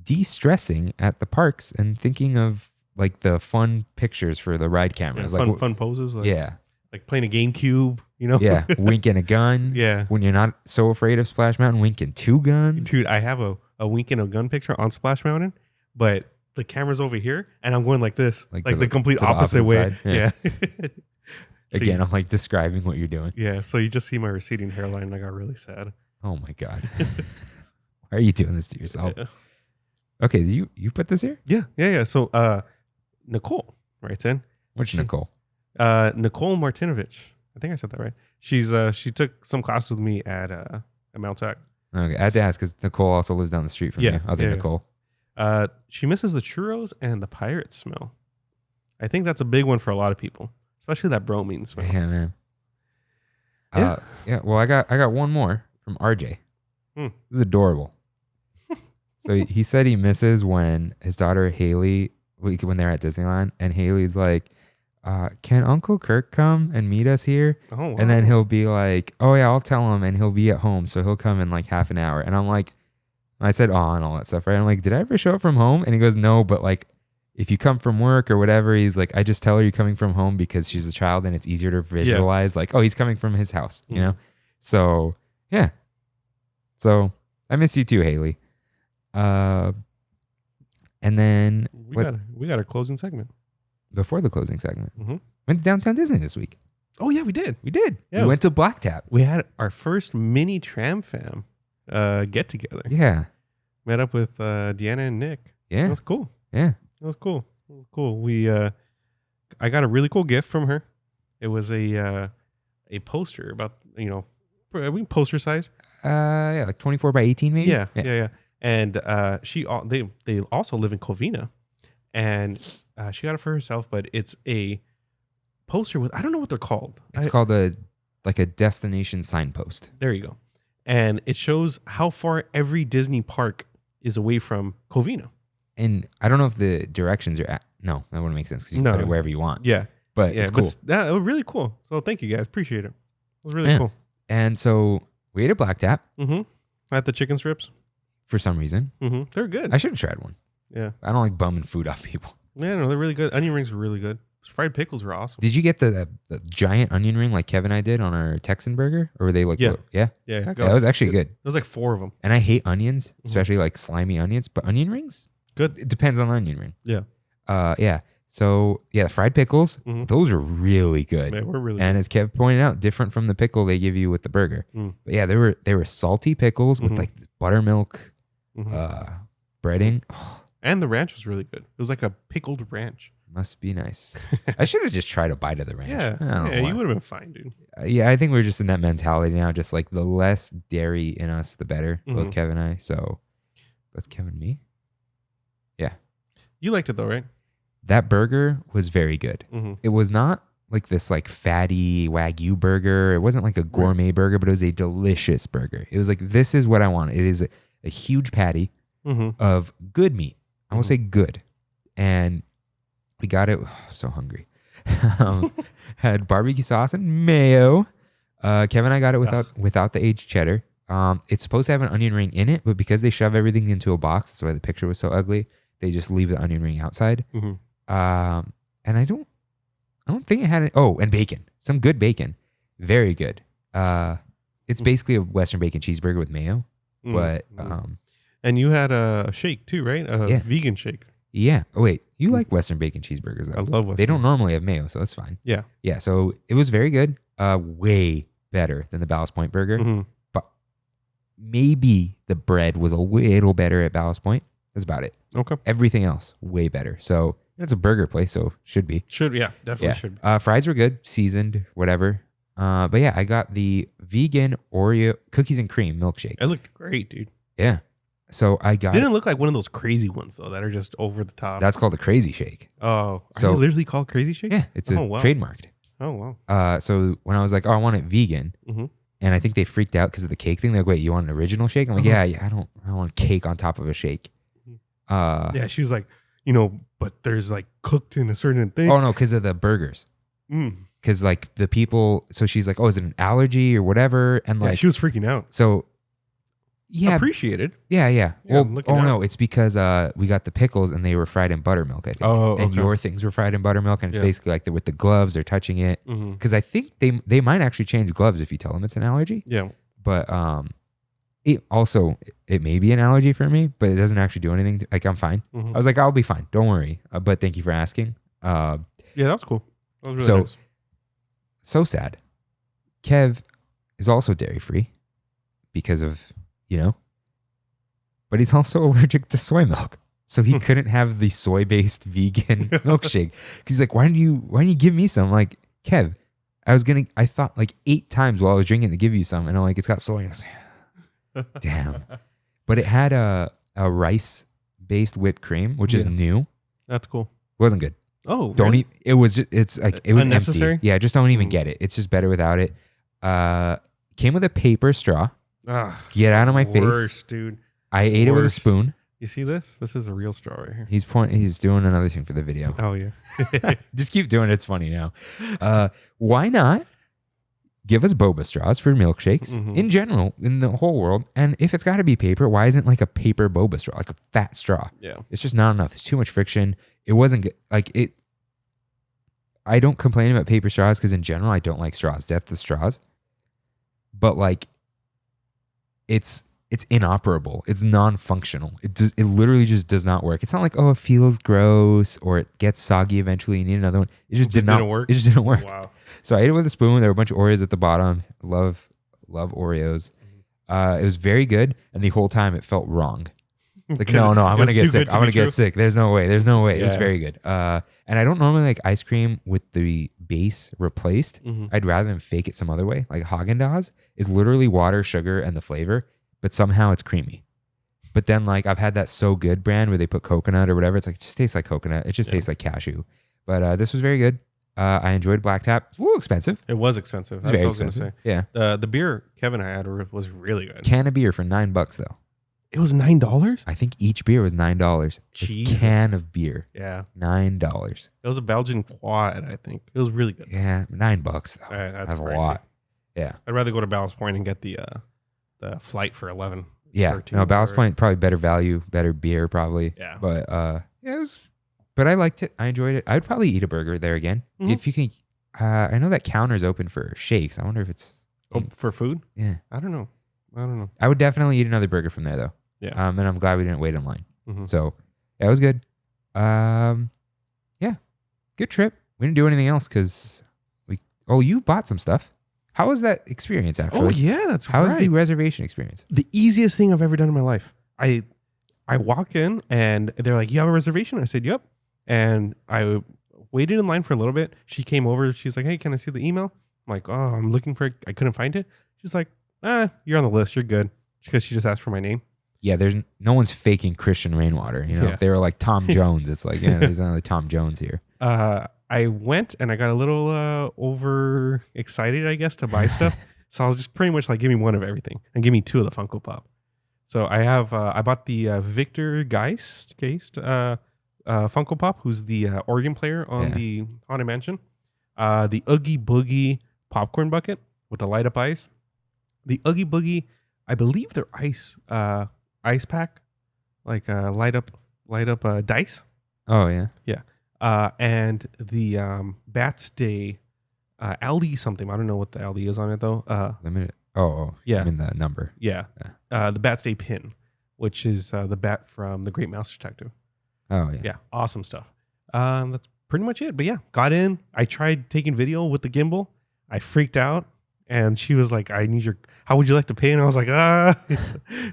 de-stressing at the parks and thinking of like the fun pictures for the ride cameras. Yeah, fun poses. Like, like playing a GameCube, you know? Yeah. Winking a gun. Yeah. When you're not so afraid of Splash Mountain, winking two guns. Dude, I have a winking a gun picture on Splash Mountain, but the camera's over here and I'm going like this. Like the complete opposite way. Side. Yeah. Again, So I'm like describing what you're doing. Yeah. So you just see my receding hairline and I got really sad. Oh my God. Why are you doing this to yourself? Yeah. Okay, you put this here? Yeah. So Nicole writes in. Which Nicole? Nicole Martinovich. I think I said that right. She took some class with me at Mount Tech. Okay, I had to ask because Nicole also lives down the street from you. Nicole. She misses the churros and the pirate smell. I think that's a big one for a lot of people, especially that bromine smell. Yeah, man. Yeah. Well, I got one more from RJ. This is adorable. So he said he misses when his daughter Haley, when they're at Disneyland, and Haley's like, can Uncle Kirk come and meet us here? Oh, wow. And then he'll be like, oh yeah, I'll tell him, and he'll be at home, so he'll come in like half an hour. And I'm like, I said, oh, and all that stuff, right? I'm like, did I ever show up from home? And he goes, no, but like, if you come from work or whatever, he's like, I just tell her you're coming from home because she's a child and it's easier to visualize. Like, oh, he's coming from his house, you know? So yeah. So I miss you too, Haley. And then we got a closing segment. Before the closing segment, Mm-hmm. went to Downtown Disney this week. Oh yeah, we did. We did. Yeah. We went to Black Tap. We had our first mini Tram Fam get together. Yeah. Met up with Deanna and Nick. Yeah. That was cool. Yeah. That was cool. It was cool. We I got a really cool gift from her. It was a poster about, poster size. Yeah, like 24 by 18 maybe. Yeah. And they also live in Covina, and she got it for herself. But it's a poster with, I don't know what they're called. It's called a destination signpost. There you go. And it shows how far every Disney park is away from Covina. And I don't know if the directions are no, that wouldn't make sense because you can put it wherever you want. Yeah. But it's cool. It was really cool. So thank you guys. Appreciate it. It was really cool. And so we ate at Black Tap. Mm-hmm. I had the chicken strips. For some reason. Mm-hmm. They're good. I should have tried one. Yeah. I don't like bumming food off people. Yeah, no, they're really good. Onion rings were really good. Fried pickles were awesome. Did you get the giant onion ring like Kevin and I did on our Texan burger? Or were they like, Yeah. Yeah? Yeah, Yeah, that was actually good. There was like 4 of them. And I hate onions, especially like slimy onions. But onion rings? Good. It depends on the onion ring. Yeah. Yeah. So, yeah, the fried pickles, those are really good. Yeah, we're really and good. as Kev pointed out, different from the pickle they give you with the burger. But yeah, they were salty pickles with like buttermilk breading. And the ranch was really good. It was like a pickled ranch. Must be nice. I should have just tried a bite of the ranch. Yeah. I don't know why. You would have been fine, dude. Yeah, I think we're just in that mentality now. Just like the less dairy in us, the better. Both Kevin and I. So, both Kevin and me. Yeah. You liked it though, right? That burger was very good. It was not like this like fatty Wagyu burger. It wasn't like a gourmet burger, but it was a delicious burger. It was like, this is what I want. It is a huge patty of good meat. I will say good. And we got it. So hungry. Had barbecue sauce and mayo. Kevin and I got it without the aged cheddar. It's supposed to have an onion ring in it, but because they shove everything into a box, that's why the picture was so ugly. They just leave the onion ring outside. And I don't think it had it. Oh, and bacon. Some good bacon. Very good. It's basically a Western bacon cheeseburger with mayo. But and you had a shake too, right? A vegan shake. Yeah. Oh wait, you like Western bacon cheeseburgers though. I love Western. They don't normally have mayo, so that's fine. Yeah. Yeah. So it was very good. Way better than the Ballast Point burger. But maybe the bread was a little better at Ballast Point. That's about it. Okay. Everything else way better. So it's a burger place, so should be. Definitely should be. Fries were good, seasoned, whatever. But yeah, I got the vegan Oreo cookies and cream milkshake. It looked great, dude. Yeah. So I got. Didn't look like one of those crazy ones though that are just over the top. That's called a crazy shake. Oh, so are they literally called crazy shake? Yeah, it's trademarked. Oh wow. So when I was like, oh, I want it vegan, and I think they freaked out because of the cake thing. They're like, wait, you want an original shake? I'm like, yeah, I don't want cake on top of a shake. Yeah, she was like, but there's like cooked in a certain thing. Oh no, because of the burgers. Because like the people, so she's like, oh, is it an allergy or whatever? And like, she was freaking out. So yeah, appreciated. Yeah. Well, no, it's because we got the pickles and they were fried in buttermilk, I think. Oh, and your things were fried in buttermilk, and it's basically like with the gloves, they're touching it. Because I think they might actually change gloves if you tell them it's an allergy. Yeah. But it may be an allergy for me, but it doesn't actually do anything. Like I'm fine. I was like, I'll be fine. Don't worry. But thank you for asking. Yeah, that was cool. That was really nice. So sad. Kev is also dairy free because of, but he's also allergic to soy milk. So he couldn't have the soy-based vegan milkshake. He's like, why didn't you give me some? I'm like, Kev, I thought like 8 times while I was drinking to give you some. And I'm like, it's got soy. And I was like, damn. But it had a rice-based whipped cream, which is new. That's cool. It wasn't good. Oh, don't really? eat. It was just, it's like, it was unnecessary. Empty. Yeah, just don't even get it. It's just better without it. Came with a paper straw. Get out of my worst, face. Dude. I ate it with a spoon. You see this? This is a real straw right here. He's doing another thing for the video. Oh yeah. Just keep doing it. It's funny now. Why not give us boba straws for milkshakes in general, in the whole world? And if it's got to be paper, why isn't like a paper boba straw, like a fat straw? Yeah. It's just not enough. It's too much friction. It wasn't good. Like it. I don't complain about paper straws because in general, I don't like straws. Death to straws. But like, it's inoperable. It's non-functional. It literally just does not work. It's not like, oh, it feels gross or it gets soggy eventually. You need another one. It just didn't work. It just didn't work. Wow. So I ate it with a spoon. There were a bunch of Oreos at the bottom. Love Oreos. It was very good. And the whole time it felt wrong. Like, no, I'm going to get sick. I'm going to get sick. There's no way. Yeah. It was very good. And I don't normally like ice cream with the base replaced. I'd rather than fake it some other way. Like Haagen-Dazs is literally water, sugar, and the flavor, but somehow it's creamy. But then like I've had that So Good brand where they put coconut or whatever. It's like, it just tastes like coconut. It just tastes like cashew. But this was very good. I enjoyed Black Tap. It's a little expensive. It was expensive. That's very what I was going to say. Yeah. The beer Kevin had was really good. Can of beer for $9 though. It was $9? I think each beer was $9. Jesus. A can of beer. Yeah. $9. It was a Belgian quad, I think. It was really good. Yeah, $9 though. That's a pricey. lot. Yeah. I'd rather go to Ballast Point and get the flight for 11. Yeah. 13, No, Ballast Point, probably better value, better beer probably. Yeah. But it was, but I liked it. I enjoyed it. I'd probably eat a burger there again. If you can, I know that counter's open for shakes. I wonder if it's. For food? Yeah. I don't know. I would definitely eat another burger from there though. Yeah. And I'm glad we didn't wait in line. So yeah, it was good. Yeah, good trip. We didn't do anything else because you bought some stuff. How was that experience actually? Oh yeah, that's How right. was the reservation experience? The easiest thing I've ever done in my life. I walk in and they're like, "You have a reservation?" I said, "Yep." And I waited in line for a little bit. She came over. She's like, "Hey, can I see the email?" I'm like, "Oh, I'm looking for it. I couldn't find it." She's like, "You're on the list. You're good." Because she just asked for my name. Yeah, there's no one's faking Christian Rainwater. You know, if they were like Tom Jones, it's like, yeah, there's another Tom Jones here. I went and I got a little over excited, I guess, to buy stuff. So I was just pretty much like, give me one of everything and give me two of the Funko Pop. So I have, I bought the Victor Geist Funko Pop, who's the organ player on the Haunted Mansion. The Oogie Boogie popcorn bucket with the light up eyes. The Oogie Boogie, I believe they're ice pack, like light up dice. Oh yeah, yeah. And the Bats Day LD something. I don't know what the LD is on it though. Limited. Yeah. I mean the number. Yeah. The Bats Day pin, which is the bat from the Great Mouse Detective. Oh yeah. Yeah. Awesome stuff. That's pretty much it. But yeah, got in. I tried taking video with the gimbal. I freaked out. And she was like, how would you like to pay? And I was like,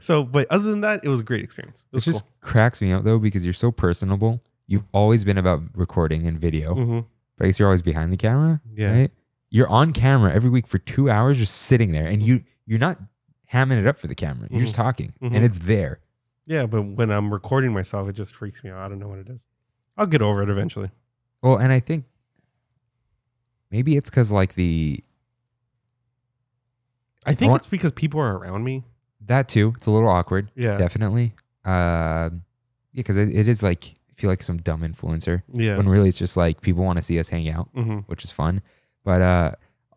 So, but other than that, it was a great experience. It just cracks me up though, because you're so personable. You've always been about recording and video, but I guess you're always behind the camera. Yeah. Right? You're on camera every week for 2 hours, just sitting there, and you're not hamming it up for the camera. You're just talking, and it's there. Yeah, but when I'm recording myself, it just freaks me out. I don't know what it is. I'll get over it eventually. Well, and I think maybe it's because like I think it's because people are around me. That too. It's a little awkward. Yeah. Definitely. Yeah, because it is like, I feel like some dumb influencer. Yeah. When really it's just like people want to see us hang out, which is fun. But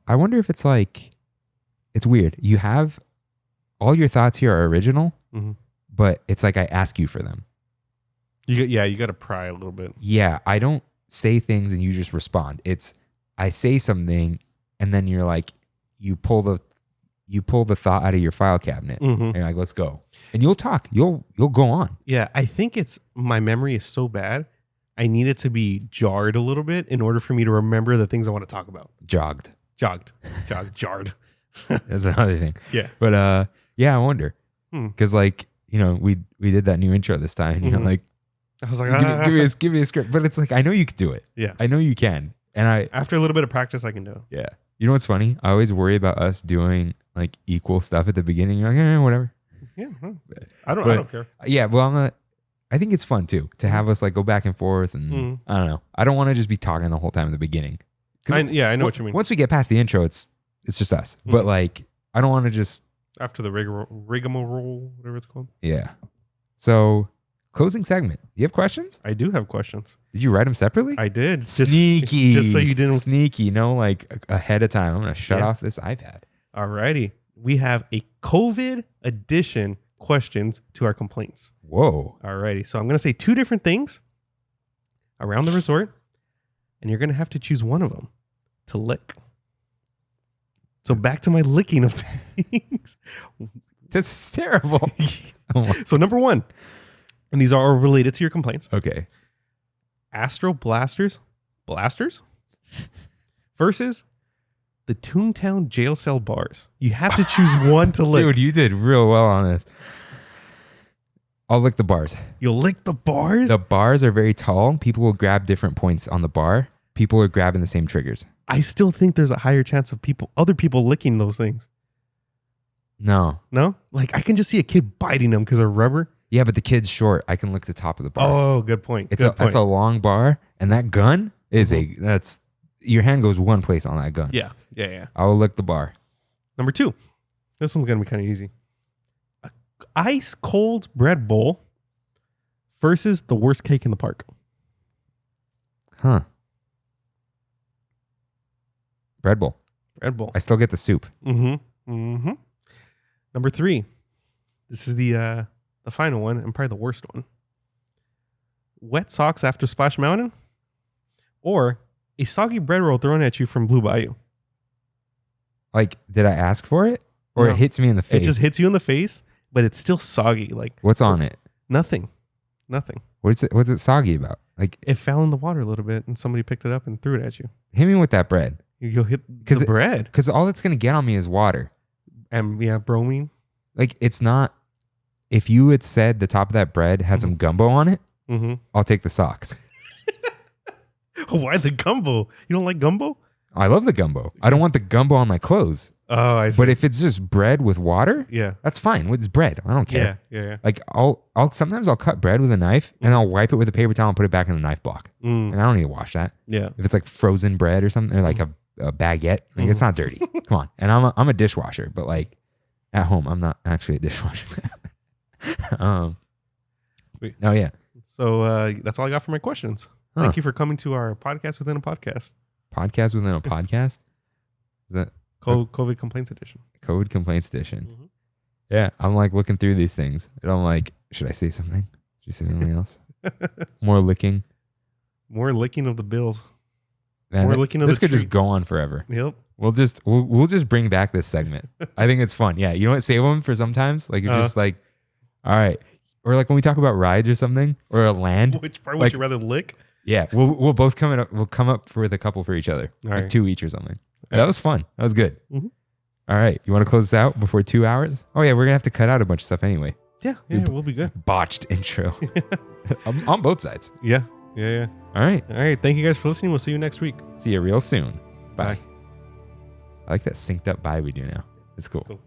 I wonder if it's like, it's weird. You have all your thoughts here are original, but it's like I ask you for them. You got to pry a little bit. Yeah. I don't say things and you just respond. It's I say something and then you're like, you pull the thought out of your file cabinet and you're like, let's go. And you'll talk. You'll go on. Yeah. I think it's my memory is so bad. I need it to be jarred a little bit in order for me to remember the things I want to talk about. Jarred. That's another thing. Yeah. But yeah, I wonder. Because like, you know, we did that new intro this time and you're like, I was like, give me a script. But it's like, I know you can do it. Yeah. I know you can. And after a little bit of practice, I can do it. Yeah. You know what's funny? I always worry about us doing like equal stuff at the beginning. You're like, whatever. Yeah. I don't care. Yeah. Well, I think it's fun too to have us like go back and forth. And I don't know. I don't want to just be talking the whole time at the beginning. I know what you mean. Once we get past the intro, it's just us. But like, I don't want to just. After the rigmarole, whatever it's called. Yeah. So Closing segment. Do you have questions? I do have questions. Did you write them separately? I did. Sneaky. Just so you didn't. Sneaky. No, like ahead of time. I'm going to shut off this iPad. Alrighty. We have a COVID edition questions to our complaints. Whoa. Alrighty. So I'm going to say 2 different things around the resort, and you're going to have to choose one of them to lick. So back to my licking of things. This is terrible. So number 1, and these are all related to your complaints. Okay. Astro blasters versus the Toontown jail cell bars. You have to choose one to lick. Dude, you did real well on this. I'll lick the bars. You'll lick the bars? The bars are very tall. People will grab different points on the bar. People are grabbing the same triggers. I still think there's a higher chance of other people licking those things. No. No? Like I can just see a kid biting them because they're rubber. Yeah, but the kid's short. I can lick the top of the bar. Oh, good point. That's a long bar, and that gun is that's your hand goes one place on that gun. Yeah. I will lick the bar. Number 2. This one's gonna be kind of easy. A ice cold bread bowl versus the worst cake in the park. Huh. Bread bowl. Bread bowl. I still get the soup. Number 3. This is the final one and probably the worst one. Wet socks after Splash Mountain, or a soggy bread roll thrown at you from Blue Bayou. Like, did I ask for it, or No. it hits me in the face? It just hits you in the face, but it's still soggy. Like What's on it? nothing. What's it soggy about? Like, It fell in the water a little bit, and somebody picked it up and threw it at you. hit me with that bread, You'll hit the bread, because all it's gonna get on me is water. and bromine. Like, it's not. If you had said the top of that bread had some gumbo on it, I'll take the socks. Why the gumbo? You don't like gumbo? I love the gumbo. I don't want the gumbo on my clothes. Oh, I see. But if it's just bread with water, yeah, that's fine. It's bread. I don't care. yeah. Like I'll sometimes I'll cut bread with a knife and I'll wipe it with a paper towel and put it back in the knife block. And I don't need to wash that. Yeah. If it's like frozen bread or something, or like a baguette, like it's not dirty. Come on. And I'm a dishwasher, but like at home, I'm not actually a dishwasher. Wait. Oh yeah. So that's all I got for my questions. Huh. Thank you for coming to our podcast within a podcast. Podcast within a podcast. Is that COVID complaints edition. COVID complaints edition? Yeah, I'm like looking through these things, and I'm like, should I say something? Should I say something else? More licking. More licking of the bills. Man, More licking of this the could just treat. go on forever. Yep. We'll just bring back this segment. I think it's fun. Yeah, you know what? Save them for sometimes. Like you're just like, all right, or like when we talk about rides or something or a land. Which part like, would you rather lick? Yeah, we'll both come up. We'll come up with a couple for each other, All like right. 2 each or something. That was fun. That was good. Mhm. All right, you want to close this out before 2 hours? Oh yeah, we're gonna have to cut out a bunch of stuff anyway. Yeah, we'll be good. Botched intro on both sides. Yeah. All right, All right. Thank you guys for listening. We'll see you next week. see you real soon. Bye. Bye. I like that synced up bye we do now. It's cool. Cool.